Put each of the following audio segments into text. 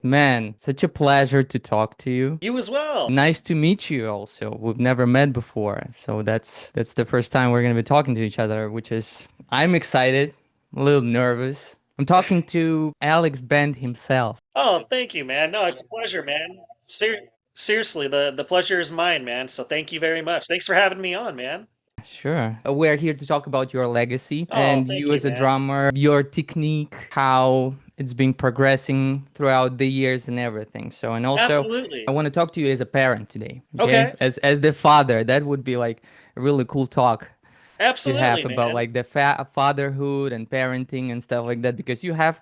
Man, such a pleasure to talk to you. You as well. Nice to meet you also. We've never met before. So that's the first time we're gonna be talking to each other, which is I'm excited, a little nervous. I'm talking to Alex Bend himself. Oh, thank you, man. No, it's a pleasure, man. Seriously, the pleasure is mine, man. So thank you very much. Thanks for having me on, man. Sure. We're here to talk about your legacy Oh, and thank you you, as a man. drummer, your technique, how it's been progressing throughout the years and everything. So, and also, I Absolutely. want to talk to you as a parent today, okay? Okay. As the father, that would be like a really cool talk to Absolutely, have about man. like the fatherhood and parenting and stuff like that because you have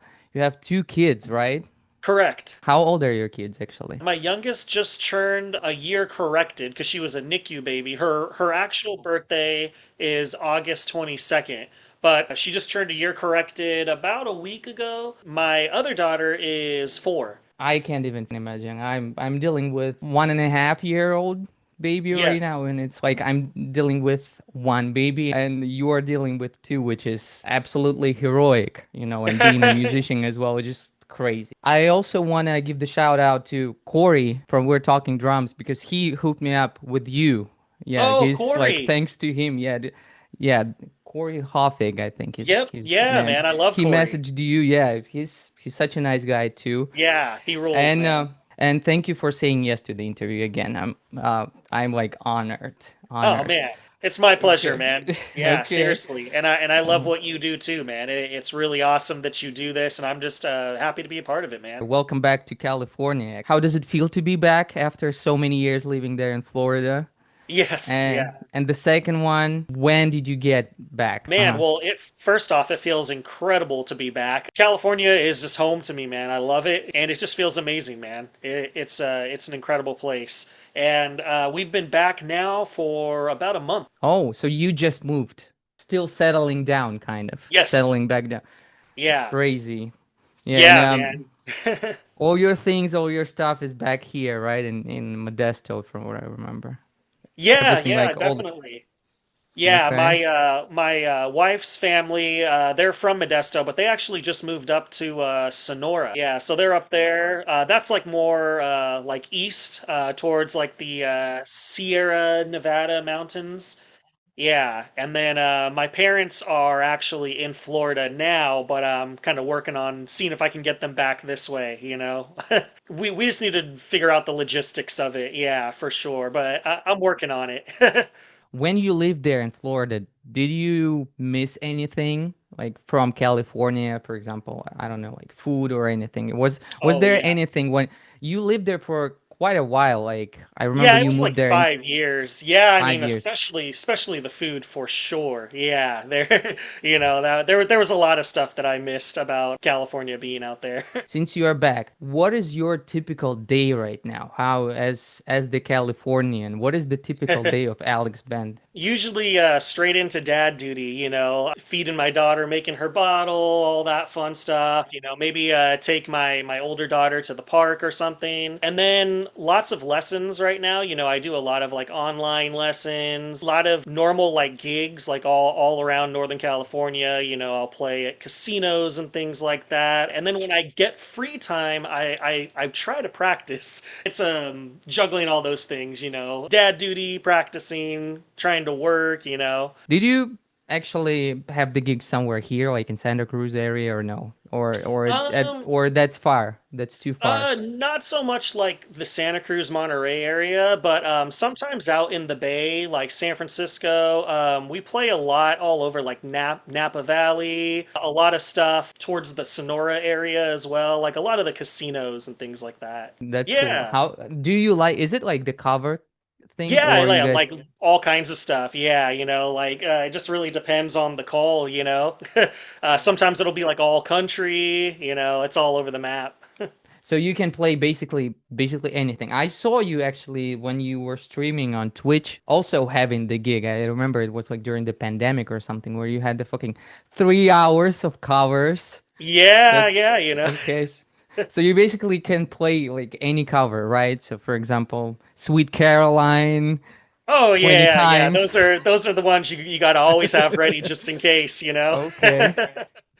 two kids, right? Correct. How old are your kids actually? My youngest just turned a year corrected because she was a NICU baby. Her actual birthday is August 22nd, but she just turned a year corrected about a week ago. My other daughter is 4. I can't even imagine. I'm dealing with 1.5-year-old baby right now, Yes. and it's like I'm dealing with one baby, and you are dealing with two, which is absolutely heroic, and being a musician as well, which is crazy. I also want to give the shout out to Corey from We're Talking Drums because he hooked me up with you. Yeah, Oh, he's like Corey. thanks to him. Yeah, yeah, Corey Hoffig, I think he's Yep. he's Yeah, yeah. man. I love He Corey. messaged you. Yeah, he's such a nice guy too. Yeah, he rules, And man. uh, and thank you for saying yes to the interview again. I'm like honored, Oh, honored. man. It's my pleasure, Okay, man. Yeah, okay. seriously. And I love Um, what you do too, man. It's really awesome that you do this, and I'm just happy to be a part of it, man. Welcome back to California. How does it feel to be back after so many years living there in Florida? Yes, yeah. And the second one, when did you get back? Man, well, it first off, it feels incredible to be back. California is just home to me, man. I love it, and it just feels amazing, man. It's an incredible place, and we've been back now for about a month. Oh, so you just moved, still settling down, kind of Yes, settling back down. That's yeah, crazy. Yeah, and yeah, man. all your things, all your stuff is back here, right? In Modesto, from what I remember. Yeah, Everything yeah, like all the. definitely. Yeah, Okay. my wife's family, they're from Modesto, but they actually just moved up to Sonora. Yeah, so they're up there. That's like more like east, towards like the Sierra Nevada mountains. Yeah, and then my parents are actually in Florida now, but I'm kind of working on seeing if I can get them back this way, you know. We just need to figure out the logistics of it. Yeah, for sure, but I'm working on it. When you lived there in Florida, did you miss anything like from California, for example? I don't know, like food or anything. Was Oh there yeah. anything when you lived there for quite a while? Like I remember Yeah, it you was moved like there in 5 years. Yeah, I mean, 5 years. especially the food for sure. Yeah, there, there was a lot of stuff that I missed about California being out there. Since you are back, what is your typical day right now? How, as the Californian, what is the typical day of Alex Bend? Usually straight into dad duty, feeding my daughter, making her bottle, all that fun stuff, maybe take my older daughter to the park or something. And then lots of lessons right now. I do a lot of like online lessons, a lot of normal like gigs like all around Northern California. I'll play at casinos and things like that. And then when I get free time, I try to practice. It's juggling all those things, dad duty, practicing, trying to work. Did you actually have the gig somewhere here, like in Santa Cruz area, or no? Um, Or that's far. That's too far. not so much like the Santa Cruz, Monterey area, but sometimes out in the Bay, like San Francisco. We play a lot all over like Napa Valley, a lot of stuff towards the Sonora area as well, like a lot of the casinos and things like that. That's cool. Yeah. How do you like? Is it like the cover thing, Yeah, or you guys? like all kinds of stuff. Yeah, like it just really depends on the call. Sometimes it'll be like all country, it's all over the map. So you can play basically anything. I saw you actually when you were streaming on Twitch, also having the gig. I remember it was like during the pandemic or something, where you had the fucking 3 hours of covers. Yeah, That's yeah. okay. So you basically can play like any cover, right? So for example, Sweet Caroline Oh 20 yeah. times. Those are the ones you got to always have ready just in case. Okay.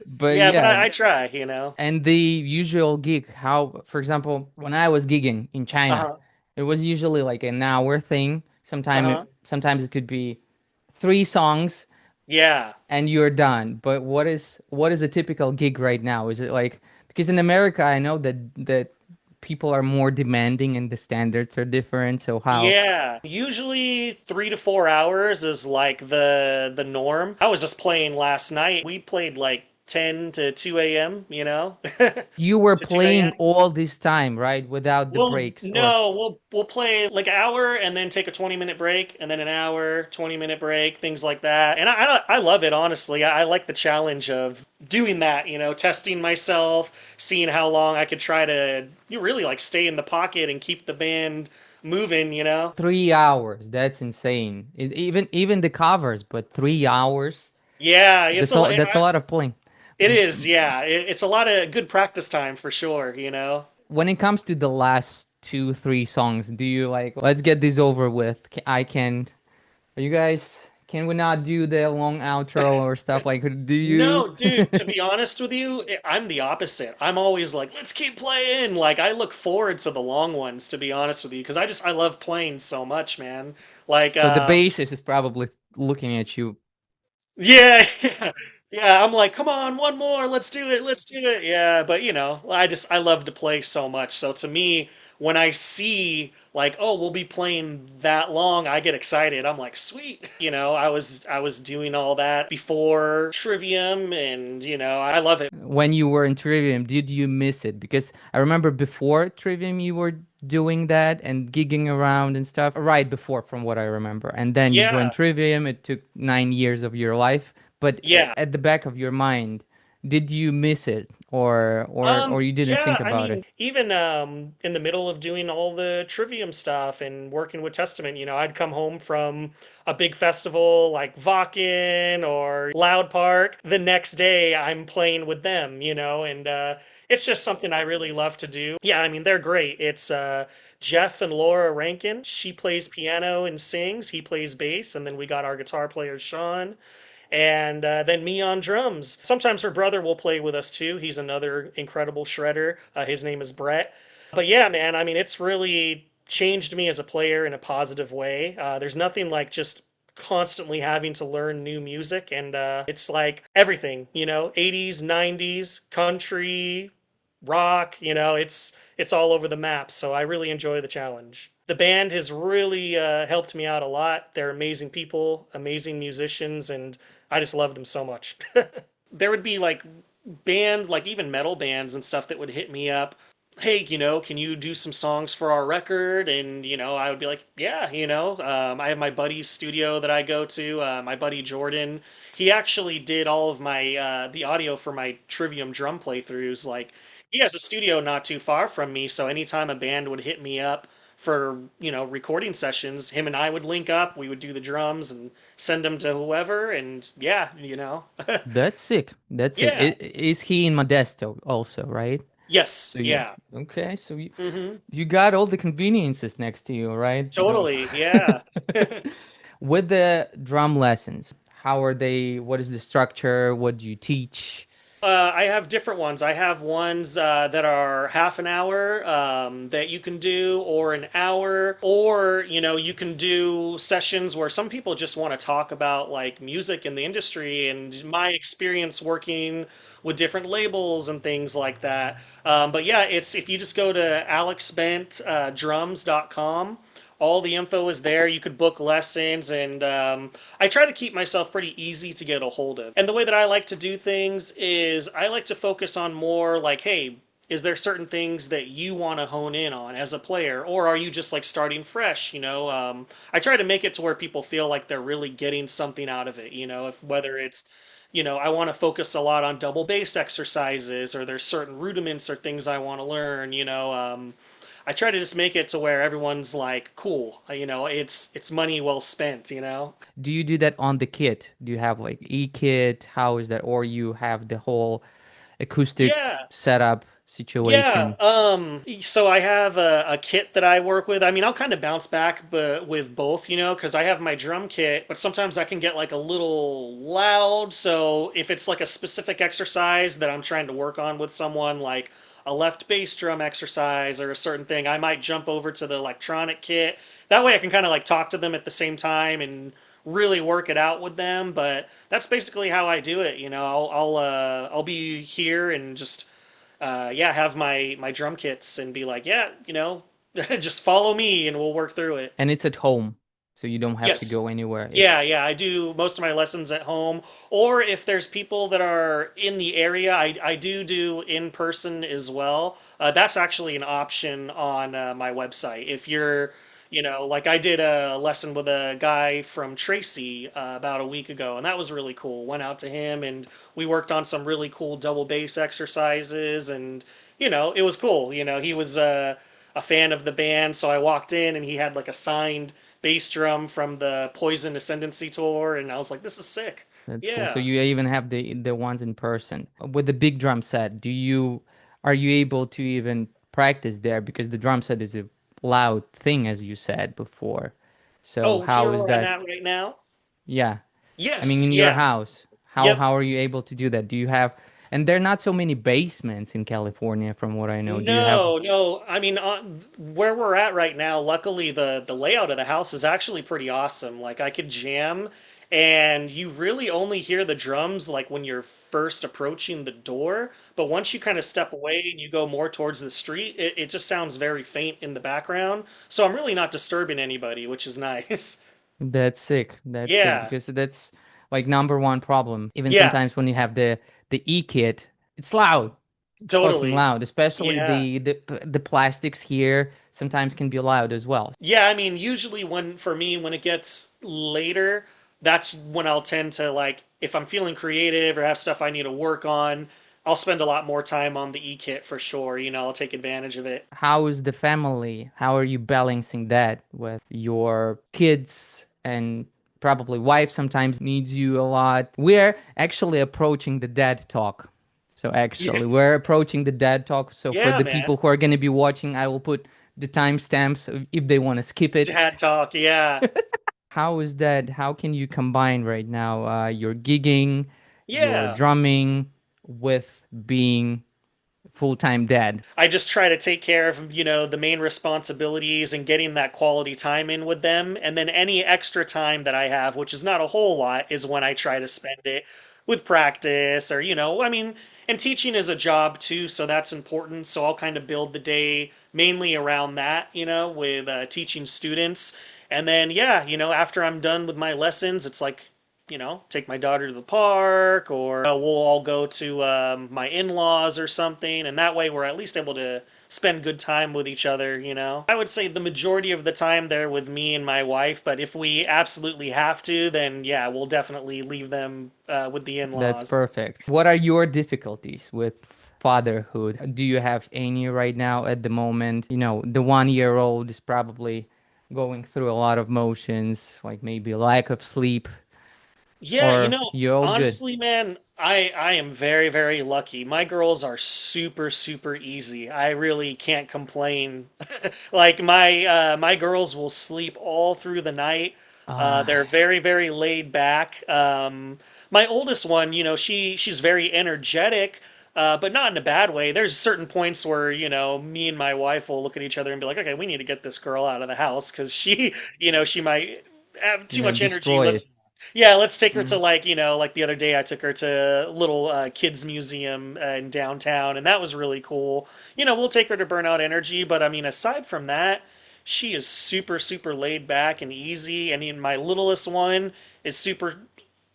But Yeah, but yeah, I try, you know. and the usual gig, how, for example, when I was gigging in China, Uh-huh. it was usually like an hour thing. Uh-huh. Sometimes it could be three songs Yeah. and you're done. But what is a typical gig right now? Is it like, because in America I know that people are more demanding and the standards are different. So how? Yeah, usually 3 to 4 hours is like the norm. I was just playing last night. We played like 10 to 2 a.m., you know, You were to 2 playing a.m. all this time, right? Without the Well, breaks or no, we'll play like an hour and then take a 20-minute break and then an hour, 20-minute break, things like that. And I love it, honestly. I like the challenge of doing that, you know, testing myself, seeing how long I could try to you really like stay in the pocket and keep the band moving, you know. 3 hours. That's insane. Even the covers, but 3 hours. Yeah, That's a lot of playing. it is. Yeah, it's a lot of good practice time for sure, you know. When it comes to the last two, three songs, do you like, let's get this over with? I can, are you guys, can we not do the long outro or stuff like, do you? No, dude, to be honest with you, I'm the opposite. I'm always like, let's keep playing. Like, I look forward to the long ones, to be honest with you, because I love playing so much, man. Like, So the bassist is probably looking at you. yeah, yeah, yeah. I'm like, come on, one more, let's do it. Yeah, but you know, I love to play so much. So to me, when I see like, oh, we'll be playing that long, I get excited. I'm like, sweet. You know, I was doing all that before Trivium, and you know, I love it. When you were in Trivium, did you miss it? Because I remember before Trivium, you were doing that and gigging around and stuff. Right before, from what I remember. And then you joined Yeah, Trivium. It took 9 years of your life. But yeah. at the back of your mind, did you miss it, or you didn't Yeah, think I about mean, it? even in the middle of doing all the Trivium stuff and working with Testament, you know, I'd come home from a big festival like Vakken or Loud Park. The next day, I'm playing with them, you know, and it's just something I really love to do. Yeah, I mean, they're great. It's Jeff and Laura Rankin. She plays piano and sings. He plays bass, and then we got our guitar player Sean and then me on drums. Sometimes her brother will play with us too. He's another incredible shredder. His name is Brett. But yeah, man, I mean, it's really changed me as a player in a positive way. There's nothing like just constantly having to learn new music, and it's like everything, you know, 80s, 90s, country, rock, you know, it's all over the map. So I really enjoy the challenge. The band has really helped me out a lot. They're amazing people, amazing musicians, and I just love them so much. There would be like bands, like even metal bands and stuff that would hit me up. Hey, you know, can you do some songs for our record? And, you know, I would be like, yeah, you know, I have my buddy's studio that I go to, my buddy Jordan. He actually did all of my, the audio for my Trivium drum playthroughs. Like, he has a studio not too far from me, so anytime a band would hit me up for, you know, recording sessions, him and I would link up, we would do the drums and send them to whoever, and yeah, you know. That's sick. That's sick. Yeah. Is he in Modesto also, right? Yes. So you, Yeah. okay, so Hmm. you got all the conveniences next to you, right? No. Totally. Yeah. With the drum lessons, how are they? What is the structure? What do you teach? I have different ones. I have ones that are half an hour that you can do, or an hour, or you know, you can do sessions where some people just want to talk about like music in the industry and my experience working with different labels and things like that. But yeah, it's if you just go to alexbentdrums.com. All the info is there. You could book lessons, and I try to keep myself pretty easy to get a hold of. And the way that I like to do things is I like to focus on more like, hey, is there certain things that you want to hone in on as a player, or are you just like starting fresh? You know, I try to make it to where people feel like they're really getting something out of it. You know, if whether it's you know, I want to focus a lot on double bass exercises, or there's certain rudiments or things I want to learn. You know, I try to just make it to where everyone's like, cool, you know, it's money well spent, you know? Do you do that on the kit? Do you have like e-kit? How is that? Or you have the whole acoustic Yeah. setup? Yeah, situation? so I have a kit that I work with. I mean, I'll kind of bounce back but with both, because I have my drum kit, but sometimes that can get like a little loud. So if it's like a specific exercise that I'm trying to work on with someone, like a left bass drum exercise or a certain thing, I might jump over to the electronic kit. That way I can kind of like talk to them at the same time and really work it out with them. But that's basically how I do it. I'll be here and just yeah, have my drum kits and be like, yeah, just follow me and we'll work through it. And it's at home, so you don't have to go Yes. anywhere. Yeah, It's yeah, I do most of my lessons at home. Or if there's people that are in the area, I do in person as well. That's actually an option on my website. If you're, like I did a lesson with a guy from Tracy about a week ago, and that was really cool. Went out to him and we worked on some really cool double bass exercises, and it was cool. He was a fan of the band, so I walked in and he had like a signed bass drum from the Poison Ascendancy tour, and I was like, "This is sick." that's cool. So Yeah. you even have the ones in person. With the big drum set, are you able to even practice there? Because the drum set is a loud thing, as you said before. So Oh, how here is where I'm that? at right now. Yeah. I mean, Yes. in your Yeah. house, Yep. how are you able to do that? Do you have, and there are not so many basements in California, from what I know. Do you have No, no. I mean, where we're at right now, luckily the layout of the house is actually pretty awesome. Like I could jam, and you really only hear the drums like when you're first approaching the door. But once you kind of step away and you go more towards the street, it just sounds very faint in the background. So I'm really not disturbing anybody, which is nice. that's sick. That's sick Yeah, because that's like number one problem. Even yeah, sometimes when you have the E kit, it's loud. It's fucking totally. loud, especially Yeah. the plastics here sometimes can be loud as well. Yeah, I mean, usually for me, when it gets later, that's when I'll tend to like, if I'm feeling creative or have stuff I need to work on, I'll spend a lot more time on the e-kit for sure. I'll take advantage of it. How is the family? How are you balancing that with your kids and probably wife sometimes needs you a lot? We're actually approaching the dad talk. So Yeah, actually, we're approaching the dad talk. So for yeah, the man. people who are going to be watching, I will put the timestamps if they want to skip it. Dad talk, yeah. How is that? How can you combine right now your gigging, your Yeah. drumming with being full-time dad? I just try to take care of, the main responsibilities and getting that quality time in with them. And then any extra time that I have, which is not a whole lot, is when I try to spend it with practice or, I mean, and teaching is a job too, so that's important. So I'll kind of build the day mainly around that, with teaching students. And then, yeah, after I'm done with my lessons, it's like, take my daughter to the park, or we'll all go to my in-laws or something, and that way we're at least able to spend good time with each other. I would say the majority of the time they're with me and my wife, but if we absolutely have to, then yeah, we'll definitely leave them with the That's in-laws. perfect. What are your difficulties with fatherhood? Do you have any right now at the moment? The 1 year old is probably going through a lot of motions, like maybe lack of sleep, Yeah, or you're all good. honestly, man, I am very, very lucky. My girls are super, super easy. I really can't complain. Like my girls will sleep all through the night. Ah, They're very, very laid back. My oldest one, she's very energetic, but not in a bad way. There's certain points where, me and my wife will look at each other and be like, okay, we need to get this girl out of the house because she, she might have too much energy. destroy it. Let's take her to Mm. like, like the other day I took her to a little kids museum in downtown, and that was really cool. We'll take her to burn out energy, but I mean, aside from that, she is super, super laid back and easy. And in my littlest one is super,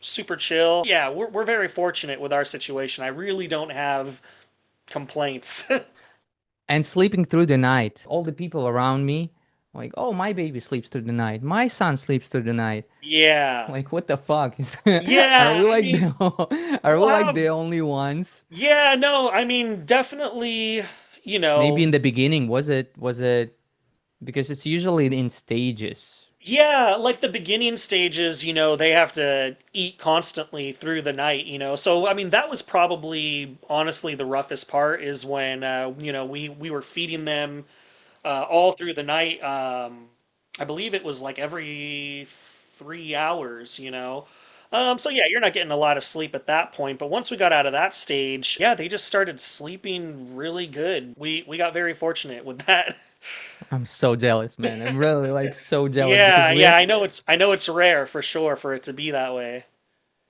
super chill. Yeah, we're very fortunate with our situation. I really don't have complaints. And sleeping through the night. All the people around me, like, oh, my baby sleeps through the night. My son sleeps through the night. Yeah. Like, what the fuck? Are Yeah, we I like mean, are we we'll like have, the only ones? yeah, no, I mean, definitely, you Maybe know, in the beginning, was it because it's usually in stages. Yeah, like the beginning stages, they have to eat constantly through the night, So, I mean, that was probably honestly the roughest part is when, we were feeding them all through the night. I believe it was like every 3 hours, So yeah, you're not getting a lot of sleep at that point. But once we got out of that stage, yeah, they just started sleeping really good. We got very fortunate with that. I'm so jealous, man. I'm really like so jealous because Yeah, we're, yeah, I know it's rare for sure for it to be that way.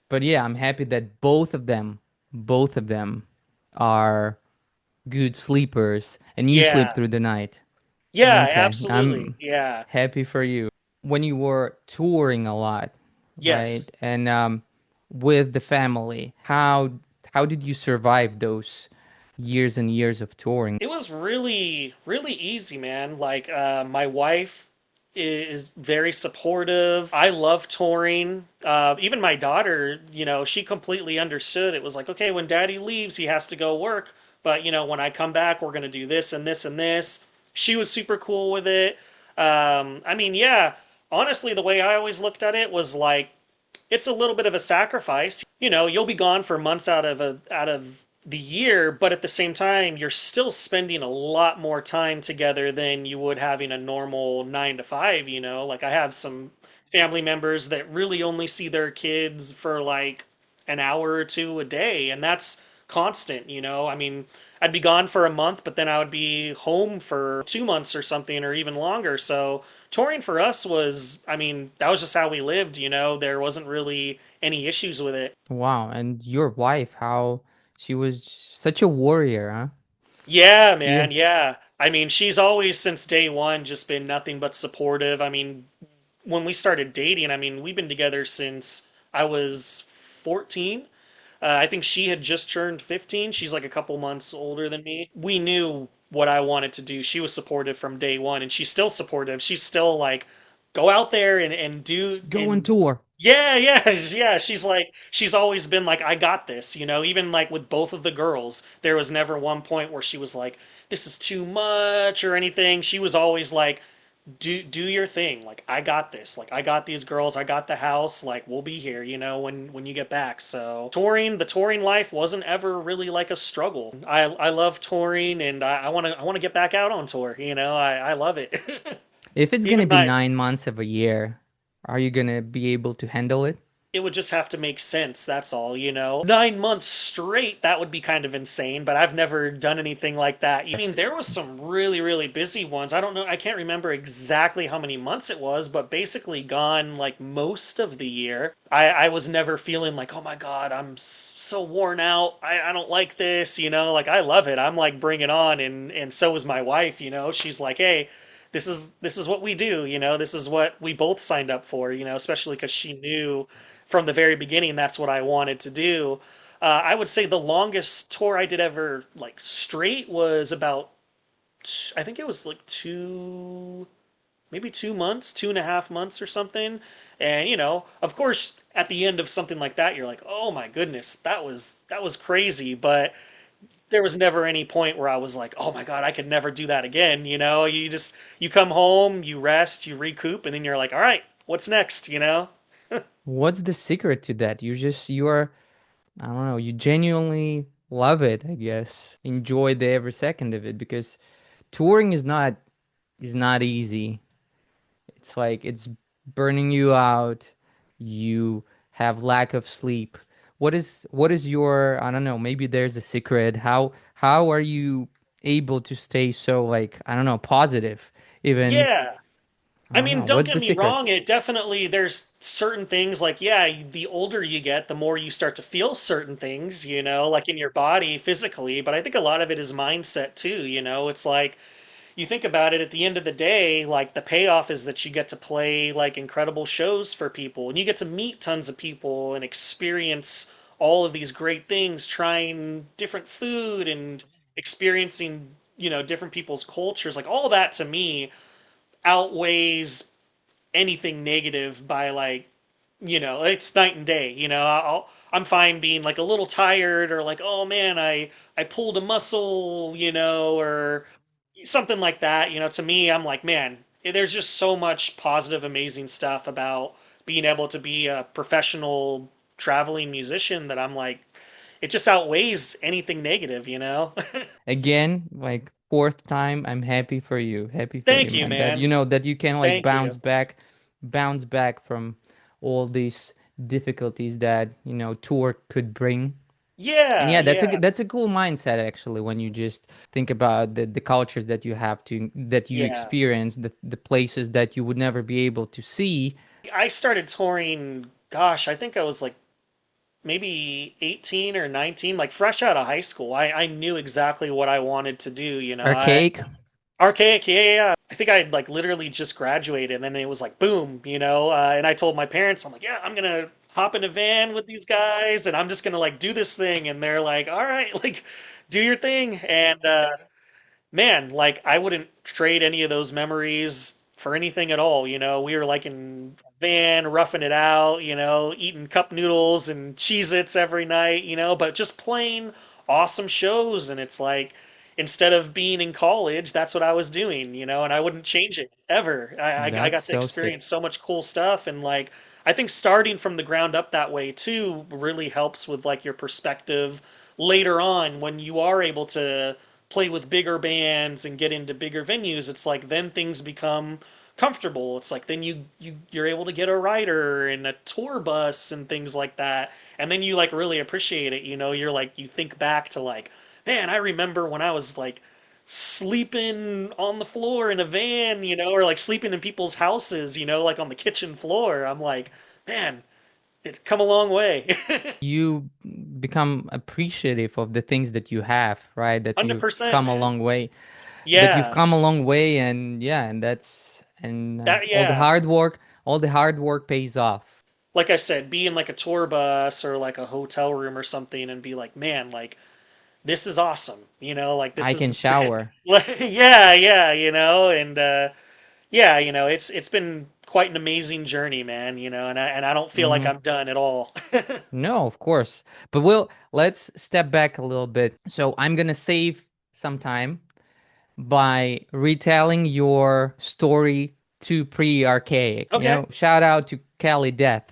but yeah, I'm happy that both of them are good sleepers and you sleep Yeah. through the night. Yeah, Okay, absolutely. I'm Yeah. happy for you. When you were touring a lot, right? Yes. And with the family, how did you survive those years and years of touring? It was really, really easy, man. Like, my wife is very supportive. I love touring. Even my daughter, she completely understood. It was like, okay, when daddy leaves, he has to go work. But, when I come back, we're going to do this and this and this. She was super cool with it. I mean, yeah, honestly, the way I always looked at it was like, it's a little bit of a sacrifice. You'll be gone for months out of the year, but at the same time, you're still spending a lot more time together than you would having a normal 9 to 5, Like I have some family members that really only see their kids for like an hour or two a day, and that's constant. I mean, I'd be gone for a month, but then I would be home for 2 months or something, or even longer. So touring for us was, I mean, that was just how we lived. There wasn't really any issues with it. Wow, and your wife, how she was such a warrior, huh? Yeah, You man, yeah. I mean, she's always since day one just been nothing but supportive. I mean, when we started dating, I mean, we've been together since I was 14. I think she had just turned 15. She's like a couple months older than me. We knew what I wanted to do. She was supportive from day one, and she's still supportive. She's still like, go out there and do go on and tour. yeah, yeah, yeah. She's always been like, I got this, Even like with both of the girls, there was never one point where she was like, this is too much or anything. She was always like, do your thing. Like I got this. Like I got these girls. I got the house. Like we'll be here, when you get back. So the touring life wasn't ever really like a struggle. I love touring, and I want to get back out on tour. I love it. If it's gonna Even be my 9 months of a year, are you gonna be able to handle it? It would just have to make sense, that's all. 9 months straight, that would be kind of insane, but I've never done anything like that. I mean, there was some really, really busy ones. I don't know, I can't remember exactly how many months it was, but basically gone like most of the year. I was never feeling like, oh my God, I'm so worn out. I don't like this. Like I love it. I'm like, bring it on. And so is my wife. She's like, hey, this is what we do. This is what we both signed up for. Especially because she knew from the very beginning that's what I wanted to do. I would say the longest tour I did ever like straight was about, I think it was like maybe 2 months, 2.5 months or something. And of course, at the end of something like that, you're like, oh my goodness, that was crazy. But there was never any point where I was like, oh my God, I could never do that again. You come home, you rest, you recoup, and then you're like, all right, what's next? What's the secret to that? You are, I don't know, you genuinely love it, I guess. Enjoy the every second of it because touring is not easy. It's like it's burning you out. You have lack of sleep. What is your, I don't know, maybe there's a secret. How are you able to stay so like, I don't know, positive? Even Yeah. I I don't mean, know. don't What's get the me secret? wrong, there's certain things like, yeah, the older you get, the more you start to feel certain things, like in your body physically, but I think a lot of it is mindset too. It's like you think about it at the end of the day, like the payoff is that you get to play like incredible shows for people and you get to meet tons of people and experience all of these great things, trying different food and experiencing, different people's cultures. Like all that to me outweighs anything negative by like, it's night and day. I'm fine being like a little tired or like, oh man, I pulled a muscle, or something like that. To me, I'm like, man, there's just so much positive, amazing stuff about being able to be a professional traveling musician that I'm like, it just outweighs anything negative, you know? Again, like fourth time, I'm happy for you, Thank you, man. That you man. know that you can like Thank you. bounce back from all these difficulties that tour could bring. And Yeah, yeah, yeah, that's a cool mindset actually when you just think about the cultures that you have to that you yeah. experience, the places that you would never be able to see. I started touring, gosh, I think I was like maybe 18 or 19, like fresh out of high school. I knew exactly what I wanted to do, you know. Archaic. Archaic, yeah, yeah, yeah. I think I had like literally just graduated, and then it was like boom, you know. And I told my parents, I'm like, yeah, I'm gonna hop in a van with these guys, and I'm just gonna like do this thing. And they're like, all right, like do your thing. And man, like I wouldn't trade any of those memories for anything at all. You know, we were like in a van, roughing it out, you know, eating cup noodles and Cheez-Its every night, you know, but just playing awesome shows. And it's like, instead of being in college, that's what I was doing, you know, and I wouldn't change it ever. I That's got to so sick. experience so much cool stuff. And like, I think starting from the ground up that way too really helps with like your perspective later on when you are able to play with bigger bands and get into bigger venues. It's like then things become comfortable. It's like then you're able to get a rider and a tour bus and things like that. And then you like really appreciate it, you know, you're like you think back to like, man, I remember when I was like sleeping on the floor in a van, you know, or like sleeping in people's houses, you know, like on the kitchen floor. I'm like, man, it's come a long way. You become appreciative of the things that you have, right? That you've 100%. come a long way. That you've Yeah. come a long way, and yeah, and that's That all the yeah. hard work, pays off. Like I said, be in like a tour bus or like a hotel room or something and be like, man, like this is awesome. You know, like this I is can shower. like yeah, yeah, you know, and yeah, you know, it's been quite an amazing journey, man, you know, and I don't feel like Hmm. I'm done at all. No, of course. But let's step back a little bit. So I'm gonna save some time by retelling your story to pre-archaic. Okay. Shout out to Cali Death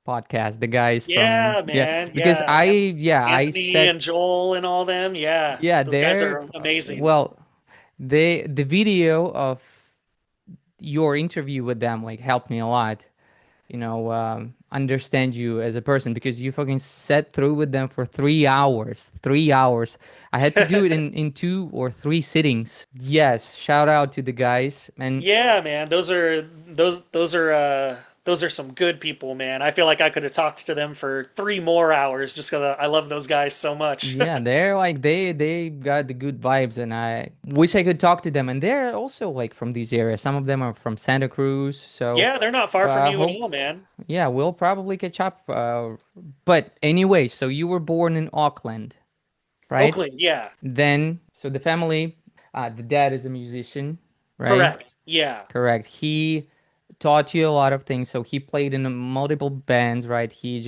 podcast, the guys from Yeah, man. because Yeah. I Anthony said and Joel and all them. Yeah. Those guys they're are amazing. well, the video of your interview with them like helped me a lot. Understand you as a person because you fucking sat through with them for 3 hours. 3 hours. I had to do it in 2 or 3 sittings. Yes, shout out to the guys. And Yeah, man. Those are some good people, man. I feel like I could have talked to them for 3 more hours just because I love those guys so much. yeah, they're like they got the good vibes, and I wish I could talk to them. And they're also like from these areas. Some of them are from Santa Cruz, so Yeah, they're not far from you at hope all, man. yeah, we'll probably catch up. But anyway, so you were born in Auckland, right? Oakland, yeah. Then, so the family, the dad is a musician, right? Correct. Yeah. Correct. He taught you a lot of things. So he played in multiple bands, right? He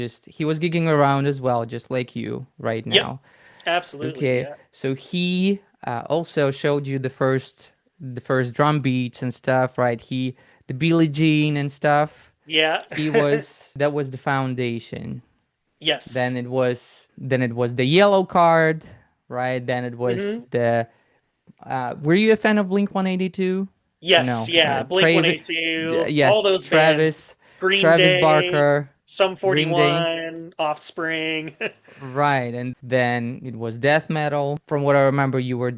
was gigging around as well, just like you right Yep. now. Absolutely. Okay. Yeah. So he also showed you the first drum beats and stuff, right? The Billie Jean and stuff. Yeah. That was the foundation. Yes. Then it was the yellow card, right? Then it was Hmm. the were you a fan of Blink 182? Yes. No. Yeah. Blink Travis, 182, all yes, those bands. Green Travis Day, Barker, Sum Green Day. 41, Offspring. Right, and then it was death metal. From what I remember, you were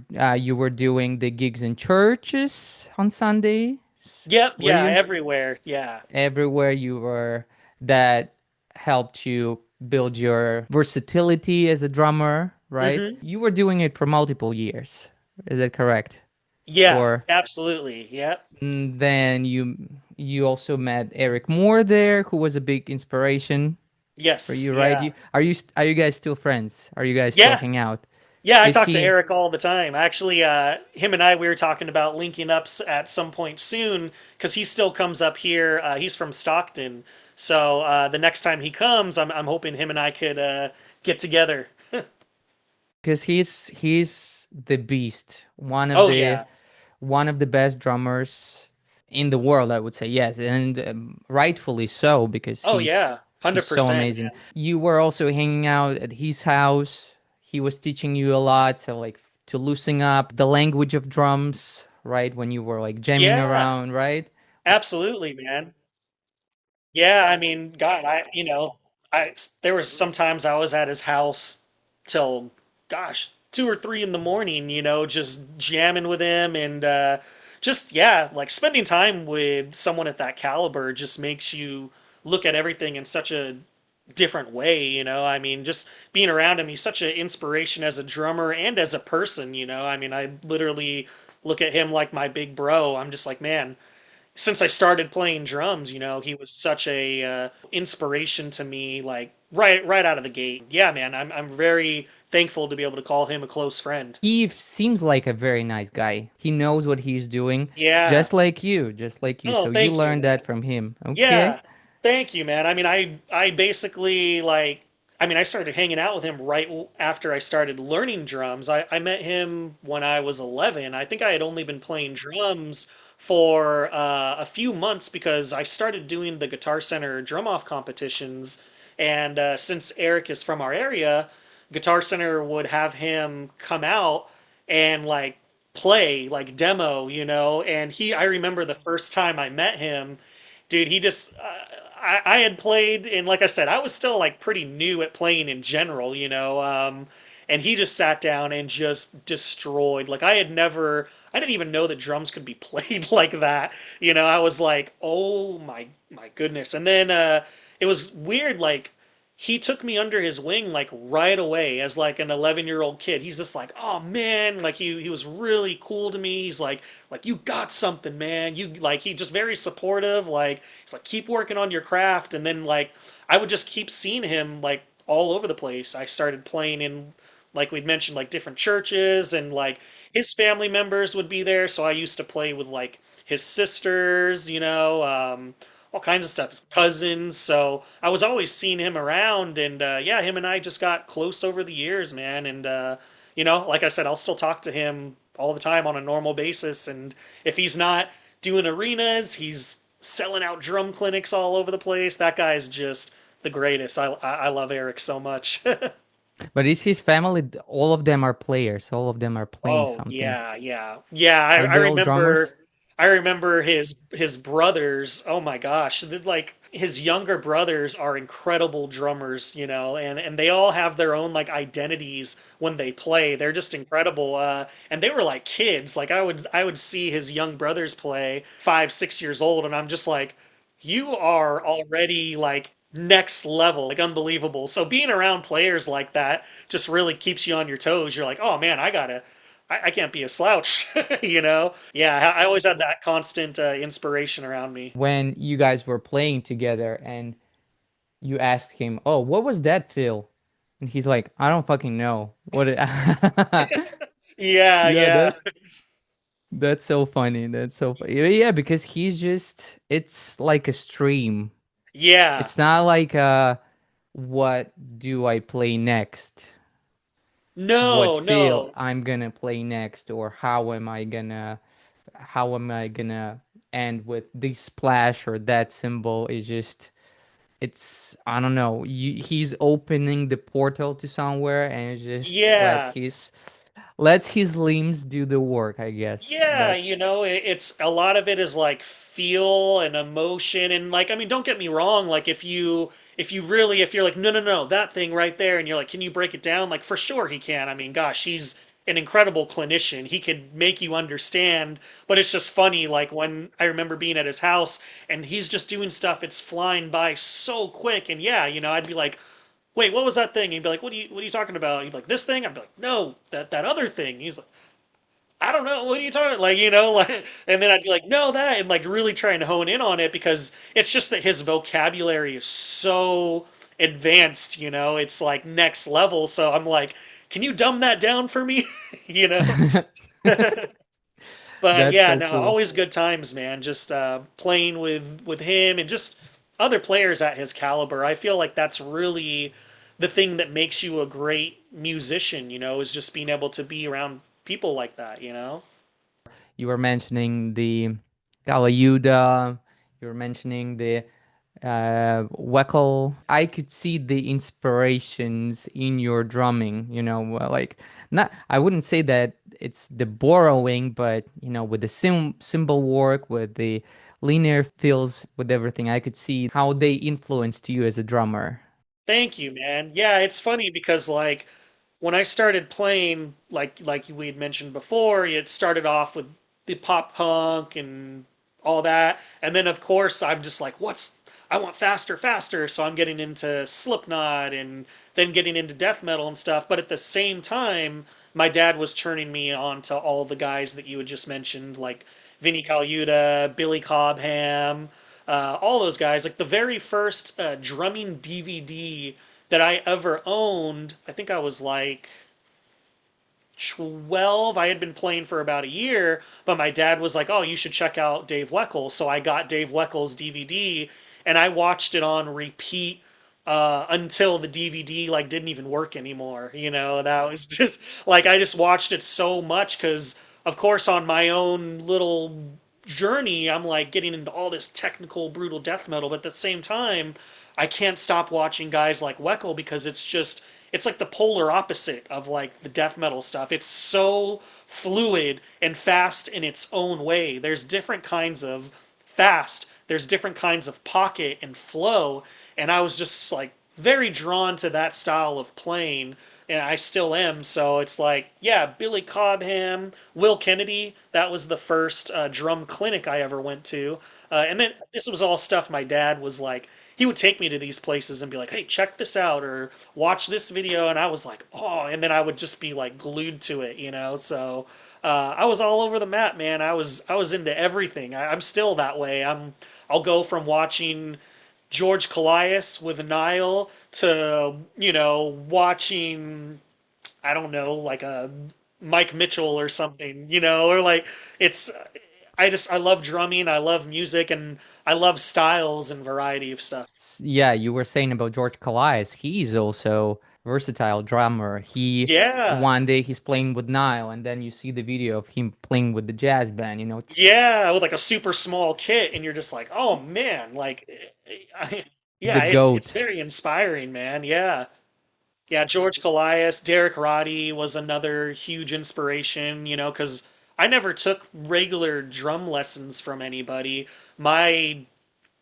doing the gigs in churches on Sundays. Yep. Were Yeah. you? Everywhere. Yeah. Everywhere you were, that helped you build your versatility as a drummer, right? Hmm. You were doing it for multiple years. Is that correct? Yeah. Or Absolutely. Yep. then you also met Eric Moore there, who was a big inspiration for Yes. you, right? Yeah. Are you guys still friends? Are you guys still Yeah. hang out? Yeah, I Is talk to he? Eric all the time. Actually, him and I we were talking about linking up at some point soon because he still comes up here. He's from Stockton, so the next time he comes, I'm hoping him and I could get together. Because he's the beast, Oh yeah, one of the best drummers in the world, I would say. Yes, and rightfully so, because Oh he's yeah, he's so 100%, amazing. man. You were also hanging out at his house. He was teaching you a lot, so like to loosen up the language of drums, right? When you were like jamming Yeah, around, right? absolutely, man. Yeah, I mean, God, I there was sometimes I was at his house till, gosh, 2 or 3 in the morning, just jamming with him and just yeah, like spending time with someone at that caliber just makes you look at everything in such a different way, I mean, just being around him, he's such an inspiration as a drummer and as a person, I mean, I literally look at him like my big bro. I'm just like, man, since I started playing drums, he was such a inspiration to me, like right out of the gate. Yeah, man, I'm very thankful to be able to call him a close friend. He seems like a very nice guy. He knows what he's doing, Yeah. just like you. Oh, So you thank you, learned that man. from him. Okay. Yeah. Thank you, man. I mean, I basically I mean, I started hanging out with him after I started learning drums. I met him when I was 11. I think I had only been playing drums for a few months because I started doing the Guitar Center drum off competitions. And since Eric is from our area, Guitar Center would have him come out and play, like demo, And I remember the first time I met him, dude, he just I had played, and like I said, I was still like pretty new at playing in general, and he just sat down and just destroyed. Like I didn't even know that drums could be played like that. I was like, oh my goodness. And then it was weird, like he took me under his wing like right away as like an 11-year-old kid. He's just like, "Oh man," like he was really cool to me. He's like you got something, man. You like he just very supportive. Like he's like keep working on your craft. And then like I would just keep seeing him like all over the place. I started playing in, like we'd mentioned, like different churches, and like his family members would be there, so I used to play with like his sisters, all kinds of stuff, his cousins. So I was always seeing him around, and yeah, him and I just got close over the years, man. And like I said, I'll still talk to him all the time on a normal basis. And if he's not doing arenas, he's selling out drum clinics all over the place. That guy is just the greatest. I love Eric so much. But is his family, all of them are players. All of them are playing Oh something. yeah, yeah, yeah. Are I they all drummers? remember, I remember his brothers. Oh my gosh, like his younger brothers are incredible drummers, and they all have their own like identities when they play. They're just incredible. And they were like kids. Like I would see his young brothers play 5, 6 years old, and I'm just like, you are already like next level, like unbelievable. So being around players like that just really keeps you on your toes. You're like, oh man, I can't be a slouch, Yeah, I always had that constant inspiration around me. When you guys were playing together and you asked him, "Oh, what was that feel?" And he's like, "I don't fucking know." Yeah, Yeah, yeah, that's so funny. That's so funny. Yeah, because he's just it's like a stream. yeah. It's not like what do I play next? What No, field no. I'm gonna play next, or how am I gonna end with this splash or that symbol? Is just it's I don't know. He's opening the portal to somewhere and it just Yeah. lets his limbs do the work, I guess. Yeah, That's it's a lot of it is like feel and emotion, and like I mean, don't get me wrong, like if you're like no, that thing right there, and you're like, can you break it down? Like for sure he can. I mean, gosh, he's an incredible clinician. He could make you understand, but it's just funny like when I remember being at his house and he's just doing stuff, it's flying by so quick, and yeah, I'd be like, wait, what was that thing? He'd be like, what are you talking about? He'd be like, this thing? I'd be like, no, that other thing. He's like, I don't know, what are you talking, like, like, and then I'd be like, no, that, and like really trying to hone in on it because it's just that his vocabulary is so advanced, it's like next level. So I'm like, can you dumb that down for me? you know? But that's yeah, so no, cool. always good times, man. Just playing with him and just other players at his caliber. I feel like that's really the thing that makes you a great musician, is just being able to be around people like that. You were mentioning the Kalayuda, you're mentioning the Weckl. I could see the inspirations in your drumming, like not I wouldn't say that it's the borrowing, but with the symbol work, with the linear fills, with everything, I could see how they influenced you as a drummer. Thank you, man. Yeah, it's funny because like when I started playing, like we had mentioned before, it started off with the pop punk and all that, and then of course I'm just like, I want faster, faster, so I'm getting into Slipknot and then getting into death metal and stuff. But at the same time, my dad was turning me on to all the guys that you had just mentioned, like Vinnie Colaiuta, Billy Cobham, all those guys. Like the very first drumming DVD that I ever owned, I think I was like 12. I had been playing for about a year, but my dad was like, "Oh, you should check out Dave Weckl." So I got Dave Weckl DVD and I watched it on repeat until the DVD like didn't even work anymore. That was just like I just watched it so much because, of course, on my own little journey, I'm like getting into all this technical, brutal death metal, but at the same time, I can't stop watching guys like Weckl because it's like the polar opposite of like the death metal stuff. It's so fluid and fast in its own way. There's different kinds of fast, there's different kinds of pocket and flow, and I was just like very drawn to that style of playing, and I still am. So it's like, yeah, Billy Cobham, Will Kennedy. That was the first drum clinic I ever went to, and then this was all stuff my dad was like. He would take me to these places and be like, "Hey, check this out," or "Watch this video," and I was like, "Oh!" And then I would just be like glued to it. So I was all over the map, man. I was into everything. I'm still that way. I'll go from watching George Callias with Nile to watching, I don't know, like a Mike Mitchell or something, or like it's I love drumming, I love music, and I love styles and variety of stuff. Yeah, you were saying about George Calais. He's also versatile drummer. He Yeah. One day he's playing with Nile, and then you see the video of him playing with the jazz band. Yeah, with like a super small kit, and you're just like, oh man, like, The yeah, it's goat. very inspiring, man. Yeah, yeah. George Callias, Derek Roddy was another huge inspiration, because I never took regular drum lessons from anybody. My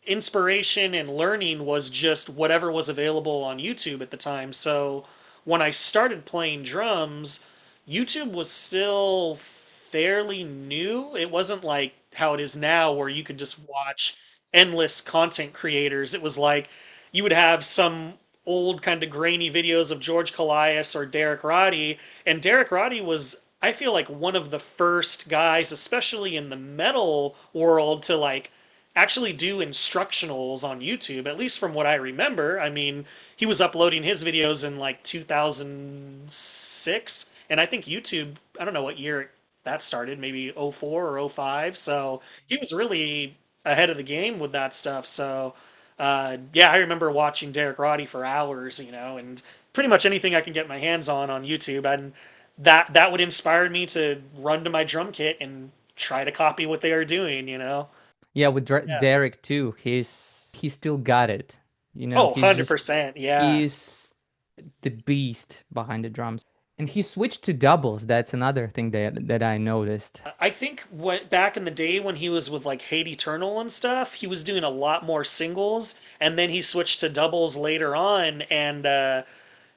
inspiration and learning was just whatever was available on YouTube at the time. So when I started playing drums, YouTube was still fairly new. It wasn't like how it is now where you could just watch endless content creators. It was like you would have some old kind of grainy videos of George Callias or Derek Roddy, and Derek Roddy was, I feel like, one of the first guys, especially in the metal world, to like actually do instructionals on YouTube, at least from what I remember. I mean, he was uploading his videos in like 2006, and I think YouTube, I don't know what year that started, maybe '04 or '05. So he was really ahead of the game with that stuff. So, yeah, I remember watching Derek Roddy for hours, and pretty much anything I can get my hands on YouTube. And that would inspire me to run to my drum kit and try to copy what they are doing. Yeah, with Yeah. Derek too. He still got it. Oh, He's just 100%. Yeah. he's the beast behind the drums. And he switched to doubles. That's another thing that I noticed. I think back in the day when he was with like Hate Eternal and stuff, he was doing a lot more singles, and then he switched to doubles later on. And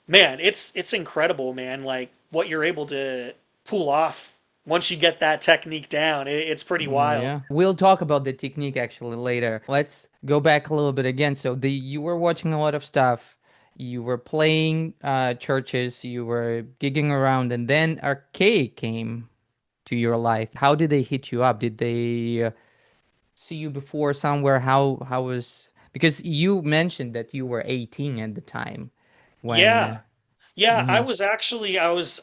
man, it's incredible, man. Like what you're able to pull off once you get that technique down. It's pretty wild. Yeah. We'll talk about the technique actually later. Let's go back a little bit again. So the you were watching a lot of stuff. You were playing churches, you were gigging around, and then Arcade came to your life. How did they hit you up? Did they see you before somewhere? How was, because you mentioned that you were 18 at the time when Yeah. Yeah, I mhm. was actually I was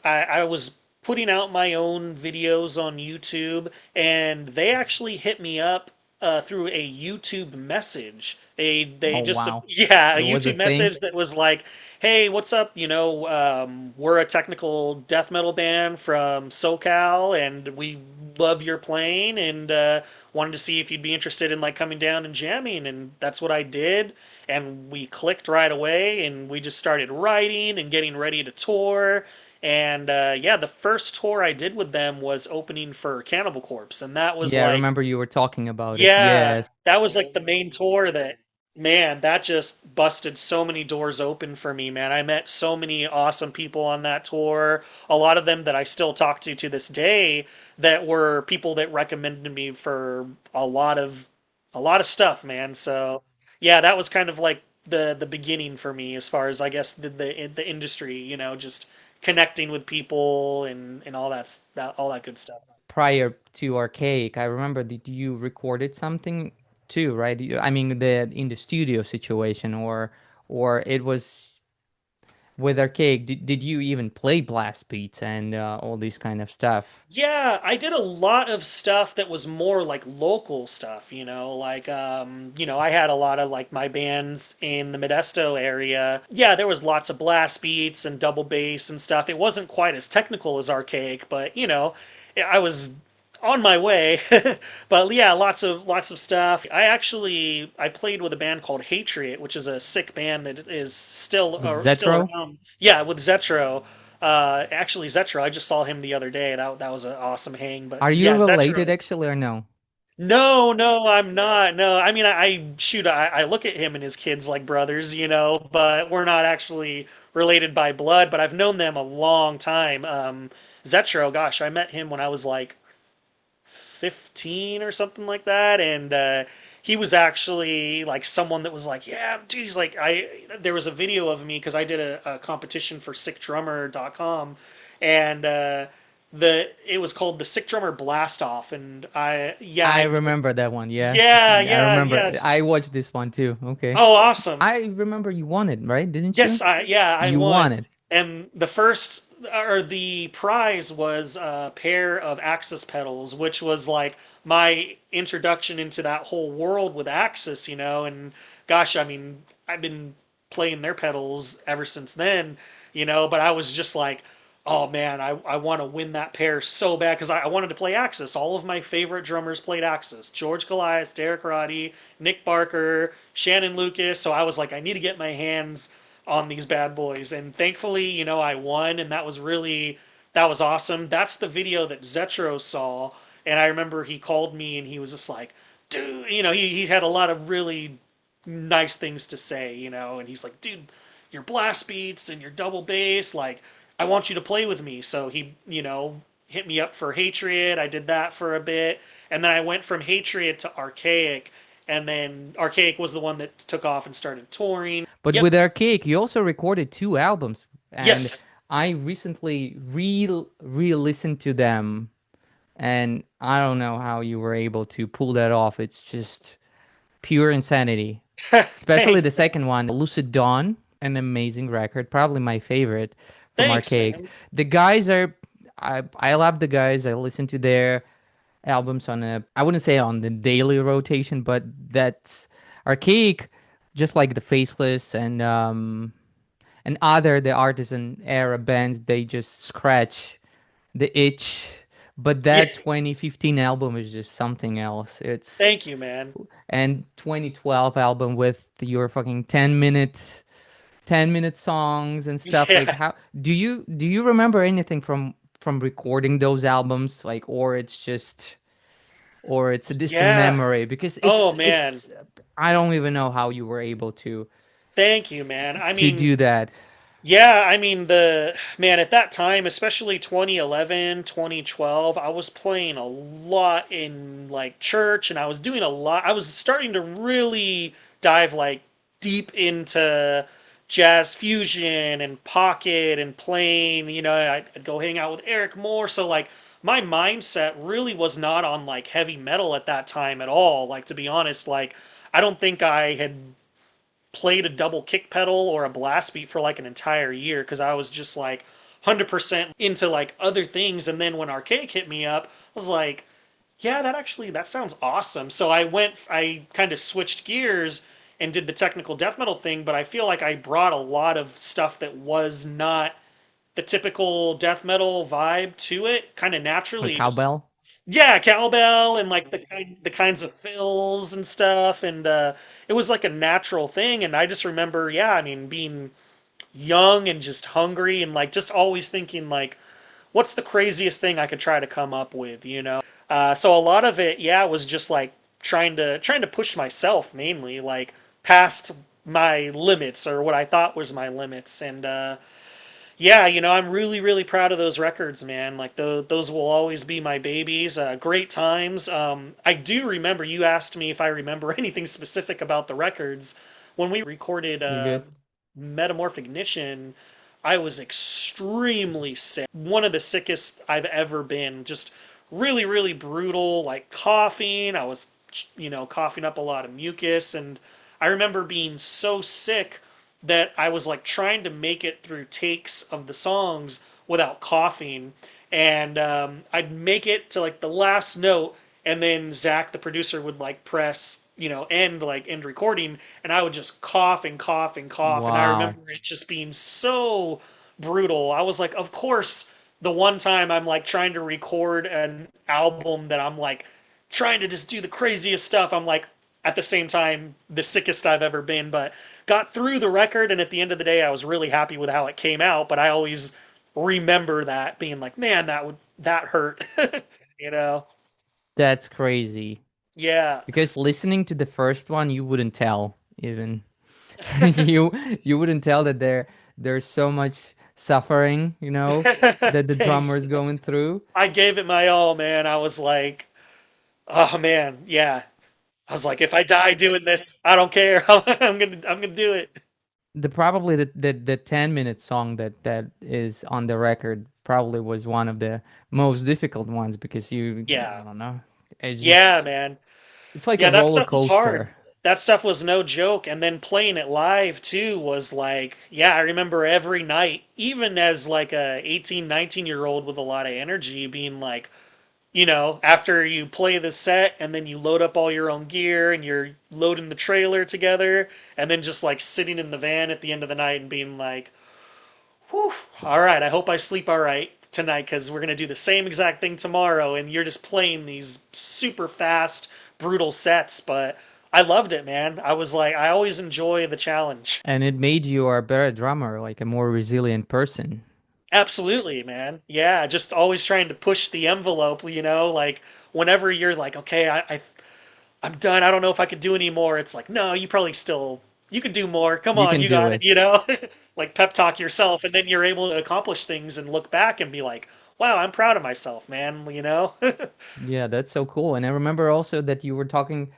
putting out my own videos on YouTube, and they actually hit me up through a YouTube message. They Oh just wow. yeah, a It was a YouTube thing. message that was like, "Hey, what's up? We're a technical death metal band from SoCal, and we love your playing, and wanted to see if you'd be interested in like coming down and jamming." And that's what I did, and we clicked right away, and we just started writing and getting ready to tour. And yeah, the first tour I did with them was opening for Cannibal Corpse, and that was Yeah, I like, remember you were talking about it. yeah, Yes. that was like the main tour that, man, that just busted so many doors open for me, man. I met so many awesome people on that tour. A lot of them that I still talk to this day that were people that recommended me for a lot of stuff, man. So, yeah, that was kind of like the beginning for me as far as I guess the industry, just connecting with people and all that good stuff. Prior to Archaic, I remember that you recorded something too, right? I mean, the in the studio situation, or it was with Archaic. Did you even play blast beats and all this kind of stuff? Yeah, I did a lot of stuff that was more like local stuff, like I had a lot of like my bands in the Modesto area. Yeah, there was lots of blast beats and double bass and stuff. It wasn't quite as technical as Archaic, but I was on my way. But yeah, lots of stuff. I played with a band called Hatred, which is a sick band that is With still Zetro? around. Yeah, with Zetro. Actually, Zetro, I just saw him the other day. That was an awesome hang. But Are you yeah, related Zetro. actually or no? No, no, I'm not. No, I mean, I look at him and his kids like brothers, but we're not actually related by blood. But I've known them a long time. Zetro, gosh, I met him when I was like 15 or something like that, and he was actually like someone that was like, yeah, dude, he's like, there was a video of me because I did a competition for sickdrummer.com, and it was called the Sick Drummer Blast Off, and I remember that one. Yeah. yeah, I yeah, remember. yes. I watched this one too. Okay. Oh, awesome. I remember you won it, right? Didn't Yes, you? I You won. won it. And the prize was a pair of Axis pedals, which was like my introduction into that whole world with Axis, and gosh, I mean, I've been playing their pedals ever since then, but I was just like, oh man, I want to win that pair so bad because I wanted to play Axis. All of my favorite drummers played Axis. George Goliath, Derek Roddy, Nick Barker, Shannon Lucas. So I was like, I need to get my hands on these bad boys. And thankfully, I won, and that was awesome. That's the video that Zetro saw, and I remember he called me and he was just like, dude, he had a lot of really nice things to say, and he's like, dude, your blast beats and your double bass, like, I want you to play with me. So he, hit me up for Hatred. I did that for a bit, and then I went from Hatred to Archaic, and then Archaic was the one that took off and started touring. But Yep. with Archaic, you also recorded two albums, and Yes. I recently re-listened to them, and I don't know how you were able to pull that off. It's just pure insanity. Especially the Thanks. second one, Lucid Dawn, an amazing record, probably my favorite from Thanks, Archaic. man. The guys are, I love the guys. I listen to their albums on I wouldn't say on the daily rotation, but that's Archaic, just like the Faceless and other the artisan era bands, they just scratch the itch. But Yeah. that 2015 album is just something else. It's Thank you, man. and 2012 album with your fucking 10-minute songs and stuff. Like, Yeah. how do you remember anything from recording those albums, like, or it's a distant Yeah. memory? Because Oh, it's man. it's I don't even know how you were able Thank you, man. I to mean, do that. yeah, I mean, man, at that time, especially 2011, 2012, I was playing a lot in like church and I was doing a lot. I was starting to really dive like deep into jazz fusion and pocket and playing, I'd go hang out with Eric Moore. So like my mindset really was not on like heavy metal at that time at all. Like to be honest, like I don't think I had played a double kick pedal or a blast beat for like an entire year because I was just like 100% into like other things. And then when Archaic hit me up, I was like, Yeah, that sounds awesome. So I kind of switched gears and did the technical death metal thing, but I feel like I brought a lot of stuff that was not the typical death metal vibe to it, kind of Like naturally. Just cowbell? yeah, cowbell and like the kinds of fills and stuff, and it was like a natural thing. And I just remember, yeah, I mean, being young and just hungry and like just always thinking like, what's the craziest thing I could try to come up with, you know? So a lot of it, yeah, was just like trying to push myself mainly, like past my limits or what I thought was my limits, and yeah, you know, I'm really, really proud of those records, man. Like those will always be my babies. Great times. I do remember you asked me if I remember anything specific about the records when we recorded You good? Metamorphignition. I was extremely sick. One of the sickest I've ever been. Just really, really brutal. Like coughing. I was, you know, coughing up a lot of mucus, and I remember being so sick that I was like trying to make it through takes of the songs without coughing, and I'd make it to like the last note, and then Zach, the producer, would like press, you know, end recording, and I would just cough and cough and cough, and I Wow. remember it just being so brutal. I was like, of course, the one time I'm like trying to record an album that I'm like trying to just do the craziest stuff, I'm like at the same time the sickest I've ever been, but got through the record, and at the end of the day I was really happy with how it came out, but I always remember that being like, man, that hurt. You know? That's crazy. Yeah. Because listening to the first one, you wouldn't tell even. You you wouldn't tell that there's so much suffering, that the drummer Thanks. is going through. I gave it my all, man. I was like, oh man, yeah. I was like, if I die doing this, I don't care. I'm gonna do it. The probably the 10-minute song that is on the record probably was one of the most difficult ones because I Yeah. don't know. It's Yeah, just man. it's like a Yeah, that roller stuff was hard. coaster. That stuff was no joke. And then playing it live too was like, yeah, I remember every night, even as like a 18, 19-year-old with a lot of energy, being like, you know, after you play the set and then you load up all your own gear and you're loading the trailer together, and then just like sitting in the van at the end of the night and being like, whew, all right, I hope I sleep all right tonight because we're going to do the same exact thing tomorrow. And you're just playing these super fast, brutal sets. But I loved it, man. I was like, I always enjoy the challenge. And it made you a better drummer, like a more resilient person. Absolutely, man. Yeah, just always trying to push the envelope, you know, like whenever you're like, okay, I'm done. I don't know if I could do any more. It's like, no, you could do more. Come You on, can you do got it, it. you know? Like pep talk yourself, and then you're able to accomplish things and look back and be like, wow, I'm proud of myself, man, you know? Yeah, that's so cool. And I remember also that you were talking,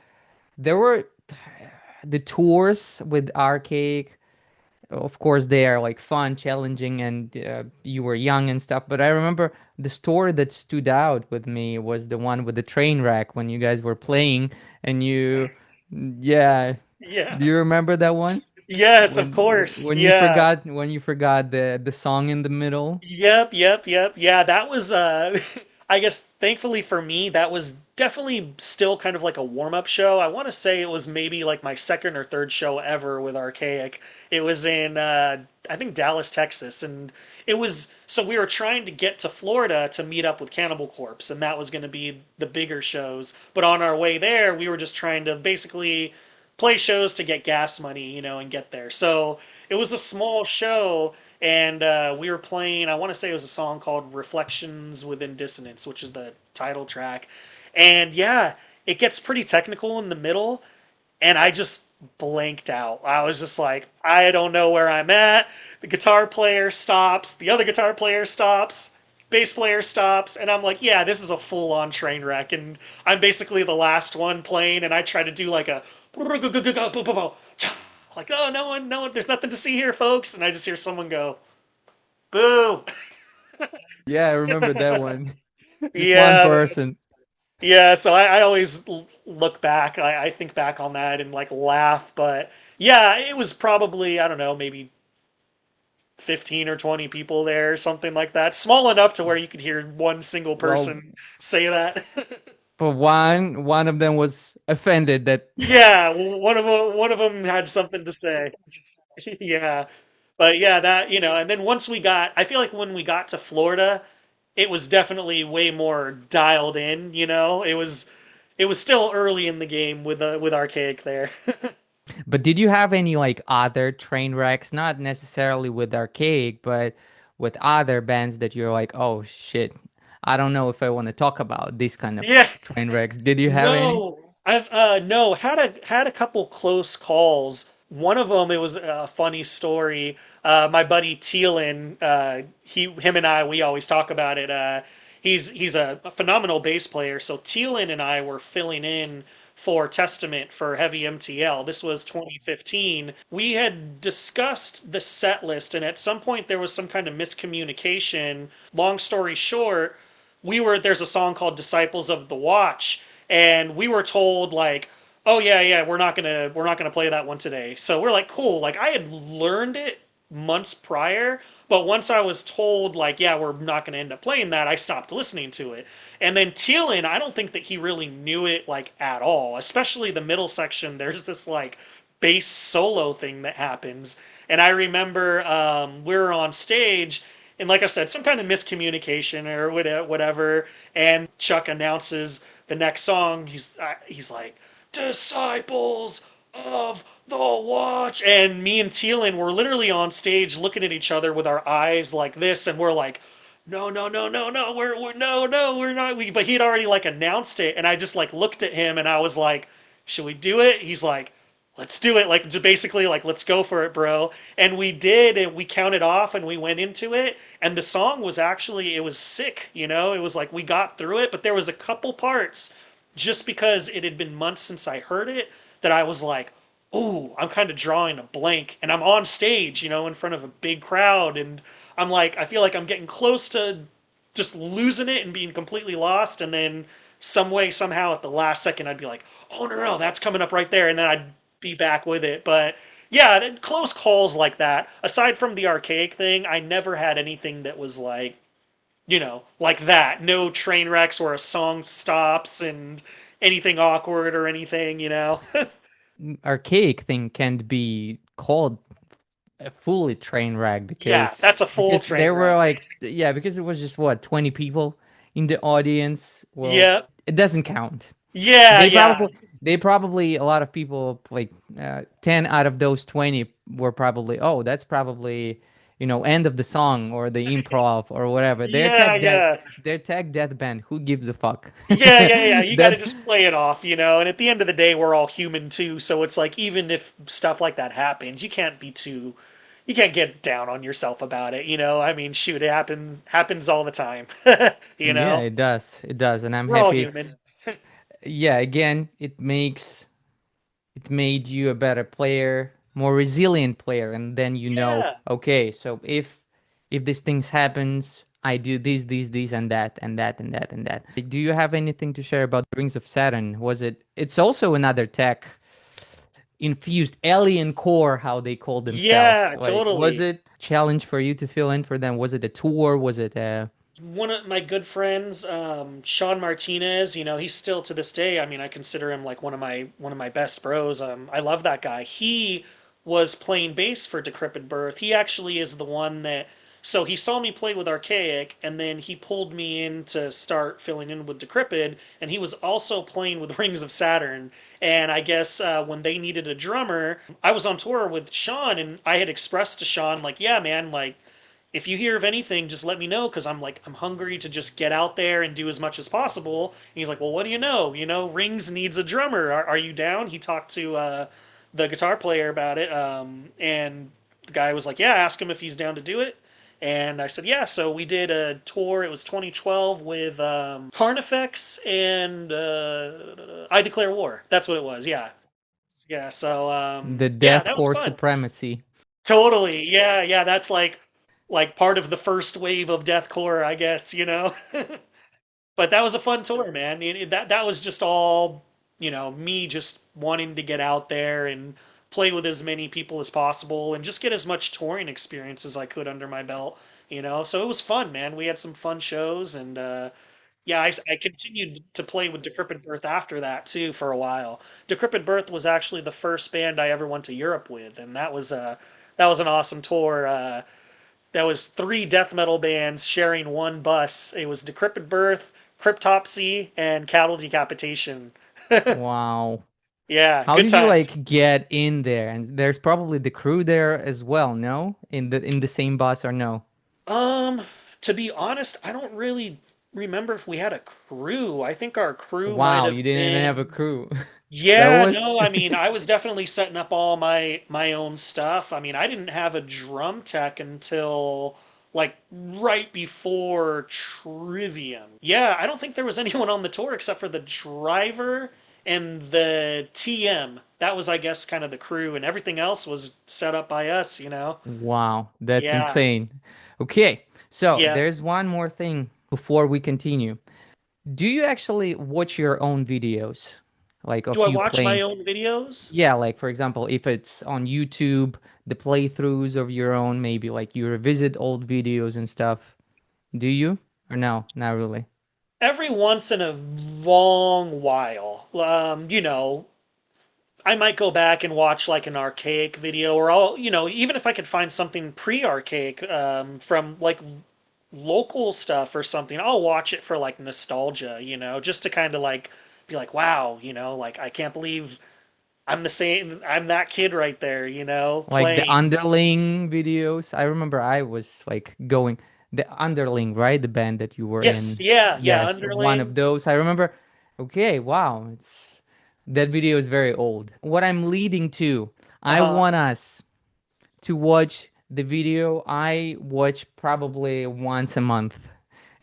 there were the tours with ARKAIK. Of course, they are like fun, challenging, and you were young and stuff. But I remember the story that stood out with me was the one with the train wreck when you guys were playing and yeah. Do Yeah. you remember that one? Yes, of When course. when you Yeah. forgot when you forgot the song in the middle? Yep, yep, yep. Yeah, that was I guess thankfully for me, that was definitely still kind of like a warm-up show. I want to say it was maybe like my second or third show ever with Archaic. It was in I think Dallas, Texas, and it was so we were trying to get to Florida to meet up with Cannibal Corpse, and that was going to be the bigger shows. But on our way there, we were just trying to basically play shows to get gas money, you know, and get there. So it was a small show, and we were playing. I want to say it was a song called "Reflections Within Dissonance," which is the title track. And yeah, it gets pretty technical in the middle, and I just blanked out. I was just like, I don't know where I'm at. The guitar player stops, the other guitar player stops, bass player stops, and I'm like, yeah, this is a full on train wreck. And I'm basically the last one playing, and I try to do like a like, oh, no one, there's nothing to see here, folks. And I just hear someone go, boo. Yeah, I remember that one. Just one Yeah, person. yeah, so I always look back. I think back on that and like laugh. But yeah, it was probably, I don't know, maybe 15 or 20 people there, something like that. Small enough to where you could hear one single Well, person say that. but one of them was offended that Yeah, one of them had something to say. Yeah. But yeah, that, and then once we got, I feel like when we got to Florida, it was definitely way more dialed in, it was still early in the game with Archaic there. But did you have any like other train wrecks, not necessarily with Arcade, but with other bands that you're like, oh shit, I don't know if I want to talk about these kind of Yeah. train wrecks. Did you have any? No, I've no had a couple close calls. One of them, it was a funny story. My buddy Thielen, him and I, we always talk about it. He's a phenomenal bass player. So Thielen and I were filling in for Testament for Heavy MTL. This was 2015. We had discussed the set list, and at some point there was some kind of miscommunication. Long story short, there's a song called Disciples of the Watch, and we were told like, oh yeah, yeah, we're not gonna play that one today. So we're like, cool. Like I had learned it months prior, but once I was told like, yeah, we're not gonna end up playing that, I stopped listening to it. And then Thielen, I don't think that he really knew it like at all, especially the middle section. There's this like bass solo thing that happens. And I remember we were on stage, and like I said, some kind of miscommunication or whatever. And Chuck announces the next song. He's like, "Disciples of the Watch," and me and Thielen were literally on stage looking at each other with our eyes like this, and we're like, "No, no, no, no, no, we're no, no, we're not." But he'd already like announced it, and I just like looked at him, and I was like, "Should we do it?" He's like, let's do it, like basically like let's go for it, bro. And we did, and we counted off and we went into it, and the song was actually, it was sick, it was like we got through it, but there was a couple parts, just because it had been months since I heard it, that I was like, ooh, I'm kind of drawing a blank, and I'm on stage, in front of a big crowd, and I'm like, I feel like I'm getting close to just losing it and being completely lost, and then some way somehow at the last second I'd be like, oh no, no, that's coming up right there, and then I'd be back with it. But yeah, close calls like that. Aside from the archaic thing, I never had anything that was like, like that. No train wrecks where a song stops and anything awkward or anything. Archaic thing can't be called a fully train wreck Yeah, that's because a full train there were wreck. like yeah, because it was just what, 20 people in the audience. Well, Yeah, it doesn't count. yeah, They yeah, probably they probably a lot of people like 10 out of those 20 were probably, oh, that's probably end of the song or the improv or whatever. yeah, yeah. They're tech death band. Who gives a fuck? Yeah, yeah, yeah. You got to That just play it off. And at the end of the day, we're all human too. So it's like, even if stuff like that happens, you can't get down on yourself about it. I mean, shoot, it happens all the time. You yeah, know, it does, and I'm we're all happy. human. Yeah, again, it made you a better player, more resilient player, and then Yeah. okay, so if these things happens, I do this, and that, and that, and that, and that. Do you have anything to share about Rings of Saturn? It's also another tech infused alien core, how they call themselves. Yeah, Like, was totally. it challenge for you to fill in for them? Was it a tour? Was it a One of my good friends, Sean Martinez, he's still to this day. I mean, I consider him like one of my best bros. I love that guy. He was playing bass for Decrepit Birth. He actually is the one that. So he saw me play with Archaic, and then he pulled me in to start filling in with Decrepit, and he was also playing with Rings of Saturn. And I guess when they needed a drummer, I was on tour with Sean, and I had expressed to Sean like, yeah, man, like if you hear of anything, just let me know, because I'm hungry to just get out there and do as much as possible. And he's like, well, what do you know? Rings needs a drummer. Are you down? He talked to the guitar player about it, and the guy was like, yeah, ask him if he's down to do it. And I said, yeah. So we did a tour. It was 2012 with Carnifex and I Declare War. That's what it was. Yeah. Yeah. So the yeah, that was deathcore fun. supremacy? Totally. Yeah, yeah, that's like part of the first wave of deathcore, I guess. But that was a fun tour, man. That was just all, me just wanting to get out there and play with as many people as possible and just get as much touring experience as I could under my belt. So it was fun, man. We had some fun shows, and Yeah, I continued to play with Decrepit Birth after that too for a while. Decrepit Birth was actually the first band I ever went to Europe with, and that was an awesome tour. That was three death metal bands sharing one bus. It was Decrepit Birth, Cryptopsy, and Cattle Decapitation. Wow. Yeah, How good did you times. like get in there? And there's probably the crew there as well, no? In the same bus or no? Um, to be honest, I don't really remember if we had a crew. I think our crew might Wow, have you didn't even have a been. crew. That Yeah, was no, I mean, I was definitely setting up all my own stuff. I mean, I didn't have a drum tech until like right before Trivium. Yeah, I don't think there was anyone on the tour except for the driver and the TM. That was, I guess, kind of the crew, and everything else was set up by us, you know? wow, that's Yeah, insane. Okay, so yeah. there's one more thing before we continue. Do you actually watch your own videos? Like Do of I you watch my playing? own videos? Yeah, like for example, if it's on YouTube, the playthroughs of your own, maybe like you revisit old videos and stuff. Do you? Or no, not really. Every once in a long while, I might go back and watch like an archaic video, or even if I could find something pre-archaic from like local stuff or something, I'll watch it for like nostalgia, just to kind of like be like, wow, like I can't believe I'm that kid right there, Like the playing. Underling videos. I remember I was like going the Underling, right? The band that you were Yes, in. yeah, yeah, Yes, one of underling. those. I remember. Okay, wow. It's that video is very old. What I'm leading to, I Uh-huh. want us to watch the video I watch probably once a month.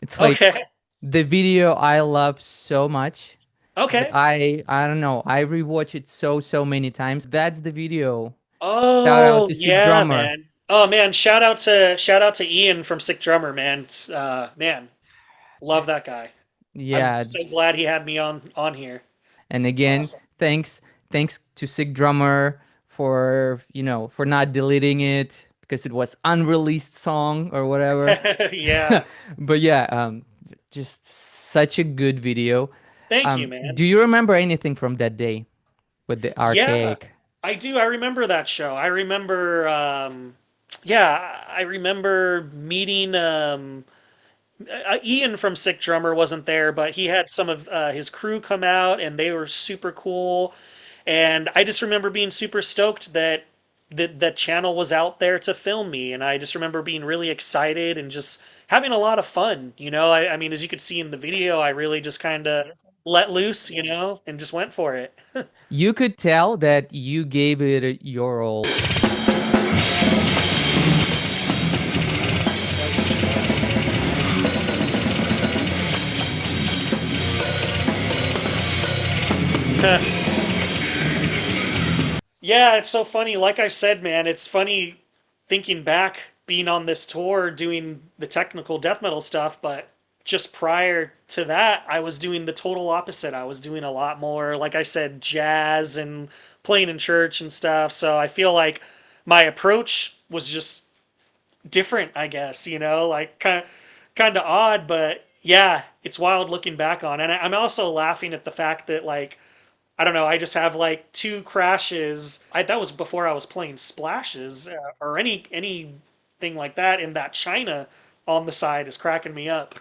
It's like Okay. the video I love so much that Okay. I don't know, I rewatch it so many times. That's the video. Shout out Oh to Sick yeah, Drummer. man. Oh man, shout out to Ian from Sick Drummer, man. Man, love that That's guy. I'm yeah, so it's, glad he had me on here. and again, Awesome. thanks to Sick Drummer for, for not deleting it because it was unreleased song or whatever. Yeah. But yeah, just such a good video. Thank you, man. Do you remember anything from that day with the Yeah, archaic? I do. I remember that show. I remember yeah, I remember meeting Ian from Sick Drummer wasn't there, but he had some of his crew come out and they were super cool. And I just remember being super stoked that the channel was out there to film me. And I just remember being really excited and just having a lot of fun. I mean, as you could see in the video, I really just kind of let loose, and just went for it. You could tell that you gave it your all. As you should. Yeah, it's so funny. Like I said, man, it's funny thinking back, being on this tour, doing the technical death metal stuff, but just prior to that, I was doing the total opposite. I was doing a lot more, like I said, jazz and playing in church and stuff. So I feel like my approach was just different, I guess, like kind of odd, but yeah, it's wild looking back on. And I'm also laughing at the fact that like I don't know. I just have like two crashes. That was before I was playing splashes or anything like that. And that China on the side is cracking me up.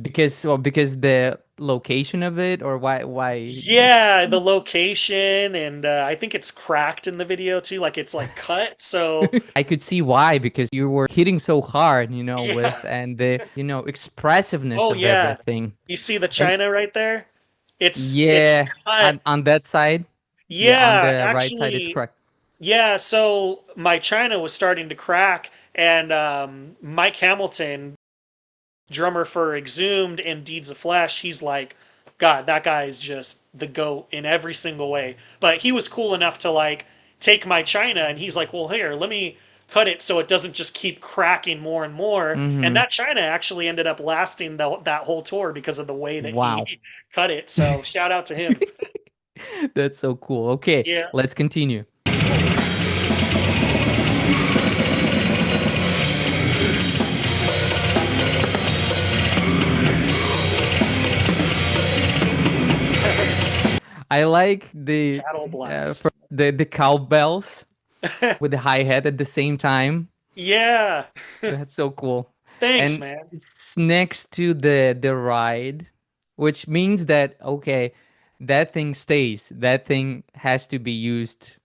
Because the location of it, or why Yeah, the location, and I think it's cracked in the video too. Like it's like cut. So I could see why, because you were hitting so hard, yeah. with and the, expressiveness Oh of yeah. everything. You see the And China right there? It's yeah, cut. on that side, yeah, on Yeah, the right side, it's actually, correct. yeah. So my China was starting to crack, and Mike Hamilton, drummer for Exhumed and Deeds of Flesh, he's like, God, that guy is just the goat in every single way. But he was cool enough to like take my China and he's like, well, here, let me cut it so it doesn't just keep cracking more and more. And Mm-hmm. that China actually ended up lasting that whole tour because of the way that Wow. he cut it. So shout out to him. That's so cool. Okay, Yeah. let's continue. I like the Cattle blast. the cowbells with the hi-hat at the same time. Yeah. That's so cool. Thanks, And man. it's next to the ride, which means that okay, that thing stays. That thing has to be used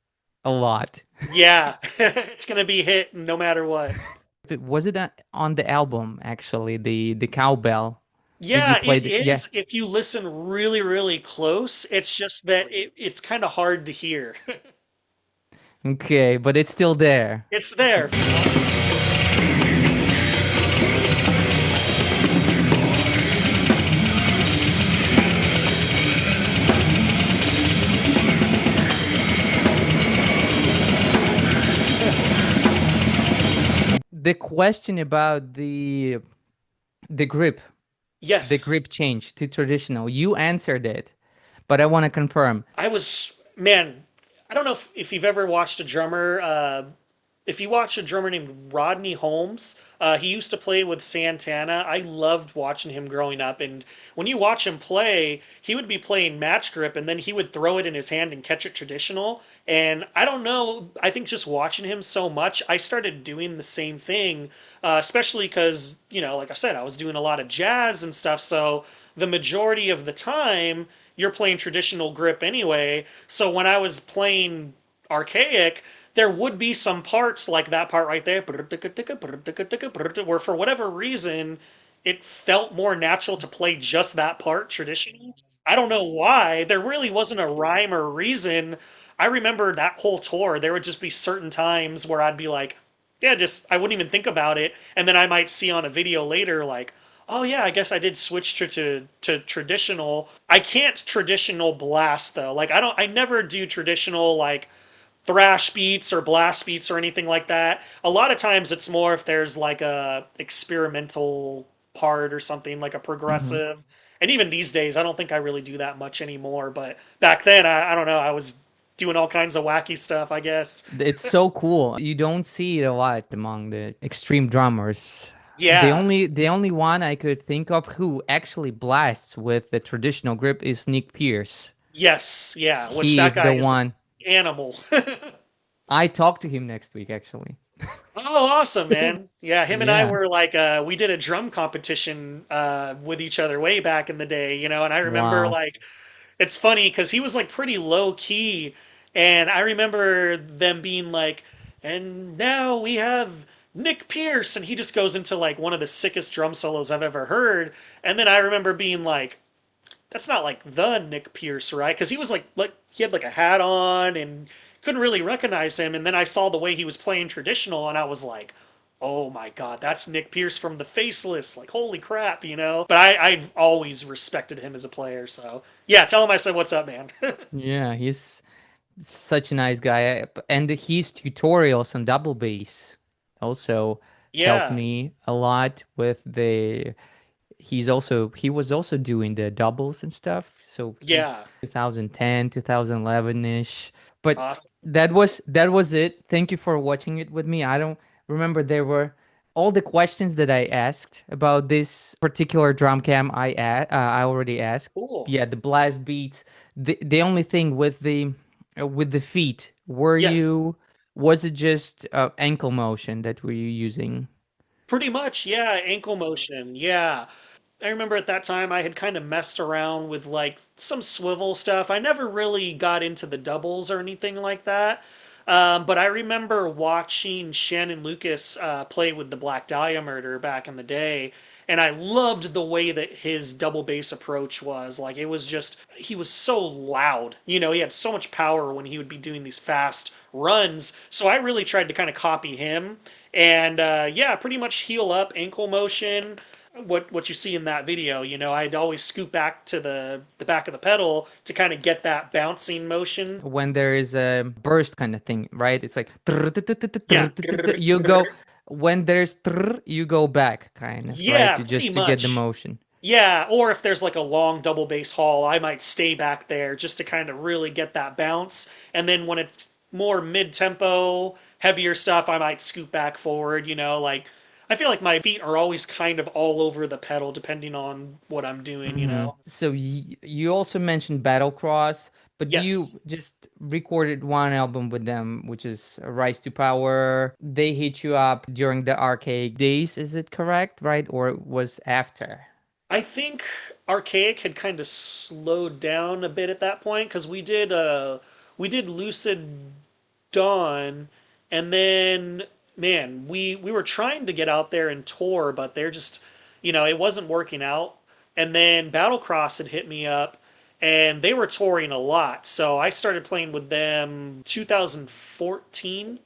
a lot. Yeah. It's gonna be hit no matter what. Was it on the album actually, the cowbell? Did you Yeah, play it the yeah. is. If you listen really, really close, it's just that it's kind of hard to hear. Okay, but it's still there. It's there. The question about the grip, the Yes. grip change to traditional, you answered it, but I want to confirm. Man, I don't know if you've ever watched a drummer. If you watch a drummer named Rodney Holmes, he used to play with Santana. I loved watching him growing up. And when you watch him play, he would be playing match grip and then he would throw it in his hand and catch it traditional. And I don't know, I think just watching him so much, I started doing the same thing, especially because, like I said, I was doing a lot of jazz and stuff. So the majority of the time, you're playing traditional grip anyway. So when I was playing archaic, there would be some parts like that part right there, where for whatever reason it felt more natural to play just that part traditional. I don't know why. There really wasn't a rhyme or reason. I remember that whole tour, there would just be certain times where I'd be like, yeah, just I wouldn't even think about it, and then I might see on a video later like, oh yeah, I guess I did switch to traditional. I can't traditional blast though. Like I never do traditional like thrash beats or blast beats or anything like that. A lot of times it's more if there's like a experimental part or something like a Mhm. progressive. And even these days, I don't think I really do that much anymore. But back then, I don't know, I was doing all kinds of wacky stuff, I guess. It's so cool. You don't see it a lot among the extreme drummers. Yeah. The only one I could think of who actually blasts with the traditional grip is Nick Pierce. Yes. Yeah. Which He that is guy the is one. animal. I talked to him next week actually. Oh, awesome, man. Yeah, him and I Yeah. were like we did a drum competition with each other way back in the day, and I remember Wow. like it's funny because he was like pretty low key, and I remember them being like, and now we have Nick Pierce, and he just goes into like one of the sickest drum solos I've ever heard, and then I remember being like, that's not like the Nick Pierce, right? Because he was like he had like a hat on and couldn't really recognize him, and then I saw the way he was playing traditional, and I was like, oh my god, that's Nick Pierce from The Faceless. Like, holy crap. But I've always respected him as a player, so yeah, tell him I said what's up, man. Yeah, he's such a nice guy. And his tutorials on double bass also helped Yeah, me a lot with the he was also doing the doubles and stuff. So he's yeah, 2010, 2011-ish. But awesome. that was it. Thank you for watching it with me. I don't remember there were all the questions that I asked about this particular drum cam I already asked. Cool. Yeah, the blast beats. The only thing with the feet, were Yes, you was it just ankle motion that were you using? pretty much. Yeah, ankle motion. Yeah. I remember at that time I had kind of messed around with like some swivel stuff. I never really got into the doubles or anything like that. But I remember watching Shannon Lucas play with the Black Dahlia Murder back in the day, and I loved the way that his double bass approach was. Like it was just he was so loud. He had so much power when he would be doing these fast runs. So I really tried to kind of copy him. And yeah, pretty much heel up, ankle motion, what you see in that video. I'd always scoop back to the back of the pedal to kind of get that bouncing motion. When there is a burst kind of thing, right? It's like Yeah. you go when there's you go back kind of, right? Yeah, To pretty just to get the much. motion. Yeah, or if there's like a long double bass haul, I might stay back there just to kind of really get that bounce. And then when it's more mid-tempo, heavier stuff, I might scoop back forward, like I feel like my feet are always kind of all over the pedal depending on what I'm doing. So you also mentioned Battlecross, But you Yes. just recorded one album with them, which is Rise to Power. They hit you up during the arcade days, is it correct, right? Or it was after? I think Archaic had kind of slowed down a bit at that point because we did Lucid Dawn, and then man, we were trying to get out there and tour, but they're just it wasn't working out. And then Battlecross had hit me up, and they were touring a lot, so I started playing with them 2014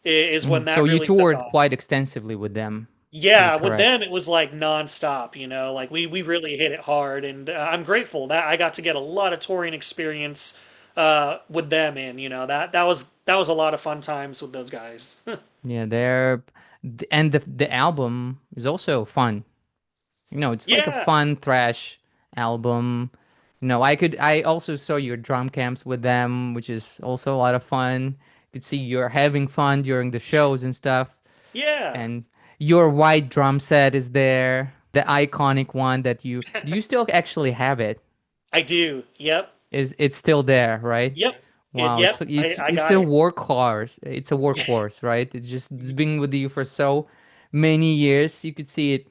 is when Mhm. So that you really took toured off. quite extensively with them, is Yeah, it with correct? them it was like nonstop, like we really hit it hard, and I'm grateful that I got to get a lot of touring experience with them, and that was a lot of fun times with those guys. Yeah, and the album is also fun. It's like a Yeah, fun thrash album. I also saw your drum camps with them, which is also a lot of fun. You could see you're having fun during the shows and stuff. yeah, And your white drum set is there, the iconic one that do you still actually have it? I do. Yep, Is it's still there, right? yep, Wow, yep. I it's a got it. workhorse. It's a workhorse, right? It's been with you for so many years. You could see it.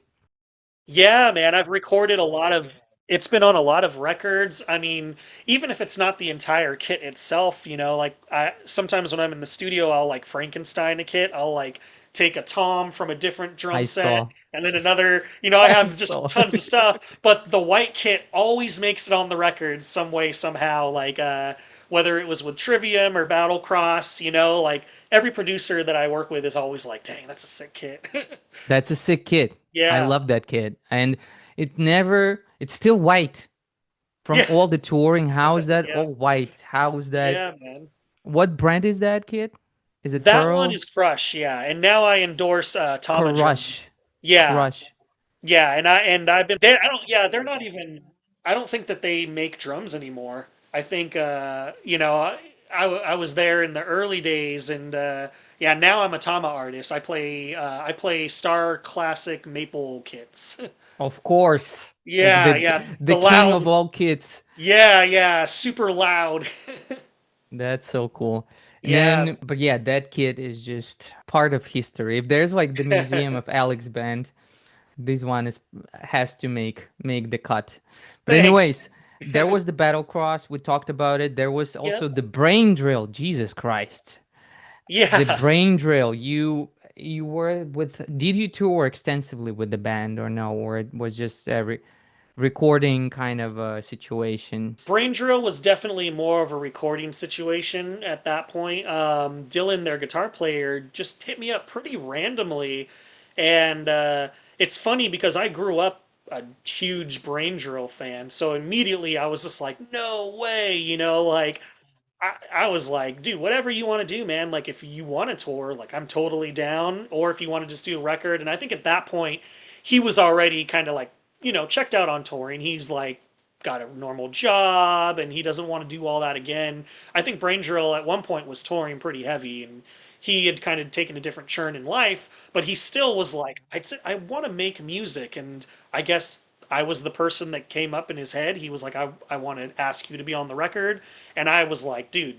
Yeah, man, I've recorded a lot of it's been on a lot of records. I mean, even if it's not the entire kit itself, like I sometimes when I'm in the studio, I'll like Frankenstein a kit. I'll like take a tom from a different drum I set saw. and then another, I I have just saw. tons of stuff, but the white kit always makes it on the record some way somehow, like whether it was with Trivium or Battlecross, like every producer that I work with is always like, "Dang, that's a sick kit." That's a sick kid. I Yeah. love that kid. And it's still white from Yeah. all the touring. How is that Yeah. all white? How is that? Yeah, man. What brand is that kid? Is it That one Pearl? is Crush, yeah. And now I endorse Tama Crush. drums. Yeah. Crush. Yeah, and I've been I don't yeah, they're not even I don't think that they make drums anymore. I think I was there in the early days and yeah, now I'm a Tama artist. I play Star Classic Maple kits. Of course. Like Yeah, yeah. the The king loud of all kids. yeah, yeah, super loud. That's so cool. And Yeah. then, but yeah, that kid is just part of history. If there's like the Museum of Alex Band, this one is has to make the cut. But Thanks. anyways, there was the battle cross. We talked about it. There was Yep. also the brain drill. Jesus Christ, the Yeah. brain drill. You were with. Did you tour extensively with the band or no? Or it was just a recording kind of a situation? Brain Drill was definitely more of a recording situation at that point. Dylan, their guitar player, just hit me up pretty randomly. And it's funny because I grew up a huge Brain Drill fan. So immediately I was just like, no way, like I was like, dude, whatever you want to do, man. Like, if you want to tour, like, I'm totally down. Or if you want to just do a record. And I think at that point, he was already kind of like, checked out on touring. He's like, got a normal job and he doesn't want to do all that again. I think Brain Drill at one point was touring pretty heavy and he had kind of taken a different churn in life, but he still was like, I want to make music. And I guess I was the person that came up in his head. He was like, I want to ask you to be on the record. And I was like, dude,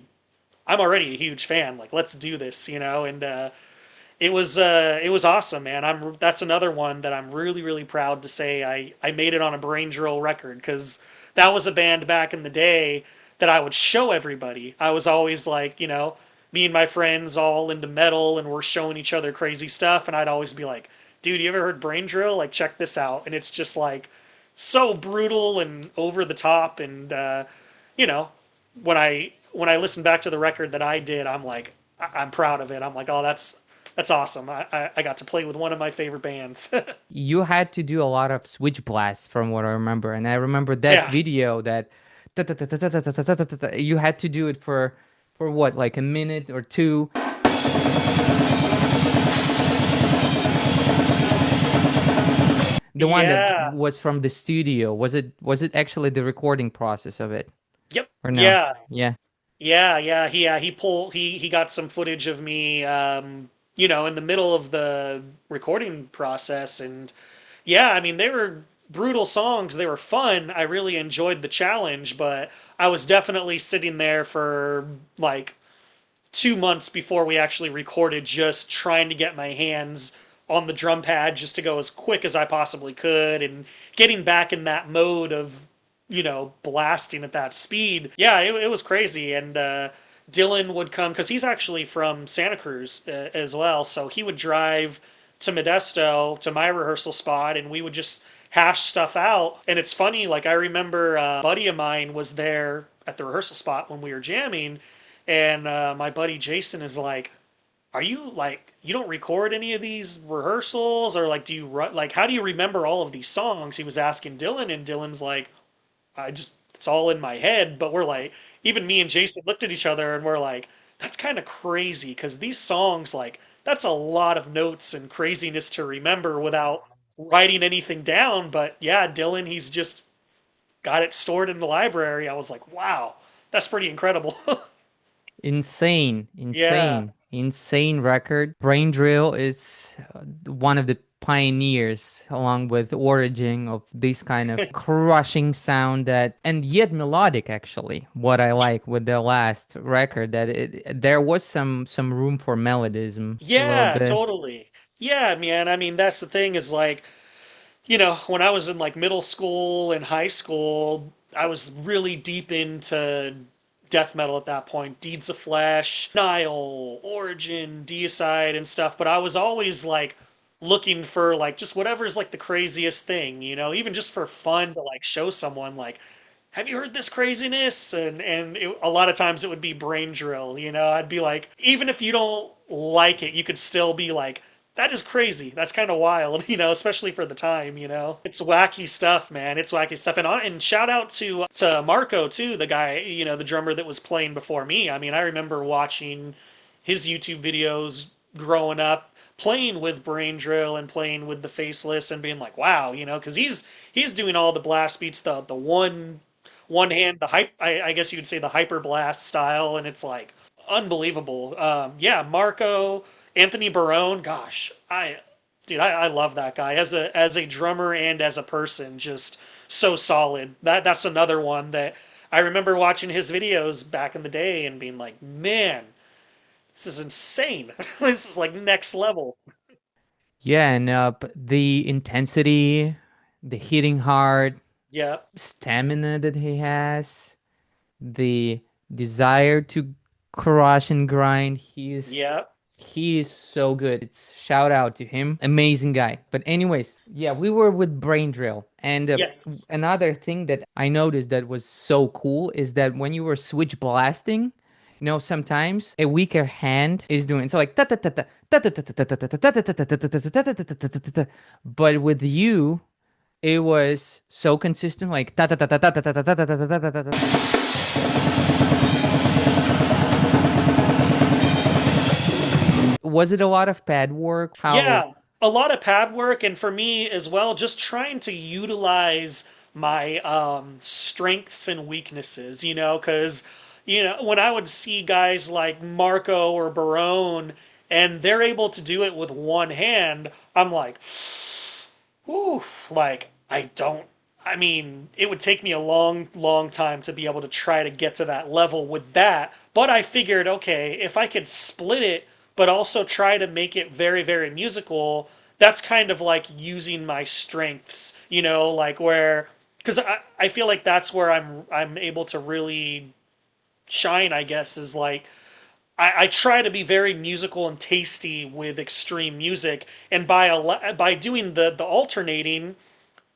I'm already a huge fan. Like, let's do this, And it was awesome, man. That's another one that I'm really really proud to say I made it on a Brain Drill record because that was a band back in the day that I would show everybody. I was always like, me and my friends all into metal and we're showing each other crazy stuff, and I'd always be like, dude, you ever heard Brain Drill? Like, check this out. And it's just like so brutal and over the top, and you know, when I listen back to the record that I did, I'm like, I'm proud of it. I'm like, oh, that's awesome. I got to play with one of my favorite bands. You had to do a lot of switch blasts from what I remember. And I remember that Yeah, video that you had to do it for what, like a minute or two. The one that yeah, was from the studio, was it actually the recording process of it yep, or no? yeah, Yeah. yeah. He got some footage of me, in the middle of the recording process, and yeah, I mean brutal songs. They were fun. I really enjoyed the challenge, but I was definitely sitting there for like 2 months before we actually recorded, just trying to get my hands on the drum pad just to go as quick as I possibly could and getting back in that mode of, blasting at that speed. Yeah, it was crazy. And Dylan would come because he's actually from Santa Cruz as well. So he would drive to Modesto to my rehearsal spot and we would just hash stuff out. And it's funny, like I remember a buddy of mine was there at the rehearsal spot when we were jamming, and my buddy Jason is like, "Are you like you don't record any of these rehearsals, or like do you like how do you remember all of these songs?" He was asking Dylan, and Dylan's like, "I just it's all in my head." But we're like, even me and Jason looked at each other and we're like, "That's kind of crazy because these songs like that's a lot of notes and craziness to remember without writing anything down." But yeah, Dylan, he's just got it stored in the library. I was like, "Wow, that's pretty incredible." Insane, Yeah. insane, insane record. Brain Drill is one of the pioneers, along with Origin, of this kind of crushing sound that, and yet melodic. Actually, what I like with the last record that there was some room for melodism a little Yeah, bit. totally. Yeah, man. I mean, that's the thing is like, when I was in like middle school and high school, I was really deep into death metal at that point. Deeds of Flesh, Nile, Origin, Deicide, and stuff. But I was always like looking for like just whatever's like the craziest thing, even just for fun to like show someone like, have you heard this craziness? And a lot of times it would be brain drill. I'd be like, even if you don't like it, you could still be like, that is crazy. That's kind of wild, especially for the time. It's wacky stuff, man. It's wacky stuff. And shout out to Marco too, the guy, the drummer that was playing before me. I mean, I remember watching his YouTube videos growing up, playing with brain drill and playing with the faceless and being like, wow, because he's doing all the blast beats, the one hand, the hype, I guess you could say the hyper blast style, and it's like unbelievable. Yeah, Marco, Anthony Barone, gosh, I love that guy as a drummer and as a person, just so solid. That's another one that I remember watching his videos back in the day and being like, man, this is insane. This is like next level. Yeah, and the intensity, the hitting hard, Yeah, stamina that he has, the desire to crush and grind. yeah, He is so good. It's shout out to him. Amazing guy. But anyways, yeah, we were with Brain Drill. And yes, another thing that I noticed that was so cool is that when you were switch blasting, sometimes a weaker hand is doing so like but with you it was so consistent like was it a lot of pad work? How? yeah. A lot of pad work, and for me as well, just trying to utilize my strengths and weaknesses, because when I would see guys like Marco or Barone, and they're able to do it with one hand, I'm like, whew, like I don't. I mean, it would take me a long, long time to be able to try to get to that level with that. But I figured, okay, if I could split it, but also try to make it very, very musical, that's kind of like using my strengths, like where, because I feel like that's where I'm able to really shine, I guess, is like I try to be very musical and tasty with extreme music, and by doing the alternating,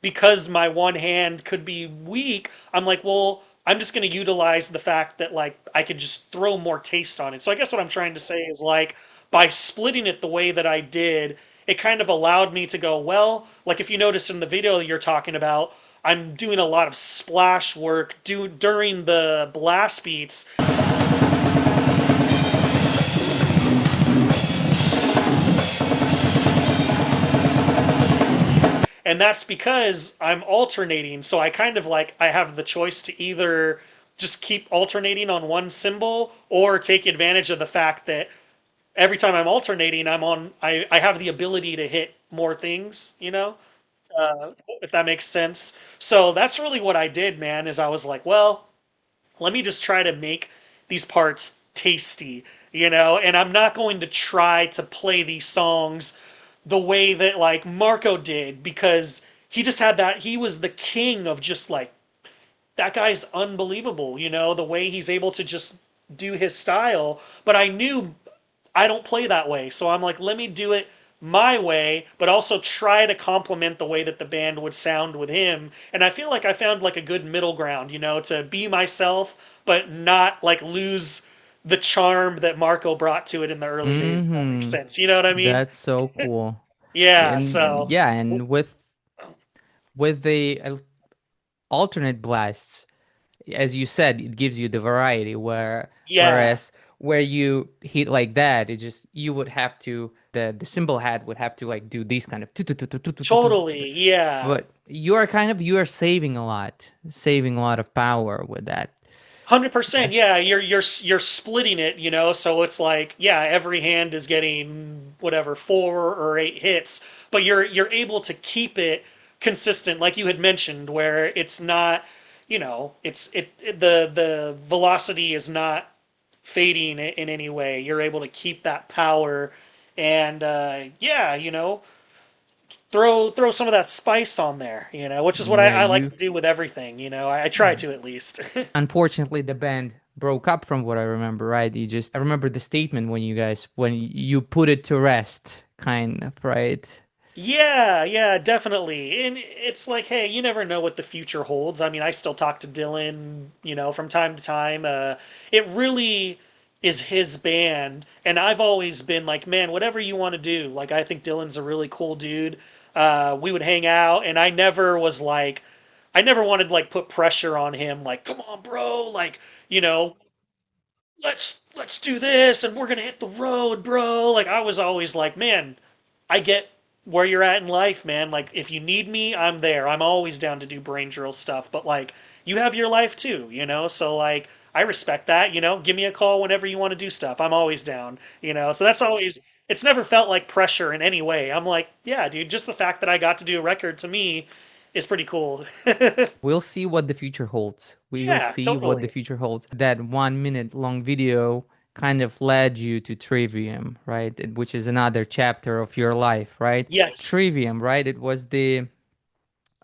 because my one hand could be weak, I'm like, well, I'm just going to utilize the fact that like I could just throw more taste on it. So I guess what I'm trying to say is like by splitting it the way that I did, it kind of allowed me to go, well, like if you notice in the video you're talking about, I'm doing a lot of splash work during the blast beats. And that's because I'm alternating. So I kind of like, I have the choice to either just keep alternating on one cymbal or take advantage of the fact that every time I'm alternating, I have the ability to hit more things. if that makes sense. So that's really what I did, man, is I was like, well, let me just try to make these parts tasty, and I'm not going to try to play these songs the way that like Marco did because he just had that he was the king of just like that guy's unbelievable, the way he's able to just do his style, but I knew I don't play that way. So I'm like, let me do it my way, but also try to complement the way that the band would sound with him. And I feel like I found like a good middle ground, to be myself, but not like lose the charm that Marco brought to it in the early days, if that makes Mm-hmm. sense. You know what I mean? That's so cool. Yeah, And so yeah, and with the alternate blasts, as you said, it gives you the variety yeah, whereas where you hit like that, it just you would have to the cymbal head would have to like do these kind of totally. Yeah. but you are saving a lot of power with that. 100%. Yeah, you're splitting it, so it's like, yeah, every hand is getting whatever 4 or 8 hits, but you're able to keep it consistent like you had mentioned where it's not, the velocity is not fading in any way. You're able to keep that power and yeah, throw some of that spice on there, which is what Yeah, I like you to do with everything, I try to at least. unfortunately the band broke up from what I remember, right? I remember the statement when you put it to rest, kind of, right? Yeah, yeah, definitely. And it's like, hey, you never know what the future holds. I mean, I still talk to Dylan, from time to time. It really is his band, and I've always been like, man, whatever you want to do. Like, I think Dylan's a really cool dude. We would hang out, and I never wanted to like put pressure on him. Like, come on, bro. Like, you know, let's do this, and we're gonna hit the road, bro. Like, I was always like, man, I get where you're at in life, man. Like, if you need me, I'm there. I'm always down to do brain drill stuff. But like, you have your life too, So like, I respect that. Give me a call whenever you want to do stuff. I'm always down. So that's always. It's never felt like pressure in any way. I'm like, yeah, dude. Just the fact that I got to do a record to me is pretty cool. We'll see what the future holds. We will Yeah, see what the totally. future holds. That 1 minute long video kind of led you to Trivium, right? Which is another chapter of your life, right? Yes, Trivium, right? It was the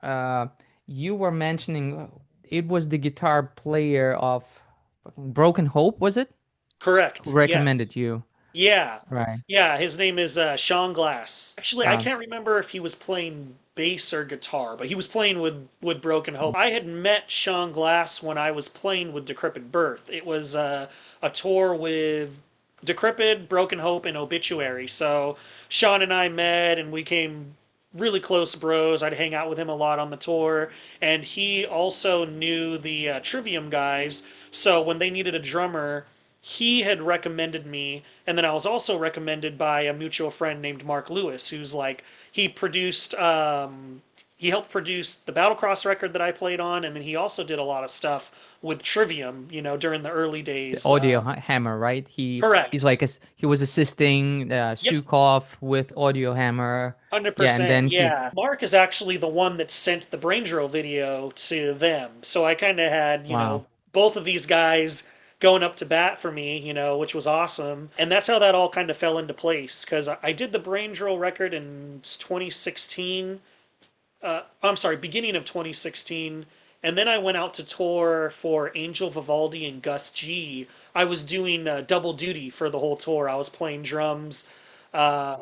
uh you were mentioning it was the guitar player of Broken Hope, was it? Who correct. Yes. recommended you, Yeah. right? Yeah, his name is Sean Glass. Actually, I Uh, can't remember if he was playing bass or guitar, but he was playing with Broken Hope. I had met Sean Glass when I was playing with Decrepit Birth. It was a tour with Decrepit, Broken Hope, and Obituary. So Sean and I met, and we came really close bros. I'd hang out with him a lot on the tour, and he also knew the Trivium guys. So when they needed a drummer, he had recommended me, and then I was also recommended by a mutual friend named Mark Lewis, who's like he produced he helped produce the Battlecross record that I played on, and then he also did a lot of stuff with Trivium, during the early the days. audio hammer, right? He's Correct. like he was assisting Yep. Sukov with audio hammer. Yeah, and 100%, then he yeah. Mark is actually the one that sent the Brain Drill video to them. So I kind of had, wow. both of these guys going up to bat for me, which was awesome. And that's how that all kind of fell into place because I did the Brain Drill record in 2016. I'm sorry, beginning of 2016. And then I went out to tour for Angel Vivaldi and Gus G. I was doing double duty for the whole tour. I was playing drums uh,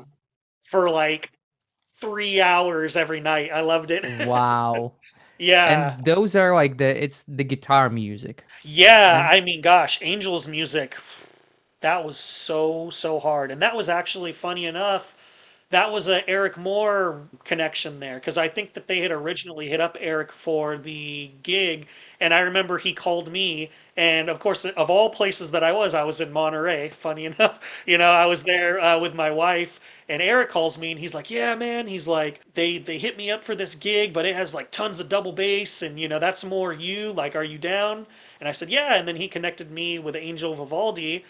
for like 3 hours every night. I loved it. Wow. Yeah. And those are like it's the guitar music, Yeah. right? I mean, gosh, Angel's music, that was so hard. And that was actually funny enough. That was a Eric Moore connection there because I think that they had originally hit up Eric for the gig, and I remember he called me, and of course, of all places that I was in Monterey. Funny enough, I was there with my wife, and Eric calls me, and he's like, "Yeah, man," he's like, "They hit me up for this gig, but it has like tons of double bass, and that's more you. Like, are you down?" And I said, "Yeah," and then he connected me with Angel Vivaldi.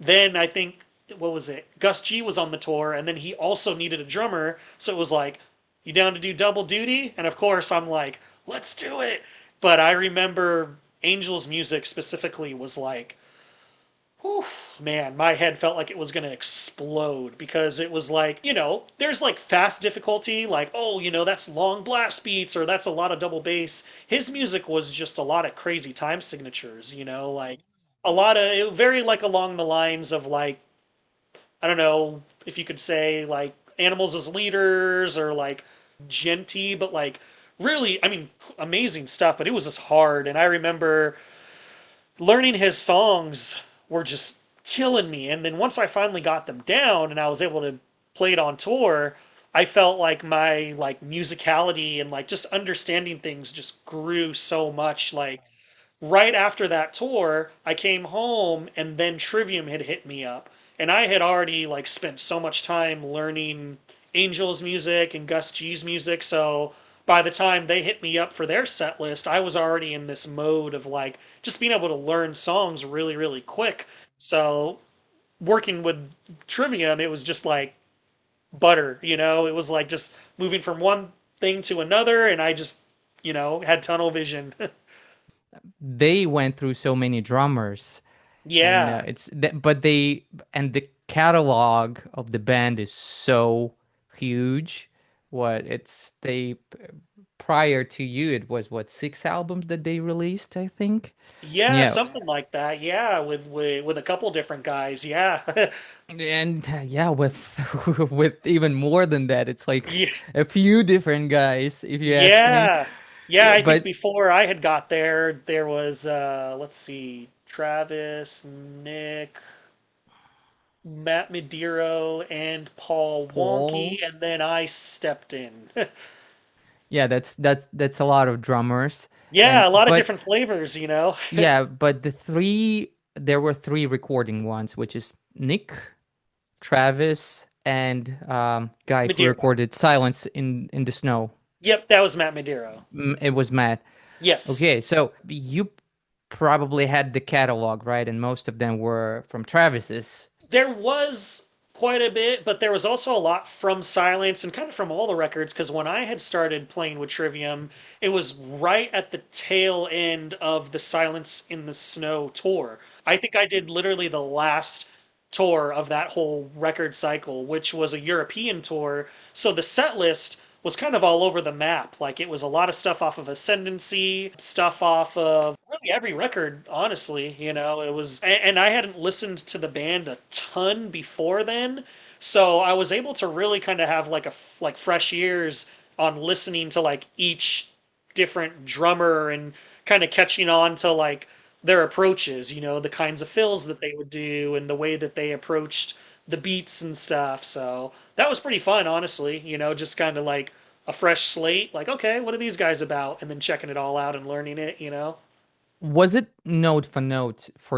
Then I think what was it? Gus G was on the tour, and then he also needed a drummer, so it was like, You down to do double duty?" And of course, I'm like, "Let's do it." But I remember Angel's music specifically was like, whew, man, my head felt like it was going to explode because it was like, there's like fast difficulty, like, oh, that's long blast beats or that's a lot of double bass. His music was just a lot of crazy time signatures, like a lot of, very like along the lines of like, I don't know if you could say like animals as leaders or like genty, but like really, I mean, amazing stuff, but it was just hard. And I remember learning his songs were just killing me. And then once I finally got them down and I was able to play it on tour, I felt like my like musicality and like just understanding things just grew so much. Like right after that tour, I came home and then Trivium had hit me up. And I had already like spent so much time learning Angel's music and Gus G's music, so by the time they hit me up for their set list, I was already in this mode of like just being able to learn songs really, really quick. So working with Trivium, it was just like butter, It was like just moving from one thing to another, and I just, had tunnel vision. They went through so many drummers, and Yeah. but the catalog of the band is so huge. What it's they prior to you, it was what, 6 albums that they released, I think. Yeah, Yeah, something like that. Yeah, with a couple different guys. Yeah. and yeah, with with even more than that, it's like Yeah. a few different guys, if you ask me. Yeah. Yeah, Yeah, I think but before I had got there, there was let's see, Travis, Nick, Matt Mediro, and Paul Paul. Wonky, and then I stepped in. Yeah, that's a lot of drummers. Yeah, And a lot of but different flavors. yeah, but there were three recording ones, which is Nick, Travis, and guy who Mediro. recorded Silence in the Snow. Yep, that was Matt Mediro. It was Matt. Yes. Okay, so you probably had the catalog, right? And most of them were from Travis's. There was quite a bit, but there was also a lot from Silence and kind of from all the records because when I had started playing with Trivium, it was right at the tail end of the Silence in the Snow tour. I think I did literally the last tour of that whole record cycle, which was a European tour. So the set list was kind of all over the map. Like it was a lot of stuff off of Ascendancy, stuff off of really every record, honestly. It was, and I hadn't listened to the band a ton before then, so I was able to really kind of have like fresh ears on listening to like each different drummer and kind of catching on to like their approaches, the kinds of fills that they would do and the way that they approached the beats and stuff. So that was pretty fun, honestly, just kind of like a fresh slate, like, okay, what are these guys about? And then checking it all out and learning it. Was it note for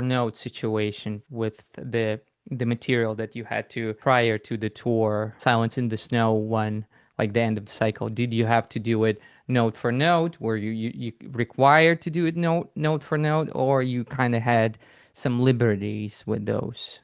note situation with the material that you had to prior to the tour, Silence in the Snow one, like the end of the cycle? Did you have to do it note for note? Were you required to do it note for note, or you kind of had some liberties with those?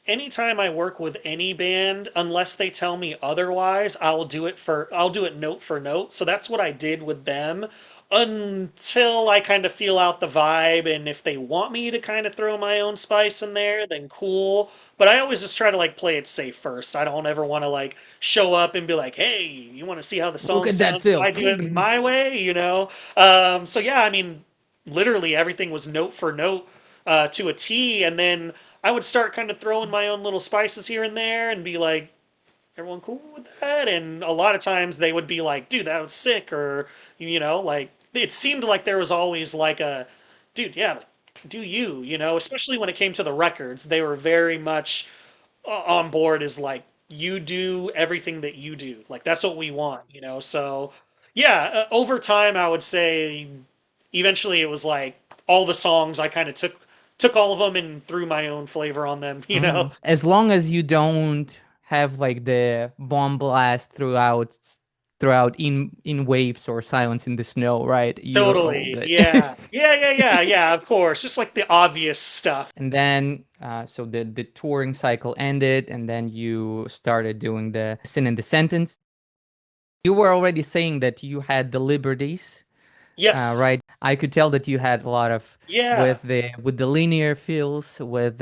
Anytime I work with any band, unless they tell me otherwise, I'll do it note for note. So that's what I did with them until I kind of feel out the vibe. And if they want me to kind of throw my own spice in there, then cool. But I always just try to like play it safe first. I don't ever want to like show up and be like, hey, you want to see how the Look song at that sounds if fill. I do it my way? So yeah, I mean, literally everything was note for note to a T, and then I would start kind of throwing my own little spices here and there and be like, everyone cool with that? And a lot of times they would be like, dude, that was sick, or, like, it seemed like there was always like a, dude, yeah, like, do especially when it came to the records. They were very much on board as like, you do everything that you do. Like, that's what we want. So, yeah, over time, I would say eventually it was like all the songs I kind of took all of them and threw my own flavor on them. As long as you don't have like the bomb blast throughout in waves or Silence in the Snow, right? You're all Totally. good. Yeah. Yeah, yeah, yeah, yeah, of course. Just like the obvious stuff. And then, so the touring cycle ended, and then you started doing the Sin in the Sentence. You were already saying that you had the liberties, Yes. right? I could tell that you had a lot of Yeah. with the linear feels, Well,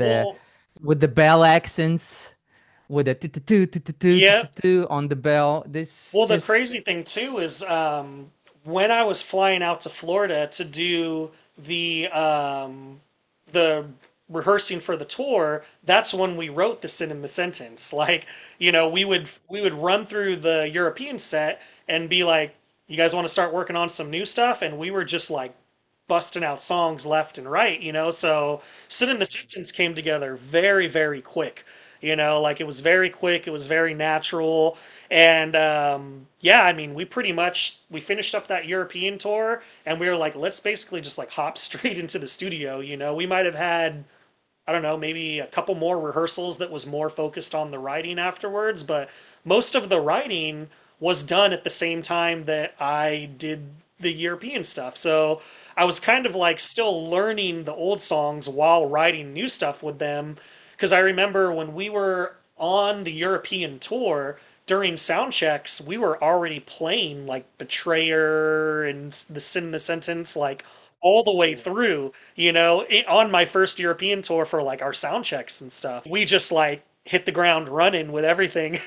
with the bell accents, with the yeah. on the bell. This Well, the just crazy thing too is when I was flying out to Florida to do the rehearsing for the tour, that's when we wrote the sin in the sentence. Like, we would run through the European set and be like, "You guys want to start working on some new stuff?" And we were just like busting out songs left and right. So Sin in the Sentence came together very, very quick. Like it was very quick, it was very natural. And yeah, I mean, we finished up that European tour and we were like, let's basically just like hop straight into the studio. We might have had, I don't know, maybe a couple more rehearsals that was more focused on the writing afterwards, but most of the writing was done at the same time that I did the European stuff. So I was kind of like still learning the old songs while writing new stuff with them. Because I remember when we were on the European tour, during sound checks, we were already playing like Betrayer and the Sin in the Sentence, like all the way through, on my first European tour for like our sound checks and stuff. We just like hit the ground running with everything.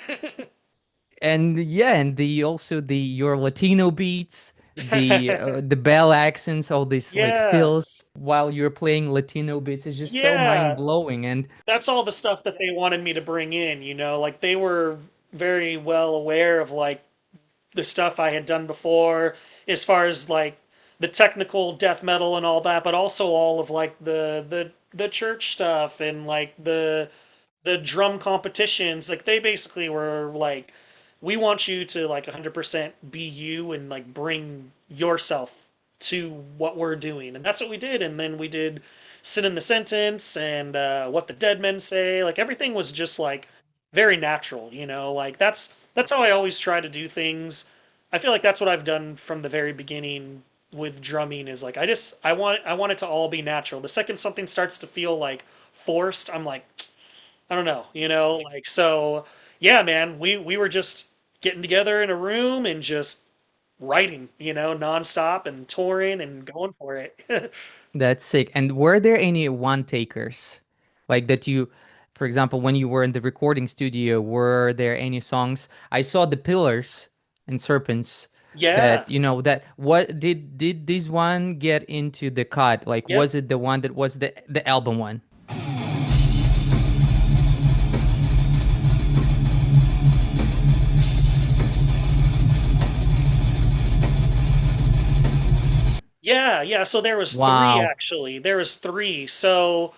and yeah, and the also the your Latino beats, the bell accents, all these like Yeah. fills while you're playing Latino beats is just so mind Yeah. blowing. And That's all the stuff that they wanted me to bring in. Like they were very well aware of like the stuff I had done before as far as like the technical death metal and all that, but also all of like the church stuff and like the drum competitions. Like they basically were like, we want you to like 100% be you and like bring yourself to what we're doing. And that's what we did. And then we did Sin in the Sentence and What the Dead Men Say. Like everything was just like very natural. Like that's how I always try to do things. I feel like that's what I've done from the very beginning with drumming is like I want it to all be natural. The second something starts to feel like forced, I'm like, I don't know, like so yeah, man, we were just getting together in a room and just writing, nonstop and touring and going for it. that's sick. And were there any one takers like that you, for example, when you were in the recording studio, were there any songs? I saw the Pillars and Serpents Yeah, that, that what did this one get into the cut? Like, yep. was it the one that was the album one? Yeah, yeah. So there was three Wow. actually. There was three. So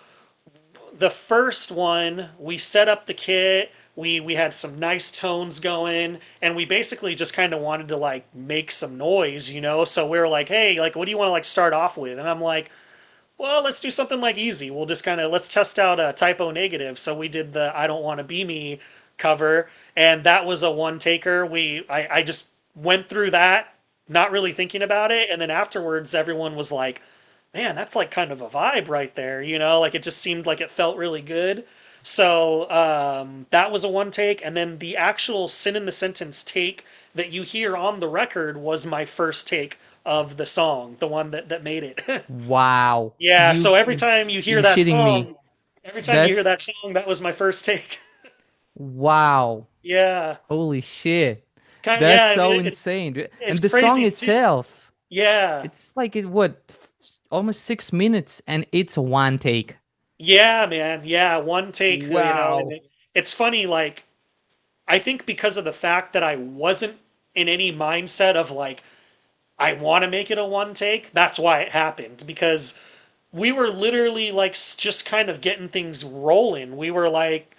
the first one, we set up the kit. We had some nice tones going, and we basically just kind of wanted to like make some noise. So we were like, hey, like, what do you want to like start off with? And I'm like, well, let's do something like easy. We'll just kind of let's test out a typo negative. So we did the I Don't Want to Be Me cover, and that was a one taker. I just went through that, not really thinking about it, and then afterwards, everyone was like, "Man, that's like kind of a vibe right there." Like it just seemed like it felt really good. So that was a one take, and then the actual Sin in the Sentence take that you hear on the record was my first take of the song, the one that made it. Wow. Yeah, so You shitting me. every time you hear That's that song, that was my first take. wow. Yeah. Holy shit. Yeah, That's I mean so it's insane, dude. it's And the song crazy too. itself, Yeah. it's like almost 6 minutes and it's a one take. Yeah, man. Yeah, one take, and Wow. it's funny like I think because of the fact that I wasn't in any mindset of like I want to make it a one take, that's why it happened because we were literally like just kind of getting things rolling. We were like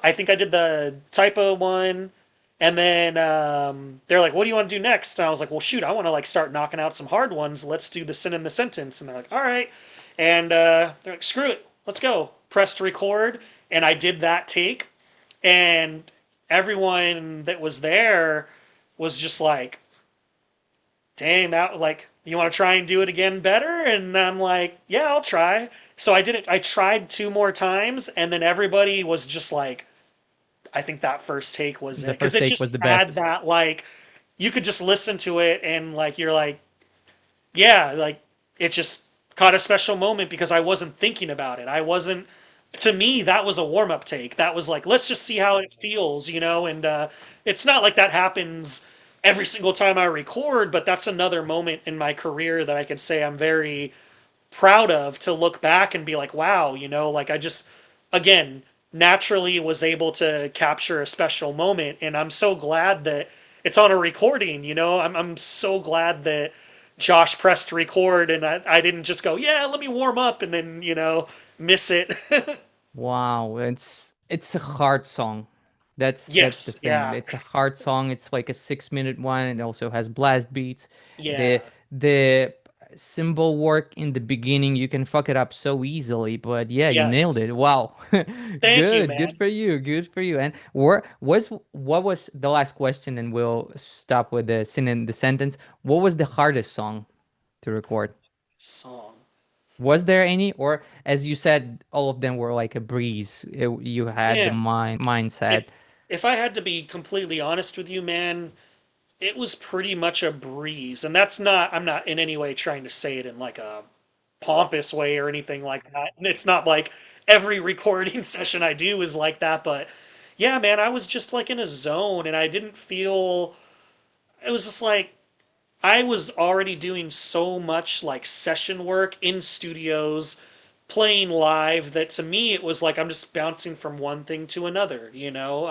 I think I did the typo one, and then they're like, "What do you want to do next?" And I was like, "Well, shoot, I want to like start knocking out some hard ones. Let's do the sin in the sentence." And they're like, "All right," and they're like, "Screw it, let's go." Pressed record, and I did that take, and everyone that was there was just like, dang, that like you want to try and do it again better? And I'm like, yeah, I'll try. So I did it. I tried two more times, and then everybody was just like, I think that first take was it The because first it take just was the had best. that like you could just listen to it and like you're like, yeah, like it just caught a special moment because I wasn't thinking about it. I wasn't, to me, that was a warm up take. That was like, let's just see how it feels, you know? And it's not like that happens every single time I record, but that's another moment in my career that I could say I'm very proud of to look back and be like, wow, you know, like I just, again, naturally was able to capture a special moment. And I'm so glad that it's on a recording, you know, I'm so glad that Josh pressed record and I didn't just go, yeah, let me warm up and then, you know, miss it. Wow, it's a hard song. That's the Yes, thing. yeah, It's a hard song. It's like a 6 minute one. It also has blast beats. The yeah. the symbol work in the beginning, you can fuck it up so easily, but yeah, you nailed Yes. it. Wow. Thank you, Good. Good man. for you. Good for you. And what was the last question and we'll stop with the sin in the sentence. What was the hardest song to record? Song. Was there any, or as you said, all of them were like a breeze? You had the Man, if mindset. if I had to be completely honest with you, man, it was pretty much a breeze. And that's not, I'm not in any way trying to say it in like a pompous way or anything like that. And it's not like every recording session I do is like that, but yeah, man, I was just like in a zone and I didn't feel, it was just like I was already doing so much like session work in studios, playing live that to me it was like I'm just bouncing from one thing to another, you know?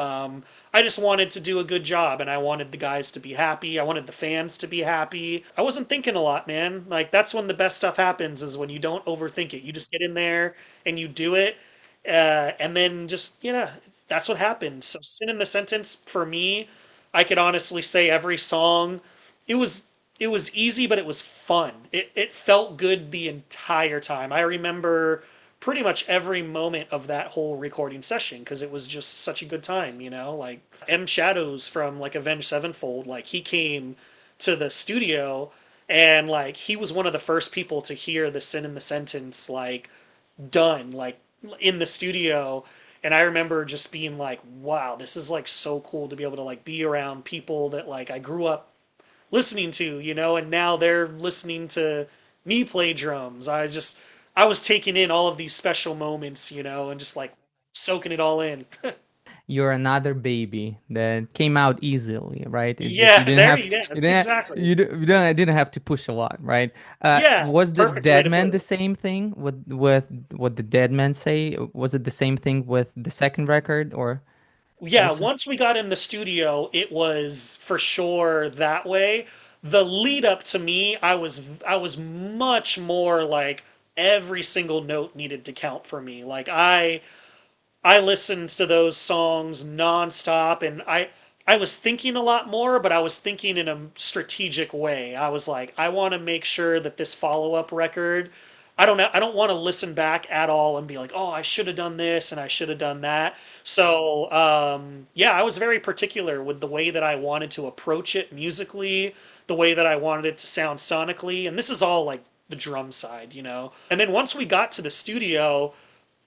I just wanted to do a good job and I wanted the guys to be happy. I wanted the fans to be happy. I wasn't thinking a lot, man. Like that's when the best stuff happens is when you don't overthink it. You just get in there and you do it. And then just, you know, that's what happened. So Sin in the Sentence for me, I could honestly say every song it was it was easy, but it was fun. It felt good the entire time. I remember pretty much every moment of that whole recording session because it was just such a good time, you know? Like M Shadows from like Avenged Sevenfold, like he came to the studio and like he was one of the first people to hear the Sin in the Sentence like done like in the studio and I remember just being like wow this is like so cool to be able to like be around people that like I grew up listening to, you know, and now they're listening to me play drums. I was taking in all of these special moments, you know, and just like soaking it all in. You're another baby that came out easily, right? It's just Yeah, there you go. Exactly. you didn't have to push a lot, right? Yeah, Was the perfect way Dead to put Man the it. same thing with what the Dead Man say? Was it the same thing with the second record or Yeah, also? once we got in the studio, it was for sure that way. The lead up to me, I was much more like every single note needed to count for me. Like I listened to those songs nonstop and I was thinking a lot more, but I was thinking in a strategic way. I was like, I want to make sure that this follow-up record, I don't know, I don't want to listen back at all and be like, oh, I should have done this and I should have done that. So, yeah, I was very particular with the way that I wanted to approach it musically, the way that I wanted it to sound sonically, and this is all like the drum side, you know. And then once we got to the studio,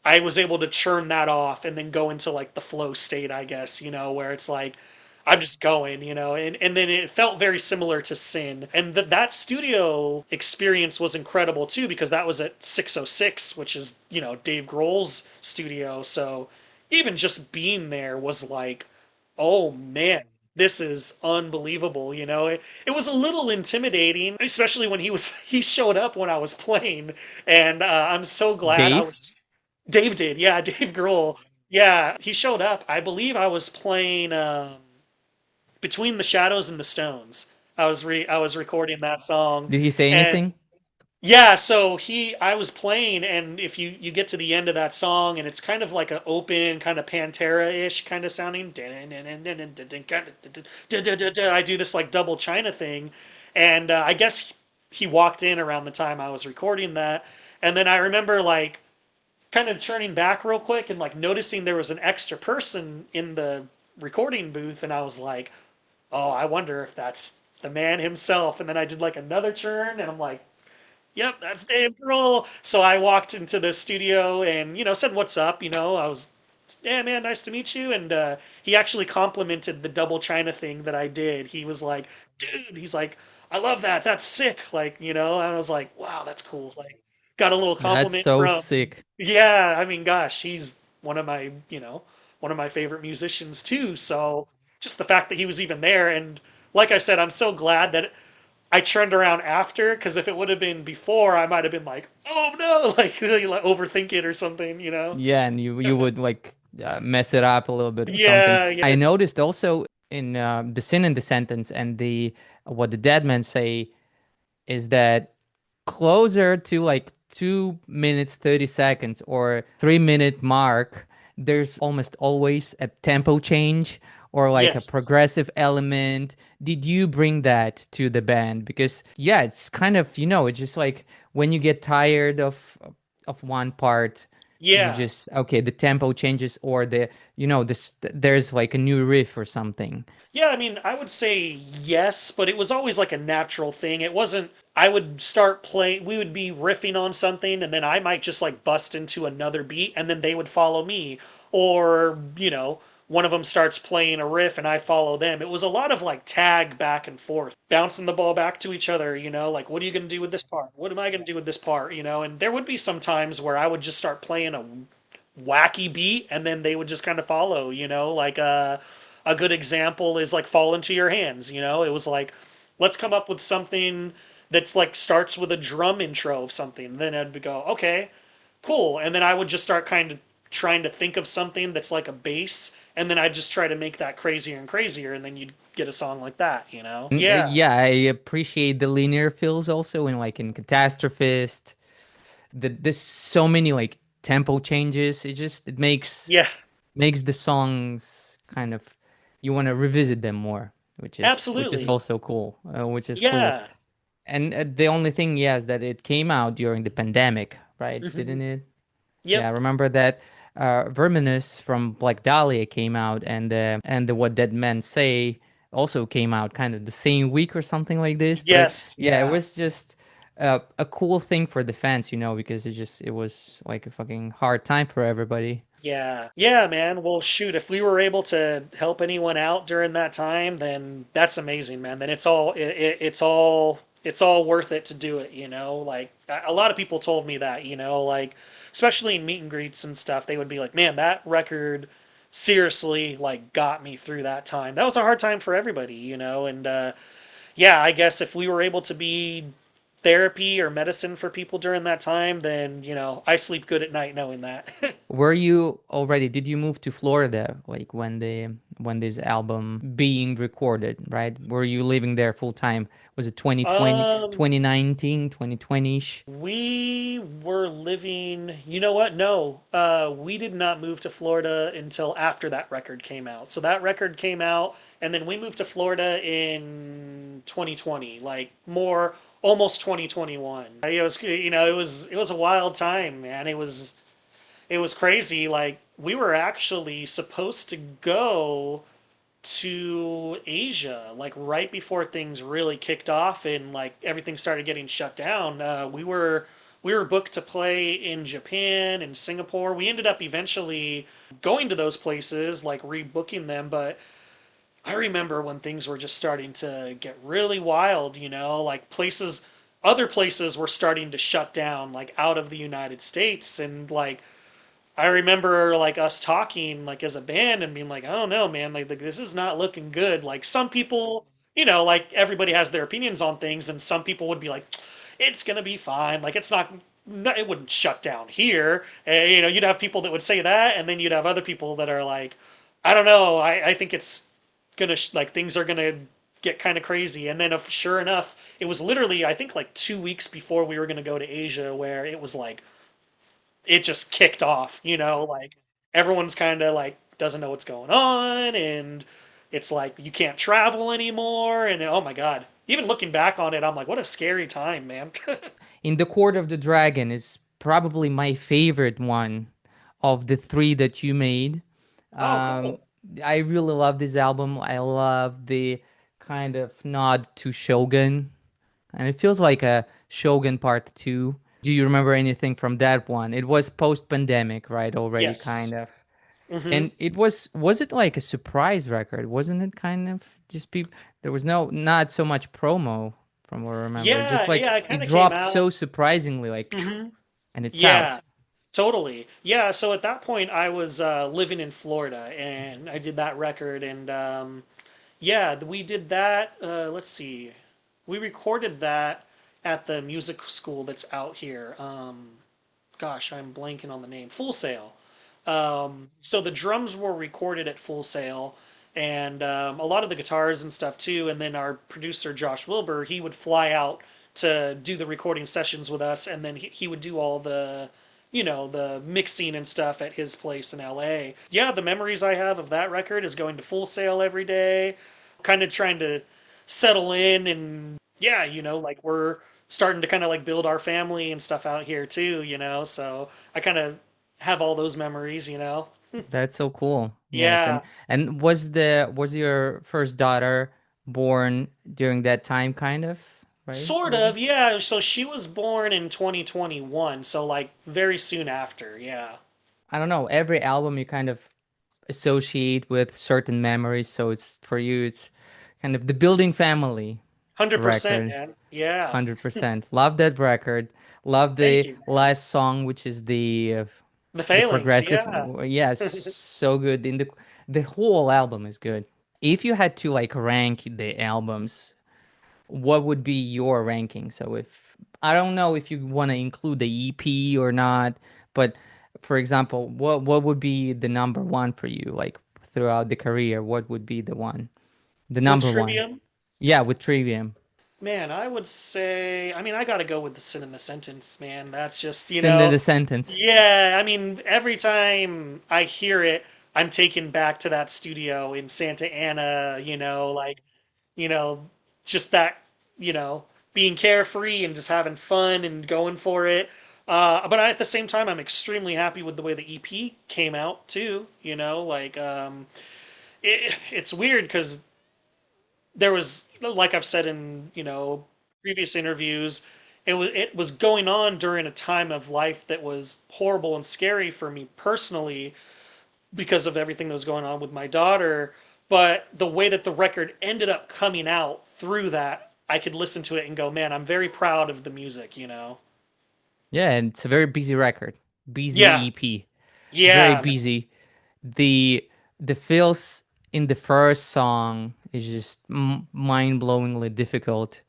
I was able to churn that off and then go into like the flow state, I guess, you know, where it's like I'm just going, you know, and then it felt very similar to Sin. And that studio experience was incredible too, because that was at 606, which is, you know, Dave Grohl's studio. So even just being there was like, oh man, this is unbelievable, you know. It was a little intimidating, especially when he showed up when I was playing, and I'm so glad I Dave? was Dave did, yeah, Dave Grohl. Yeah, he showed up. I believe I was playing Between the Shadows and the Stones. I was recording that song, Did he say and anything? yeah, so he I was playing, and if you get to the end of that song, and it's kind of like an open, kind of Pantera-ish kind of sounding. I do this like double China thing, and I guess he walked in around the time I was recording that, and then I remember like kind of turning back real quick and like noticing there was an extra person in the recording booth and I was like, "Oh, I wonder if that's the man himself." And then I did like another turn and I'm like, "Yep, that's Dave Grohl." So I walked into the studio and, you know, said what's up, you know. I was yeah, man, nice to meet you. And he actually complimented the double China thing that I did. He was like, dude, he's like, I love that. That's sick. Like, and I was like, wow, that's cool. Like, got a little That's compliment so from, sick. yeah, I mean, gosh, he's one of my favorite musicians too. So just the fact that he was even there. And like I said, I'm so glad that I turned around after, because if it would have been before, I might have been like, oh no, like overthink it or something. Yeah, and you would like mess it up a little bit or something. Yeah, I yeah, noticed also in the sin in the sentence and the what the dead men say is that closer to like 2 minutes 30 seconds or 3 minute mark, there's almost always a tempo change or like a yes. progressive element. Did you bring that to the band? Because yeah, it's kind of, it's just like when you get tired of one part, you Yeah. just okay, the tempo changes or this there's like a new riff or something. Yeah, I mean, I would say yes, but it was always like a natural thing. It wasn't, I would start playing, we would be riffing on something, and then I might just like bust into another beat, and then they would follow me. Or, one of them starts playing a riff and I follow them. It was a lot of like tag back and forth, bouncing the ball back to each other, like, what are you going to do with this part? What am I going to do with this part? And there would be some times where I would just start playing a wacky beat and then they would just kind of follow, like a good example is like Fall Into Your Hands. It was like, let's come up with something that's like starts with a drum intro of something. And then I'd go, okay, cool. And then I would just start kind of trying to think of something that's like a bass. And then I'd just try to make that crazier and crazier. And then you'd get a song like that. Yeah. Yeah, I appreciate the linear feels also in like in Catastrophist. There's so many like tempo changes. It Yeah. makes the songs kind of you want to revisit them more, which is Absolutely. also cool. Which is cool. Yeah. And the only thing, yes, that it came out during the pandemic, right? Hmm. Didn't it? Yeah, I Yep. remember that Verminous from Black Dahlia came out, and the What Dead Men Say also came out kind of the same week or something like this. But Yes. yeah, it Yeah. was just a cool thing for the fans, because it was like a fucking hard time for everybody. Yeah. Yeah, man. Well, shoot, if we were able to help anyone out during that time, then that's amazing, man. Then it's all worth it to do it. Like a lot of people told me that, like especially in meet and greets and stuff, they would be like, "Man, that record seriously like got me through that time." That was a hard time for everybody, and yeah, I guess if we were able to be therapy or medicine for people during that time, then, I sleep good at night knowing that. Were you already, did you move to Florida like when this album being recorded, right? Were you living there full time? Was it 2020, Um, 2019, 2020ish? We were living, you know what? No, we did not move to Florida until after that record came out. So that record came out, and then we moved to Florida in 2020, like more almost 2021. It was a wild time, man. It was crazy. Like we were actually supposed to go to Asia, like right before things really kicked off and like everything started getting shut down. We were booked to play in Japan and Singapore. We ended up eventually going to those places, like rebooking them, but I remember when things were just starting to get really wild, like other places were starting to shut down, like out of the United States. And like I remember like us talking like as a band and being like, I don't know, man, like this is not looking good. Like some people, like everybody has their opinions on things, and some people would be like, it's gonna be fine. Like it's not, it wouldn't shut down here. You'd have people that would say that, and then you'd have other people that are like, I don't know, I think it's gonna like things are gonna get kind of crazy. And then if, sure enough, it was literally I think like 2 weeks before we were gonna go to Asia where it was like it just kicked off, like everyone's kind of like doesn't know what's going on, and it's like you can't travel anymore. And oh my God, even looking back on it, I'm like, what a scary time, man. In the Court of the Dragon is probably my favorite one of the three that you made. Oh, Um, cool. I really love this album. I love the kind of nod to Shogun, and it feels like a Shogun Part 2. Do you remember anything from that one? It was post-pandemic, right? Already kind Yes. of. Hmm. And was it like a surprise record? Wasn't it kind of just people? There was not so much promo from what I remember. Just Yeah, like yeah, it kind it of came dropped out. so surprisingly, like, Hmm. and it's out. Yeah, totally. Yeah, so at that point I was living in Florida and I did that record and yeah, we did that. Let's see. We recorded that at the music school that's out here. Gosh, I'm blanking on the name. Full Sail. So the drums were recorded at Full Sail, and a lot of the guitars and stuff too. And then our producer Josh Wilbur, he would fly out to do the recording sessions with us, and then he would do all the, the mixing and stuff at his place in LA. Yeah, the memories I have of that record is going to Full Sail every day, kind of trying to settle in, and yeah, like we're starting to kind of like build our family and stuff out here too. So I kind of have all those memories. That's so cool. Yes, Yeah, and was your first daughter born during that time, kind of, right? sort Was it? of. Yeah, so she was born in 2021, so like very soon after. Yeah. I don't know. Every album you kind of associate with certain memories, so it's for you, it's kind of the building family 100%, record. man. Yeah. 100%. Love that record. Love Thank the you, man. last song, which is The the Phalanx, progressive. yeah. Yes, so good. In the whole album is good. If you had to like rank the albums, what would be your ranking? So if I don't know if you want to include the EP or not, but for example, what would be the number one for you, like throughout the career? What would be the one? The With number one? Trivium, Yeah, with Trivium. man, I would say, I mean, I gotta go with the sin in the sentence, man. That's just, Send in the sentence. yeah, I mean, every time I hear it, I'm taken back to that studio in Santa Ana, like, you know, just that, you know, being carefree and just having fun and going for it. But at the same time, I'm extremely happy with the way the EP came out too. Like, it's weird because there was, like I've said in, previous interviews, it was going on during a time of life that was horrible and scary for me personally because of everything that was going on with my daughter. But the way that the record ended up coming out through that, I could listen to it and go, man, I'm very proud of the music. Yeah, and it's a very busy record. Busy Yeah, EP. Very yeah, man. busy. The the feels in the first song is just mind-blowingly difficult.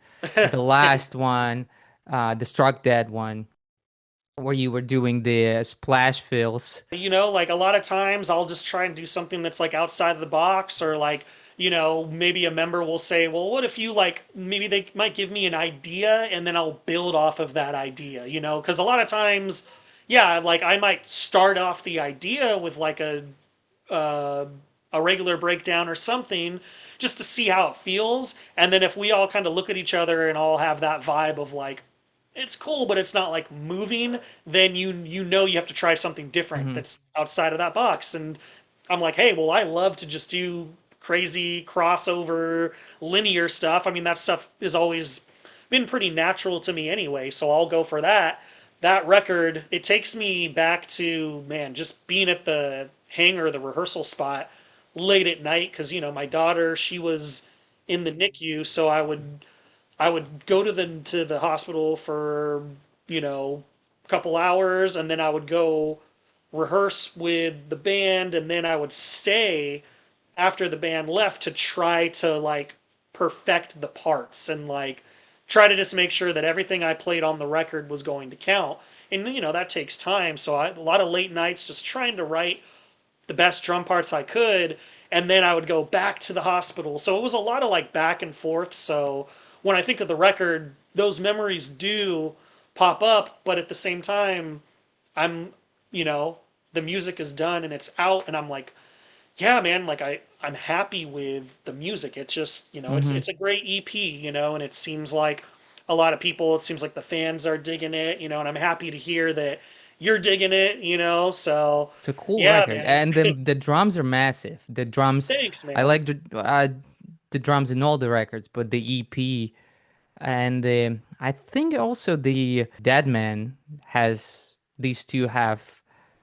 The Thanks. last one, the Struck Dead one, where you were doing the splash fills. Like a lot of times I'll just try and do something that's like outside of the box, or like, maybe a member will say, well, what if you like, maybe they might give me an idea and then I'll build off of that idea. Because a lot of times, yeah, like I might start off the idea with like uh, a regular breakdown or something just to see how it feels. And then if we all kind of look at each other and all have that vibe of like, it's cool, but it's not like moving, then you have to try something different Hmm. that's outside of that box. And I'm like, hey, well, I love to just do crazy crossover linear stuff. I mean, that stuff has always been pretty natural to me anyway, so I'll go for that. That record, it takes me back to, man, just being at the hangar, the rehearsal spot late at night because my daughter, she was in the NICU, so I would go to the hospital for, a couple hours, and then I would go rehearse with the band, and then I would stay after the band left to try to like perfect the parts and like try to just make sure that everything I played on the record was going to count. And that takes time. So a lot of late nights just trying to write the best drum parts I could, and then I would go back to the hospital. So it was a lot of like back and forth. So when I think of the record, those memories do pop up, but at the same time, I'm, you know, the music is done and it's out, and I'm like, yeah, man, like I'm happy with the music. It's just, Hmm. it's a great EP, and it seems like a lot of people, it seems like the fans are digging it, and I'm happy to hear that you're digging it. So It's a cool yeah, record, man. and then the drums are massive. The drums, Thanks, I man. like the drums in all the records, but the EP and I think also the Dead Man has these two have.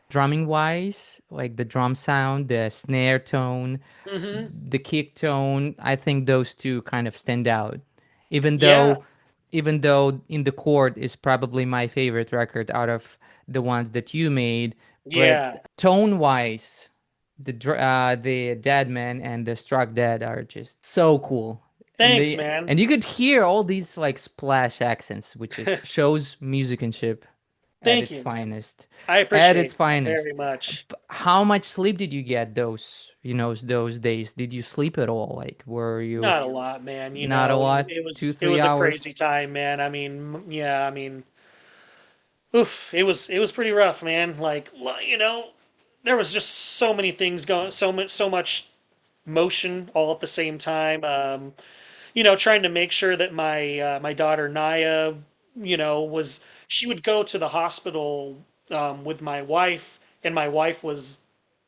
drumming wise, like the drum sound, the snare tone, Hmm. the kick tone, I think those two kind of stand out. Even Yeah, though even though In the Court is probably my favorite record out of the ones that you made, but yeah. tone wise, the Dead Man and the Struck Dead are just so cool. And Thanks, they man. and you could hear all these like splash accents, which is shows musicianship at Thank its you, man. finest. I At its appreciate that finest. very much. How much sleep did you get those days? Did you sleep at all? Like, were you Not a lot, man. not a lot? It Two, was it three was a hours? crazy time, man. Yeah, oof, it was pretty rough, man. There was just so many things going, so much motion all at the same time. Trying to make sure that my daughter Naya, was she would go to the hospital with my wife, and my wife was,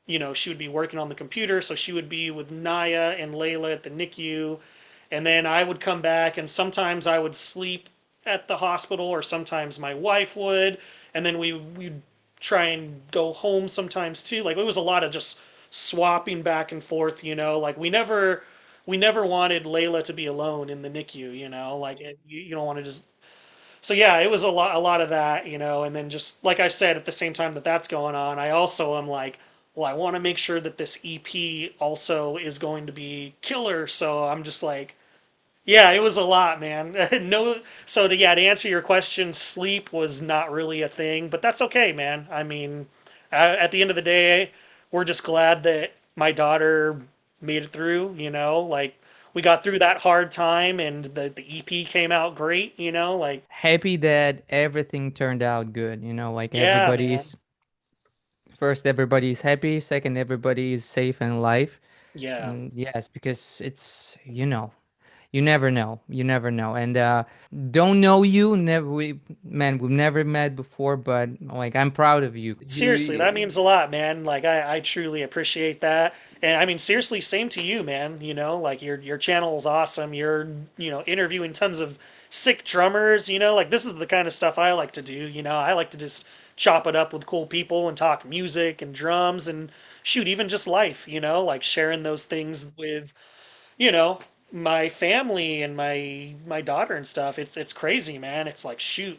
she would be working on the computer, so she would be with Naya and Layla at the NICU, and then I would come back, and sometimes I would sleep at the hospital, or sometimes my wife would, and then we'd try and go home sometimes too. Like it was a lot of just swapping back and forth, like we never wanted Layla to be alone in the NICU, like you don't want to just. So yeah, it was a lot of that, and then just like I said, at the same time that that's going on, I also am like, well, I want to make sure that this EP also is going to be killer, so I'm just like, yeah, it was a lot, man. No, so to answer your question, sleep was not really a thing, but that's okay, man. At the end of the day, we're just glad that my daughter made it through, like we got through that hard time and the EP came out great, like Happy that everything turned out good. Like yeah, man. everybody's happy. Second, everybody is safe and alive. Yeah. And yes, because you never know. You never know. And don't know you. Never. We've never met before, but like I'm proud of you. Seriously, that means a lot, man. Like I truly appreciate that. And seriously, same to you, man. Like your channel is awesome. You're, interviewing tons of sick drummers, like this is the kind of stuff I like to do, I like to just chop it up with cool people and talk music and drums and shoot, even just life, like sharing those things with, you know, my family and my daughter and stuff. It's crazy, man. It's like shoot,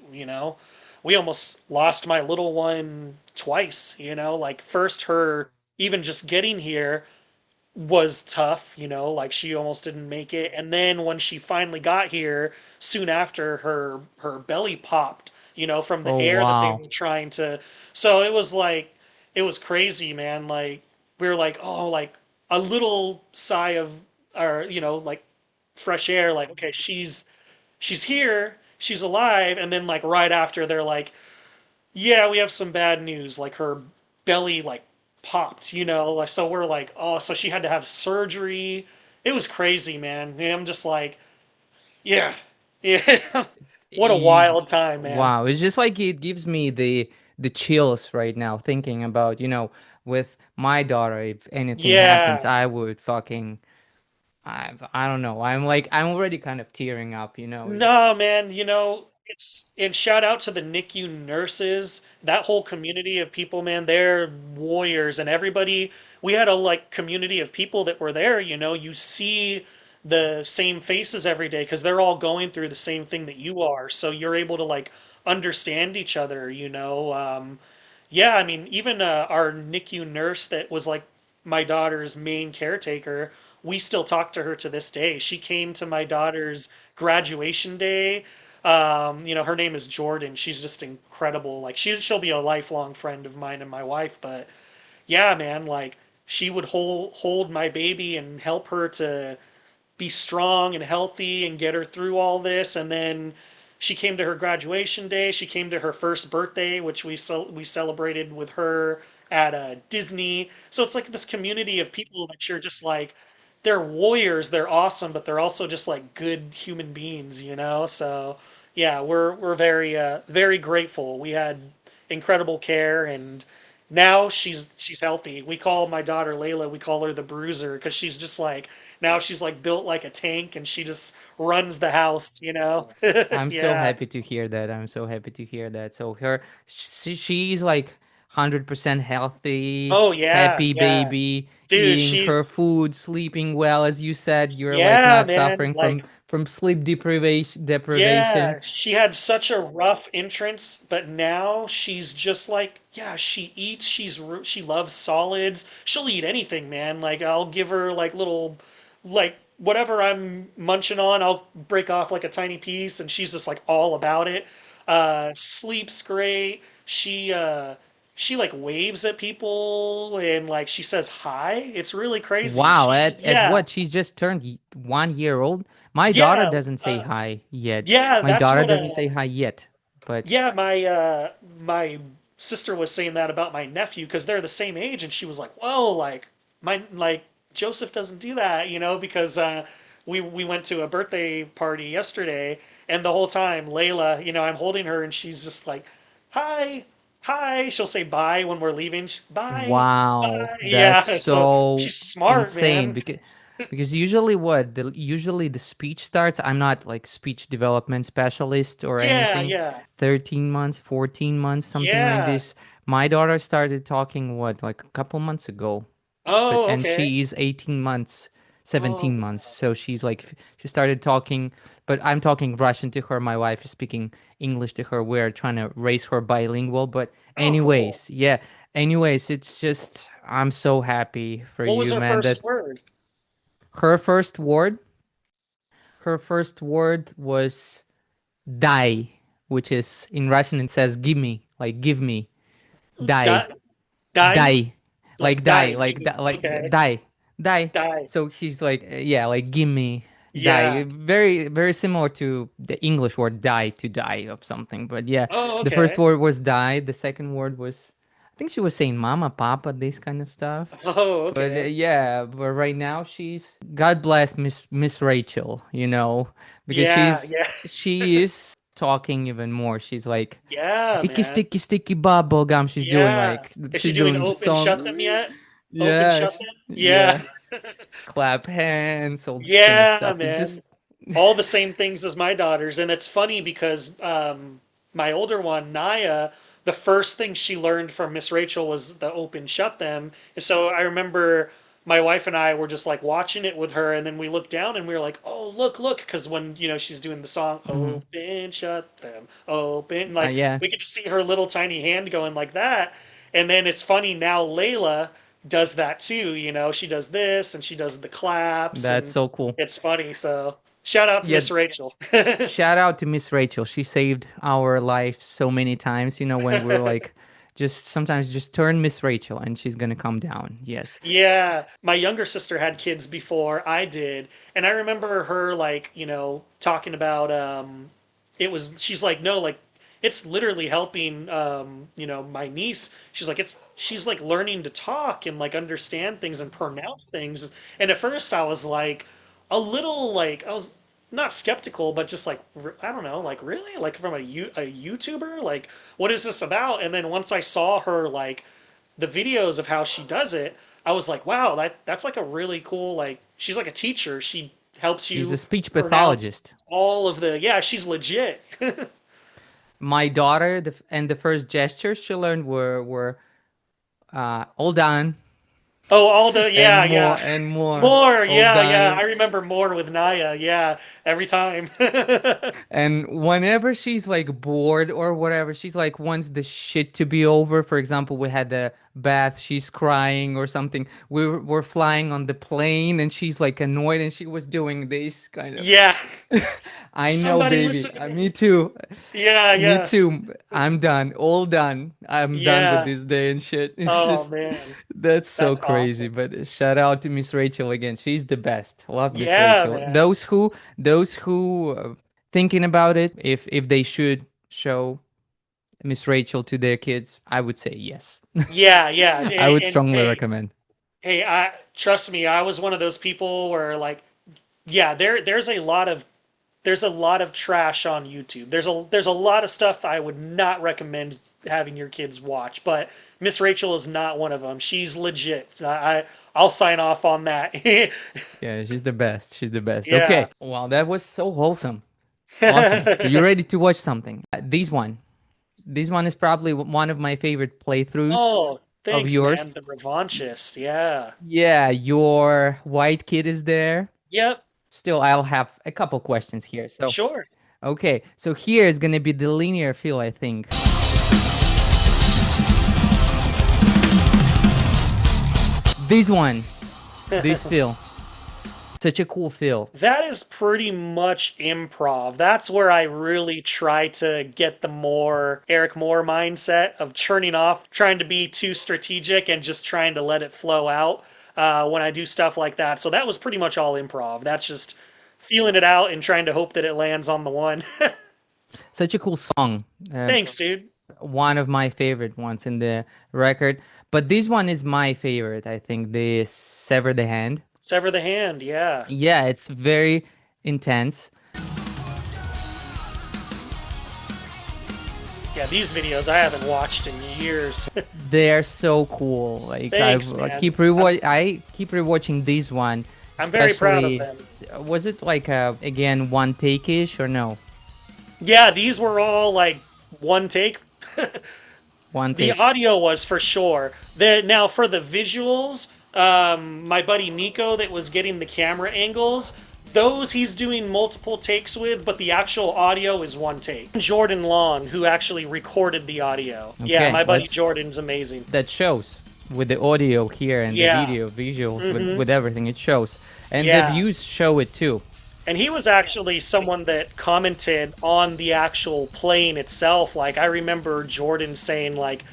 we almost lost my little one twice, like first her even just getting here was tough, like she almost didn't make it. And then when she finally got here, soon after her belly popped, from the Oh air that they wow. were trying to. So it was like it was crazy, man. Like we were like, oh, like a little sigh of or like fresh air, like okay, she's here, she's alive, and then like right after they're like, yeah, we have some bad news. Like her belly like popped, Like so we're like, oh, so she had to have surgery. It was crazy, man. And I'm just like, yeah, yeah. What a You, wild time, man. wow. It's just like it gives me the chills right now thinking about with my daughter. If anything happens, Yeah. I would fucking. I don't know. I'm already kind of tearing up. No, man, it's and shout out to the NICU nurses, that whole community of people, man, they're warriors and everybody. We had a like community of people that were there, you see the same faces every day because they're all going through the same thing that you are. So you're able to like understand each other, yeah, even our NICU nurse that was like my daughter's main caretaker, we still talk to her to this day. She came to my daughter's graduation day. Her name is Jordan. She's just incredible. Like she'll be a lifelong friend of mine and my wife. But yeah, man, like she would hold my baby and help her to be strong and healthy and get her through all this. And then she came to her graduation day. She came to her first birthday, which we celebrated with her at Disney. So it's like this community of people that you're just like, they're warriors, they're awesome, but they're also just like good human beings, So yeah, we're very grateful. We had incredible care, and now she's healthy. We call my daughter Layla, we call her the Bruiser because she's just like now she's like built like a tank and she just runs the house. I'm so Yeah. happy to hear that. I'm so happy to hear that. So she's like 100% healthy, Oh yeah, happy yeah. baby, Dude, eating her she's food, sleeping well. As you said, you're like yeah, not man. suffering Like from sleep deprivation. yeah, she had such a rough entrance, but now she's just like, yeah, she eats, she loves solids. She'll eat anything, man. Like I'll give her like little like whatever I'm munching on, I'll break off like a tiny piece and she's just like all about it. Sleeps great. She like waves at people and like she says hi. It's really crazy. Wow, She at yeah. what? She's just turned 1 year old. My daughter Yeah, doesn't say hi yet. yeah, My that's daughter what doesn't say hi yet. But yeah, my sister was saying that about my nephew because they're the same age, and she was like, "Whoa, like Joseph doesn't do that, because we went to a birthday party yesterday, and the whole time Layla, I'm holding her, and she's just like, "Hi, hi." She'll say bye when we're leaving. Bye, wow, bye. that's Yeah, so so she's smart, insane man. because usually the speech starts. I'm not like speech development specialist or Yeah, anything. yeah, 13 months, 14 months, something like yeah. this. My daughter started talking what, like a couple months ago. But Oh, and okay. she is 18 months, Oh, 17 months. So she's like she started talking, but I'm talking Russian to her. My wife is speaking English to her. We're trying to raise her bilingual. But oh, cool. anyways, yeah. Anyways, it's just I'm so happy for What was you, her man, first that word? her first word, her first word was "die," which is in Russian it says "give me," like "give me." Die. Die, die, Die, like like die, die. like Okay, die, die. die. So she's like, yeah, like give me die. Yeah. Very, very similar to the English word die, to die of something. But yeah, Oh, the first okay. word was die. The second word was, I think she was saying mama, papa, this kind of stuff. Oh, But okay. yeah, but right now she's God bless Miss Rachel, because Yeah, yeah, she is talking even more. She's like yeah, icky man. sticky sticky bubble gum. Yeah. Is she She's doing doing the open songs. shut them yet? Open Yeah, shut them? Yeah. yeah. Clap hands, all this kind of Yeah, stuff. It's man. just All the same things as my daughters, and it's funny because my older one, Naya, the first thing she learned from Miss Rachel was the open shut them. And so I remember my wife and I were just like watching it with her, and then we looked down and we were like, "Oh, look, look!" Because when she's doing the song, mhm. "Open shut them, open," like Yeah, we could just see her little tiny hand going like that. And then it's funny now, Layla does that too. She does this and she does the claps that's and so cool. it's funny. So shout out to Yeah, Miss Rachel. shout out to Miss Rachel. She saved our life so many times, when we were like just sometimes just turn Miss Rachel and she's gonna come down. Yes. Yeah, my younger sister had kids before I did, and I remember her like, talking about she's like, no, like it's literally helping my niece. She's like learning to talk and like understand things and pronounce things. And at first I was like a little like I was not skeptical, but just like I don't know, like really? Like from a YouTuber? Like what is this about? And then once I saw her like the videos of how she does it, I was like, wow, that's like a really cool like she's like a teacher. She helps She's a you speech pronounce pathologist. all of the yeah, she's legit. My daughter, and the first gestures she learned were all done Oh, Alda, and yeah, more yeah. and more. More, All yeah, yeah. I done. remember more with Naya, yeah, every time. And whenever she's like bored or whatever, she's like wants the shit to be over. For example, we had the bath, she's crying or something. We're flying on the plane and she's like annoyed and she was doing this kind of. Yeah. I know, Somebody baby. listen to Me me. too. Yeah, Me yeah. too. I'm done. All done. I'm done with Yeah. this day and shit. It's Oh just man. that's so That's crazy. awesome. But shout out to Miss Rachel again. She's the best. Love Miss Yeah, Rachel. man. Those who thinking about it, if they should show Miss Rachel to their kids, I would say yes. Yeah, yeah. I would And strongly hey, recommend. hey, I trust me, I was one of those people where like yeah, there's a lot of trash on YouTube. There's a lot of stuff I would not recommend having your kids watch, but Miss Rachel is not one of them. She's legit. I'll sign off on that. Yeah, she's the best. She's the best. Yeah. Okay. Wow, that was so wholesome. Awesome. So you're ready to watch something. This one. This one is probably one of my favorite playthroughs Oh, of thanks, yours. man. The Revanchist. Yeah. Yeah, your white kid is there. Yep. Still, I'll have a couple questions here. So, Sure. okay, so here is gonna be the linear fill, I think. This one, this fill, such a cool fill. That is pretty much improv. That's where I really try to get the more Eric Moore mindset of churning off, trying to be too strategic and just trying to let it flow out when I do stuff like that. So that was pretty much all improv. That's just feeling it out and trying to hope that it lands on the one. Such a cool song. Thanks, dude. One of my favorite ones in the record. But this one is my favorite, I think, the Sever the Hand. Sever the Hand, yeah. Yeah, it's very intense. Yeah, these videos I haven't watched in years. They're so cool. Like Thanks, I man. keep I keep rewatching this one. I'm very proud of Especially, them. was it like again one take-ish or no? Yeah, these were all like one take. One The take. audio was for sure. Now for the visuals, my buddy Nico that was getting the camera angles, those he's doing multiple takes with, but the actual audio is one take. Jordan Long, who actually recorded the audio. Yeah, Okay, my buddy let's Jordan's amazing. that shows with the audio here and Yeah. the video visuals with everything it shows, and the Yeah. views show it too. And he was actually someone that commented on the actual playing itself. Like, I remember Jordan saying, like,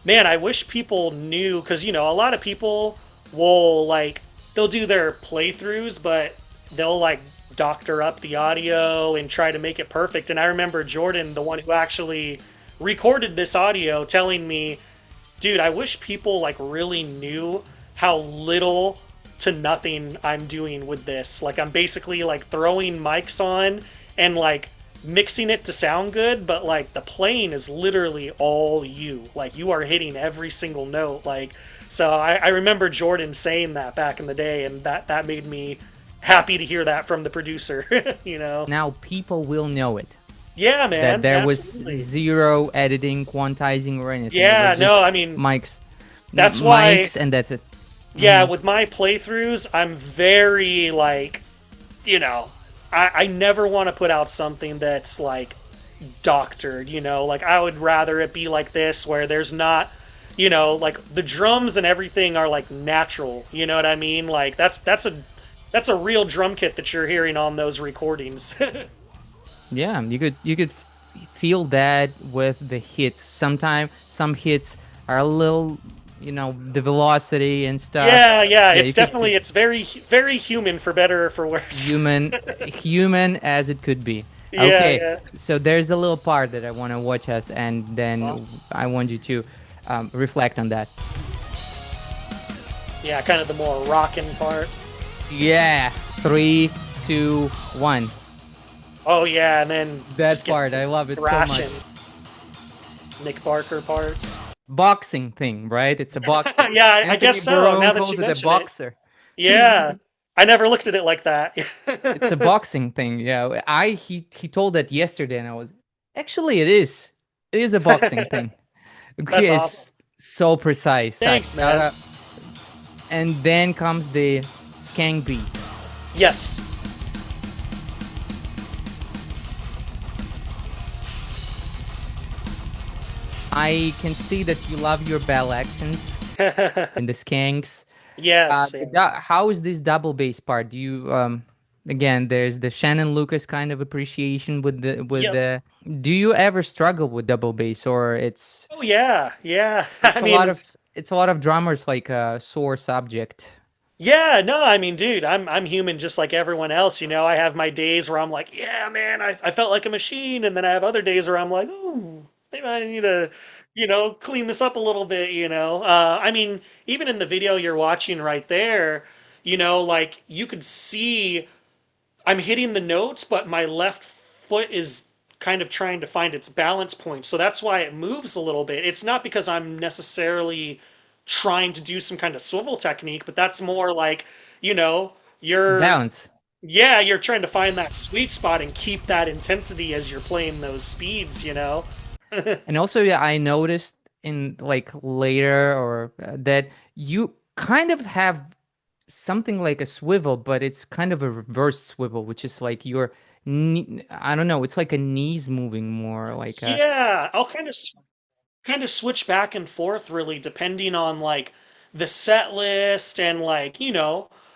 man, I wish people knew, because, you know, a lot of people will, like, they'll do their playthroughs, but they'll, like, doctor up the audio and try to make it perfect. And I remember Jordan, the one who actually recorded this audio, telling me, dude, I wish people, like, really knew how little to nothing I'm doing with this. Like, I'm basically like throwing mics on and like mixing it to sound good, but like the playing is literally all you. Like, you are hitting every single note. Like, so I remember Jordan saying that back in the day, and that made me happy to hear that from the producer. You know? Now people will know it Yeah, man. that there Absolutely. was zero editing, quantizing, or anything. It Yeah, was no, just I mean, mics, that's why. mics, and that's it. Yeah, with my playthroughs, I'm very like, you know, I never want to put out something that's like doctored, you know, like I would rather it be like this where there's not, you know, like the drums and everything are like natural, you know what I mean? Like that's a real drum kit that you're hearing on those recordings. Yeah, you could feel that with the hits. Sometimes some hits are a little, the velocity and stuff. Yeah, Yeah, it's you could definitely it's very human for better or for worse. human as it could be. Yeah, Okay, yeah. so there's a little part that I want to watch us, and then Awesome. I want you to reflect on that. Yeah, kind of the more rockin' part. Yeah, 3, 2, 1. Oh yeah, and then That just get part, I love it so thrashing much. Nick Barker parts. Boxing thing, right? It's a boxing. Yeah, I Anthony guess so. Barone Now that calls you it a mention it, boxer. yeah, I never looked at it like that. It's a boxing thing. Yeah, he told that yesterday, and I was actually it is. It is a boxing thing. That's Okay, awesome. it's so precise. Thanks, man. And then comes the skank beat. Yes. I can see that you love your bell accents and the skanks. Yes. Yeah. How is this double bass part? Do you again? There's the Shannon Lucas kind of appreciation with Yep. the. Do you ever struggle with double bass, or Oh yeah, yeah. it's I a lot mean, of a lot of drummers like a sore subject. yeah. No, I mean, dude, I'm human just like everyone else. You know, I have my days where I'm like, yeah, man, I felt like a machine, and then I have other days where I'm like, ooh, maybe I need to, clean this up a little bit. I mean, even in the video you're watching right there, like you could see I'm hitting the notes, but my left foot is kind of trying to find its balance point. So that's why it moves a little bit. It's not because I'm necessarily trying to do some kind of swivel technique, but that's more like, you know, you're Balance. yeah, you're trying to find that sweet spot and keep that intensity as you're playing those speeds. And also, yeah, I noticed in like later or that you kind of have something like a swivel, but it's kind of a reversed swivel, which is like your I don't know, it's like a knees moving more like a Yeah, I'll kind of switch back and forth really depending on like the set list and like,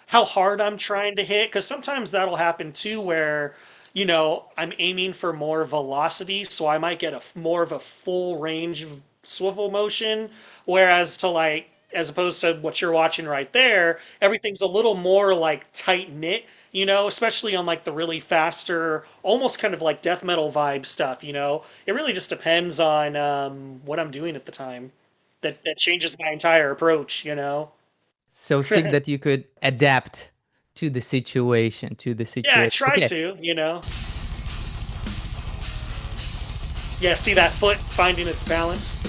how hard I'm trying to hit. Because sometimes that'll happen too, where, I'm aiming for more velocity, so I might get more of a full range of swivel motion. Whereas to like, as opposed to what you're watching right there, everything's a little more like tight knit, especially on like the really faster, almost kind of like death metal vibe stuff. It really just depends on what I'm doing at the time. That changes my entire approach. so sick that you could adapt to the Yeah, I situation. try Okay. to. Yeah, see that foot finding its balance?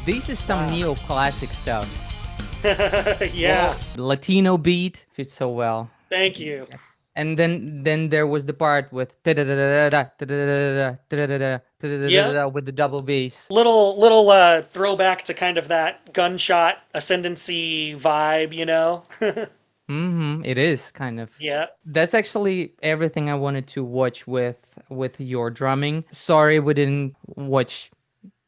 This is some Wow. neoclassic stuff. Yeah, Latino beat fits so well. thank you. And then there was the part with Yep. with the double bass. Little throwback to kind of that gunshot ascendancy vibe. It is kind of. Yeah. That's actually everything I wanted to watch with your drumming. Sorry we didn't watch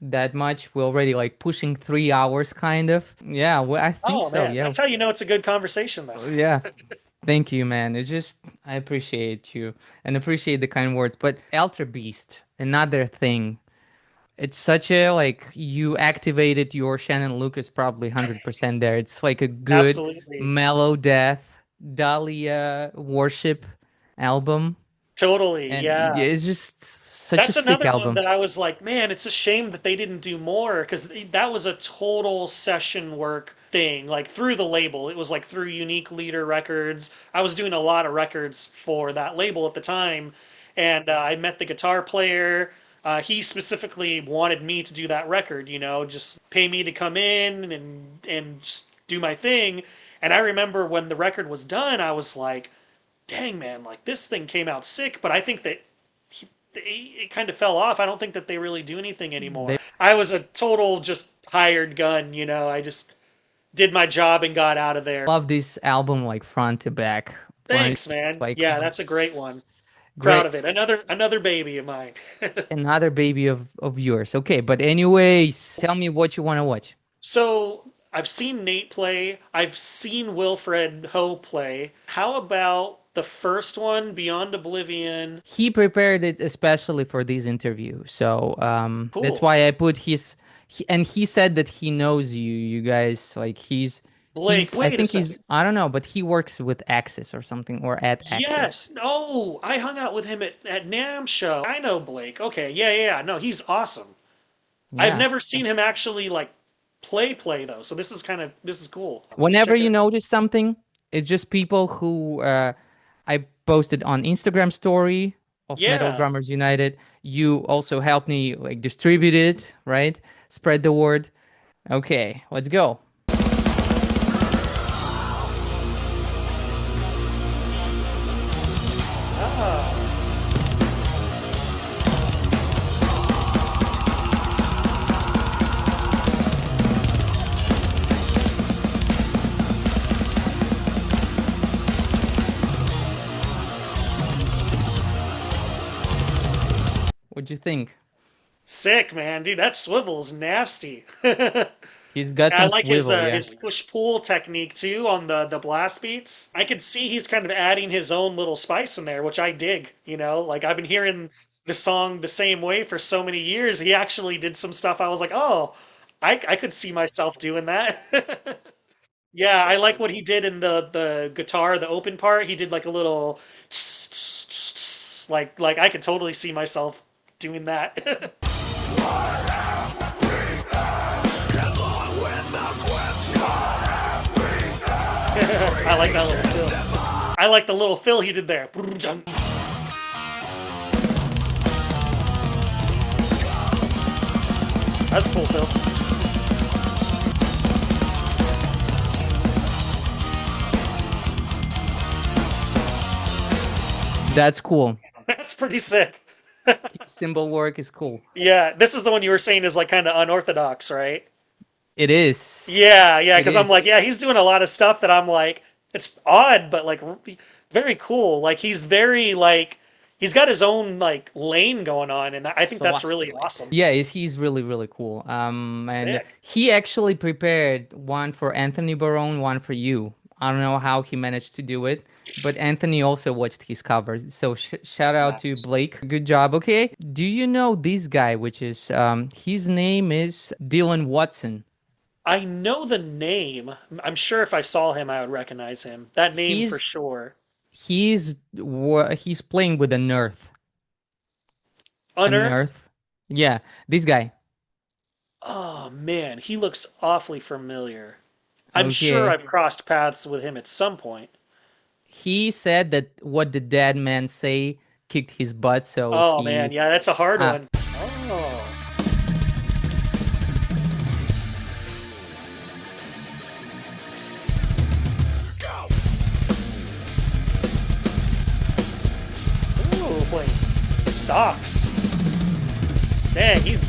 that much. We're already like pushing 3 hours kind of. Yeah, well, I think Oh so. man, Yeah. that's how you know it's a good conversation though. Yeah. Thank you, man. It's just I appreciate you and appreciate the kind words. But ALTERBEAST, another thing. It's such a like you activated your Shannon Lucas probably 100% there. It's like a good Absolutely. mellow death Dahlia worship album, Totally. and Yeah. yeah, it's just such a That's sick another one album. that I was like, man, it's a shame that they didn't do more because that was a total session work thing, like through the label. It was like through Unique Leader Records. I was doing a lot of records for that label at the time, and I met the guitar player. He specifically wanted me to do that record, just pay me to come in and just do my thing. And I remember when the record was done, I was like, dang man, like this thing came out sick, but I think that it kind of fell off. I don't think that they really do anything They anymore. I was a total just hired gun. I just did my job and got out of there. love this album like front to back. Like Thanks, man. like Yeah, that's a great one. Proud great. of it. Another baby of mine. Another baby of yours. Okay, but anyways, tell me what you want to watch. So I've seen Nate play. I've seen Wilfred Ho play. How about the first one, Beyond Oblivion? He prepared it especially for this interview. So that's Cool. why I put and he said that he knows you guys. Like Blake, I wait a think he's, second. I don't know, but he works with Axis or something or at Axis. Yes. No, I hung out with him at Nam show. I know Blake. Okay. Yeah, yeah, yeah. No, he's awesome. I've Yeah. never seen him actually like play though. So this is cool. I should Whenever check it you out. notice something, it's just people who I posted on Instagram story of Metal Yeah. Drummers United. You also help me like distribute it, right? Spread the word. Okay, let's go. Ah. What'd you think? Sick, man. Dude, that swivel's nasty. He's got I some like his swivel, yeah. his push pull technique too on the blast beats. I could see he's kind of adding his own little spice in there, which I dig. Like I've been hearing the song the same way for so many years. He actually did some stuff I was like, "Oh, I could see myself doing that." Yeah, I like what he did in the guitar, the open part. He did like a little like I could totally see myself doing that. I like that little fill. I like the little fill he did there. That's cool, Phil. That's cool. That's pretty sick. His symbol work is cool. Yeah, this is the one you were saying is like kind of unorthodox, right? It is. Yeah, yeah, It because I'm like, is. yeah, he's doing a lot of stuff that I'm like, it's odd, but like very cool. Like he's very like he's got his own like lane going on, and I think that's Sauce to really it. awesome. Yeah, he's really really cool. And Sick. he actually prepared one for Anthony Barone, one for you. I don't know how he managed to do it, but Anthony also watched his covers. So shout out to Nice. Blake. Good job. Okay. Do you know this guy, which is his name is Dylan Watson. I know the name. I'm sure if I saw him, I would recognize him. That name for He's sure. he's playing with an Earth. An Unearthed? Earth. Yeah, this guy. Oh man, he looks awfully familiar. I'm sure Okay. I've crossed paths with him at some point. He said that what the dead man say kicked his butt, so Oh man, yeah, that's a hard uh one. Oh. Ooh, boy. Socks. Dang, he's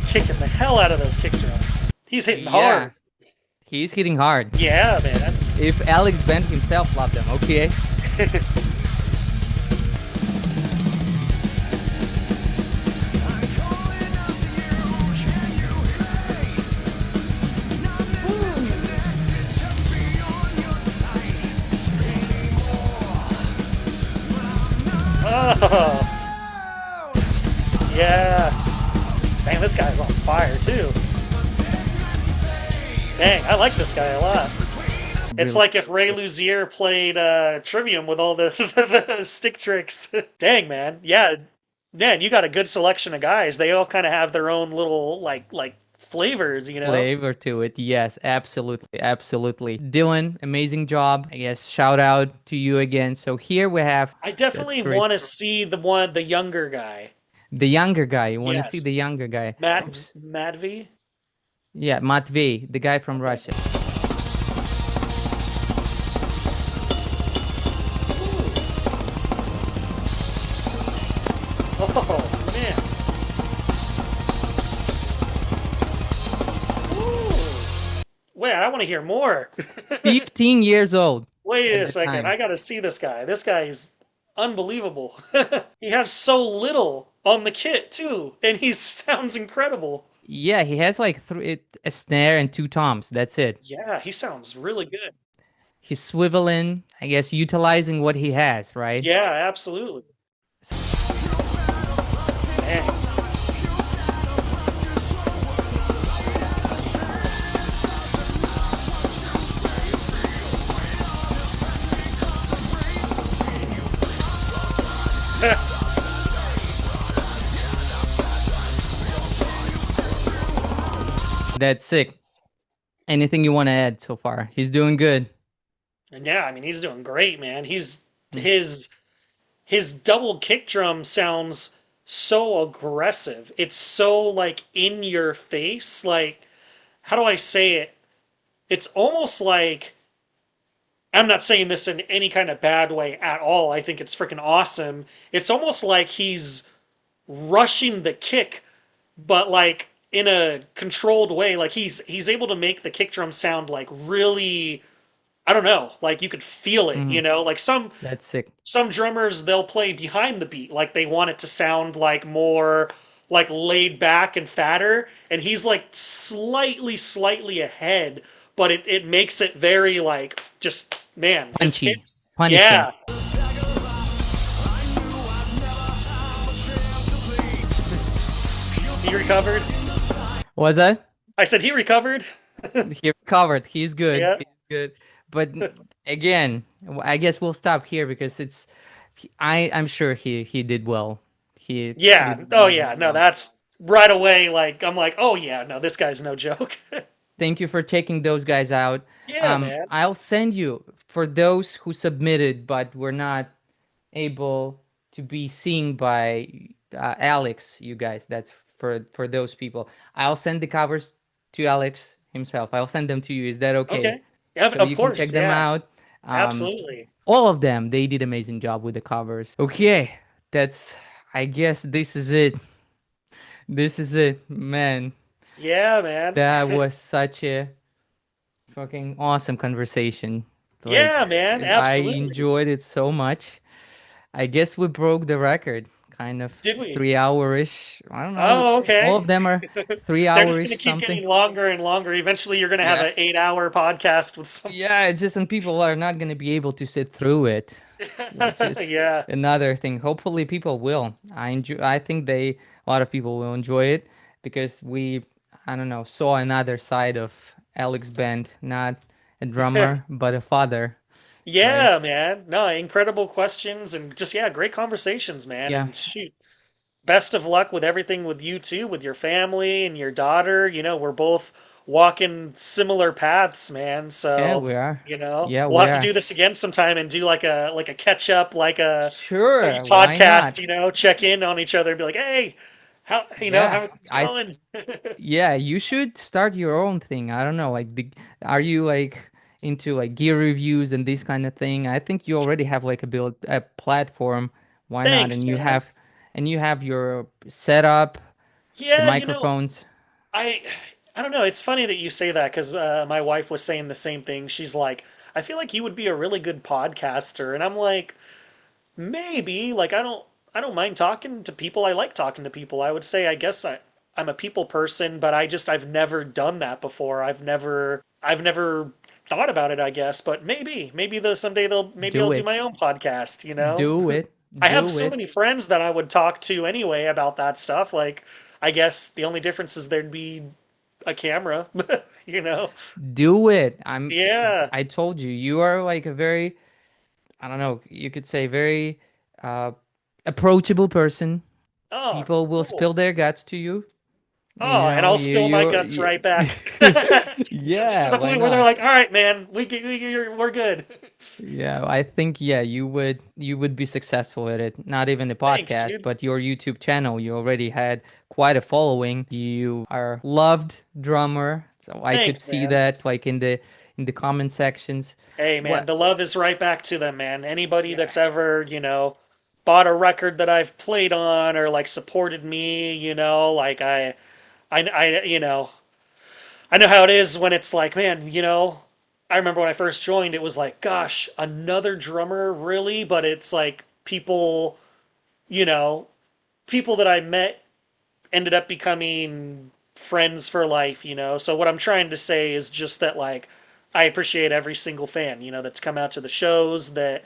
kicking the hell out of those kick drums. He's hitting yeah, hard. he's hitting hard. Yeah, man. If Alex Bent himself loved them, okay. Oh, yeah. Dang, this guy's on fire too. Dang, I like this guy a lot. It's Real. like if Ray Luzier played Trivium with all the, the stick tricks. Dang, man. Yeah, man, you got a good selection of guys. They all kind of have their own little like flavors, you know? Flavor to it. Yes, absolutely, absolutely. Dylan, amazing job. I guess shout out to you again. So here we have I the definitely three. want to see the younger guy. The younger guy. You want to see the Yes. younger guy? Oops. Matvey? Yeah, Matvey, the guy from Okay. Russia. Oh, man. Ooh. Wait, I want to hear more. 15 years old Wait at a the second. time. I got to see this guy. This guy is unbelievable. He has so little on the kit, too, and he sounds incredible. Yeah, he has like a snare and two toms. That's it. Yeah, he sounds really good. He's swiveling, I guess, utilizing what he has, right? Yeah, absolutely. Dang. That's sick. Anything you want to add so far? He's doing good. And yeah, I mean, he's doing great, man. Mm. His double kick drum sounds so aggressive. It's so like in your face. Like, how do I say it? It's almost like I'm not saying this in any kind of bad way at all. I think it's freaking awesome. It's almost like he's rushing the kick, but like in a controlled way. Like he's able to make the kick drum sound like really, I don't know, like you could feel it, Hmm. Like That's sick. some drummers they'll play behind the beat, like they want it to sound like more like laid back and fatter, and he's like slightly ahead, but it makes it very like just man, his Punchy. hits. Punishing. Yeah. He recovered. Was that? I said he recovered. He recovered. He's good. Yeah. He's good. But again, I guess we'll stop here because I'm sure he did well. He Yeah. did Oh really, yeah. really No, well. that's right away like I'm like, "Oh yeah, no, this guy's no joke." Thank you for checking those guys out. Yeah, man. I'll send you for those who submitted but were not able to be seen by Alex, you guys. That's for those people. I'll send the covers to Alex himself. I'll send them to you. Is that okay? Okay. Yeah, So of you can check course. them Yeah. out. Absolutely. All of them, they did amazing job with the covers. Okay, that's, I guess this is it. This is it, man. Yeah, man. That was such a fucking awesome conversation. Like, Yeah, man. I Absolutely. enjoyed it so much. I guess we broke the record, kind of Did we? 3 hour-ish. I don't know. Oh, All of okay. them are three They're just gonna hour-ish keep something. getting longer and longer. Eventually, you're gonna have Yeah. an 8 hour podcast with some. Yeah, it's just, and people are not gonna be able to sit through it, which is Yeah. another thing. Hopefully, people will. I think a lot of people will enjoy it because we, I don't know, saw another side of Alex Band, not a drummer, but a father, right? Yeah, man. No, incredible questions and just yeah, great conversations, man. Yeah. And shoot, best of luck with everything with you too, with your family and your daughter. We're both walking similar paths, man. Yeah, So, we are. Yeah, we'll we have to are. do this again sometime and do like a catch up, like a Sure, why podcast, not? check in on each other and be like, hey, Yeah, how it's I going? yeah, you should start your own thing. I don't know, like are you like into like gear reviews and this kind of thing? I think you already have like a platform. Why not? Thanks, man. And you have your setup, the Yeah, microphones. I I don't know. It's funny that you say that because my wife was saying the same thing. She's like, I feel like you would be a really good podcaster, and I'm like, maybe. Like, I don't mind talking to people. I like talking to people. I would say, I guess I'm a people person, but I've never done that before. I've never thought about it, I guess. But maybe someday maybe I'll Do do my it. own podcast. Do it. I have Do so it. many friends that I would talk to anyway about that stuff. Like, I guess the only difference is there'd be a camera, you know? Do it. Yeah. I told you, you are like a very, I don't know, you could say very uh approachable person. Oh, People will cool. spill their guts to you. You Oh, and know, I'll spill my guts right back. To yeah, the why point where they're not? like, "All right, man, we're good." Yeah, I think yeah, you would be successful at it. Not even the Thanks, podcast, dude. but your YouTube channel. You already had quite a following. You are loved drummer, so I could Thanks, see man. that like in the comment sections. Hey, man, What? the love is right back to them, man. Anybody Yeah. that's ever, bought a record that I've played on or like supported me, like I know how it is when it's like, man, I remember when I first joined, it was like, gosh, another drummer, really? But it's like you know, people that I met ended up becoming friends for life. So what I'm trying to say is just that, like, I appreciate every single fan, that's come out to the shows that,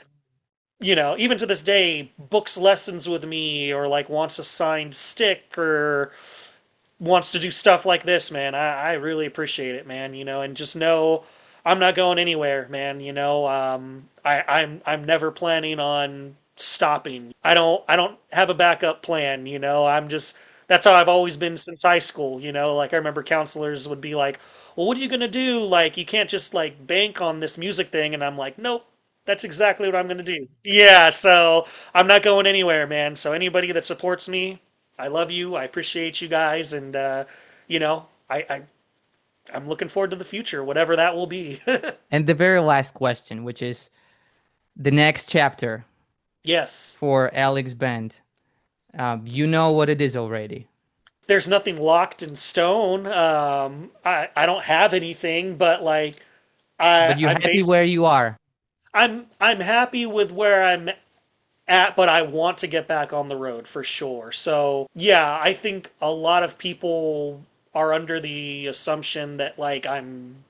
even to this day, books lessons with me or like wants a signed stick or wants to do stuff like this, man. I really appreciate it, man. And just know I'm not going anywhere, man. I'm never planning on stopping. I don't have a backup plan. I'm just that's how I've always been since high school. Like I remember counselors would be like, "Well, what are you gonna do? Like you can't just like bank on this music thing." And I'm like, "Nope." That's exactly what I'm going to do. Yeah, so I'm not going anywhere, man. So anybody that supports me, I love you. I appreciate you guys, and you know, I'm looking forward to the future, whatever that will be. And the very last question, which is the next chapter Yes, for Alex Band. You know what it is already, there's nothing locked in stone. I don't have anything, but like I but you're I'm happy where base you are. I'm happy with where I'm at, but I want to get back on the road for sure. So, yeah, I think a lot of people are under the assumption that like I'm,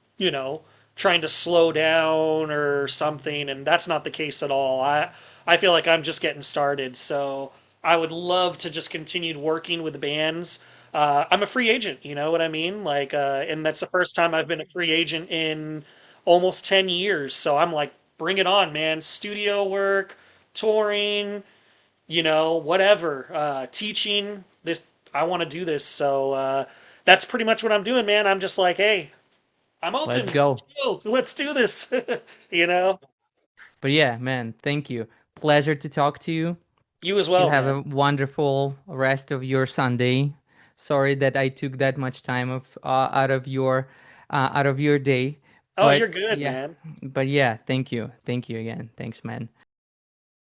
trying to slow down or something, and that's not the case at all. I feel like I'm just getting started, so I would love to just continue working with bands. I'm a free agent, you know what I mean? Like, and that's the first time I've been a free agent in almost 10 years. So I'm like, bring it on, man. Studio work, touring, whatever, teaching. I want to do this. So that's pretty much what I'm doing, man. I'm just like, hey, I'm Let's open. go. Let's go. Let's do this. you know, But yeah, man, thank you. Pleasure to talk to you. you as You well, have man. a wonderful rest of your Sunday. Sorry that I took that much time of out of your day. Oh, you're But good, yeah, man. but yeah, thank you. Thank you again. Thanks, man.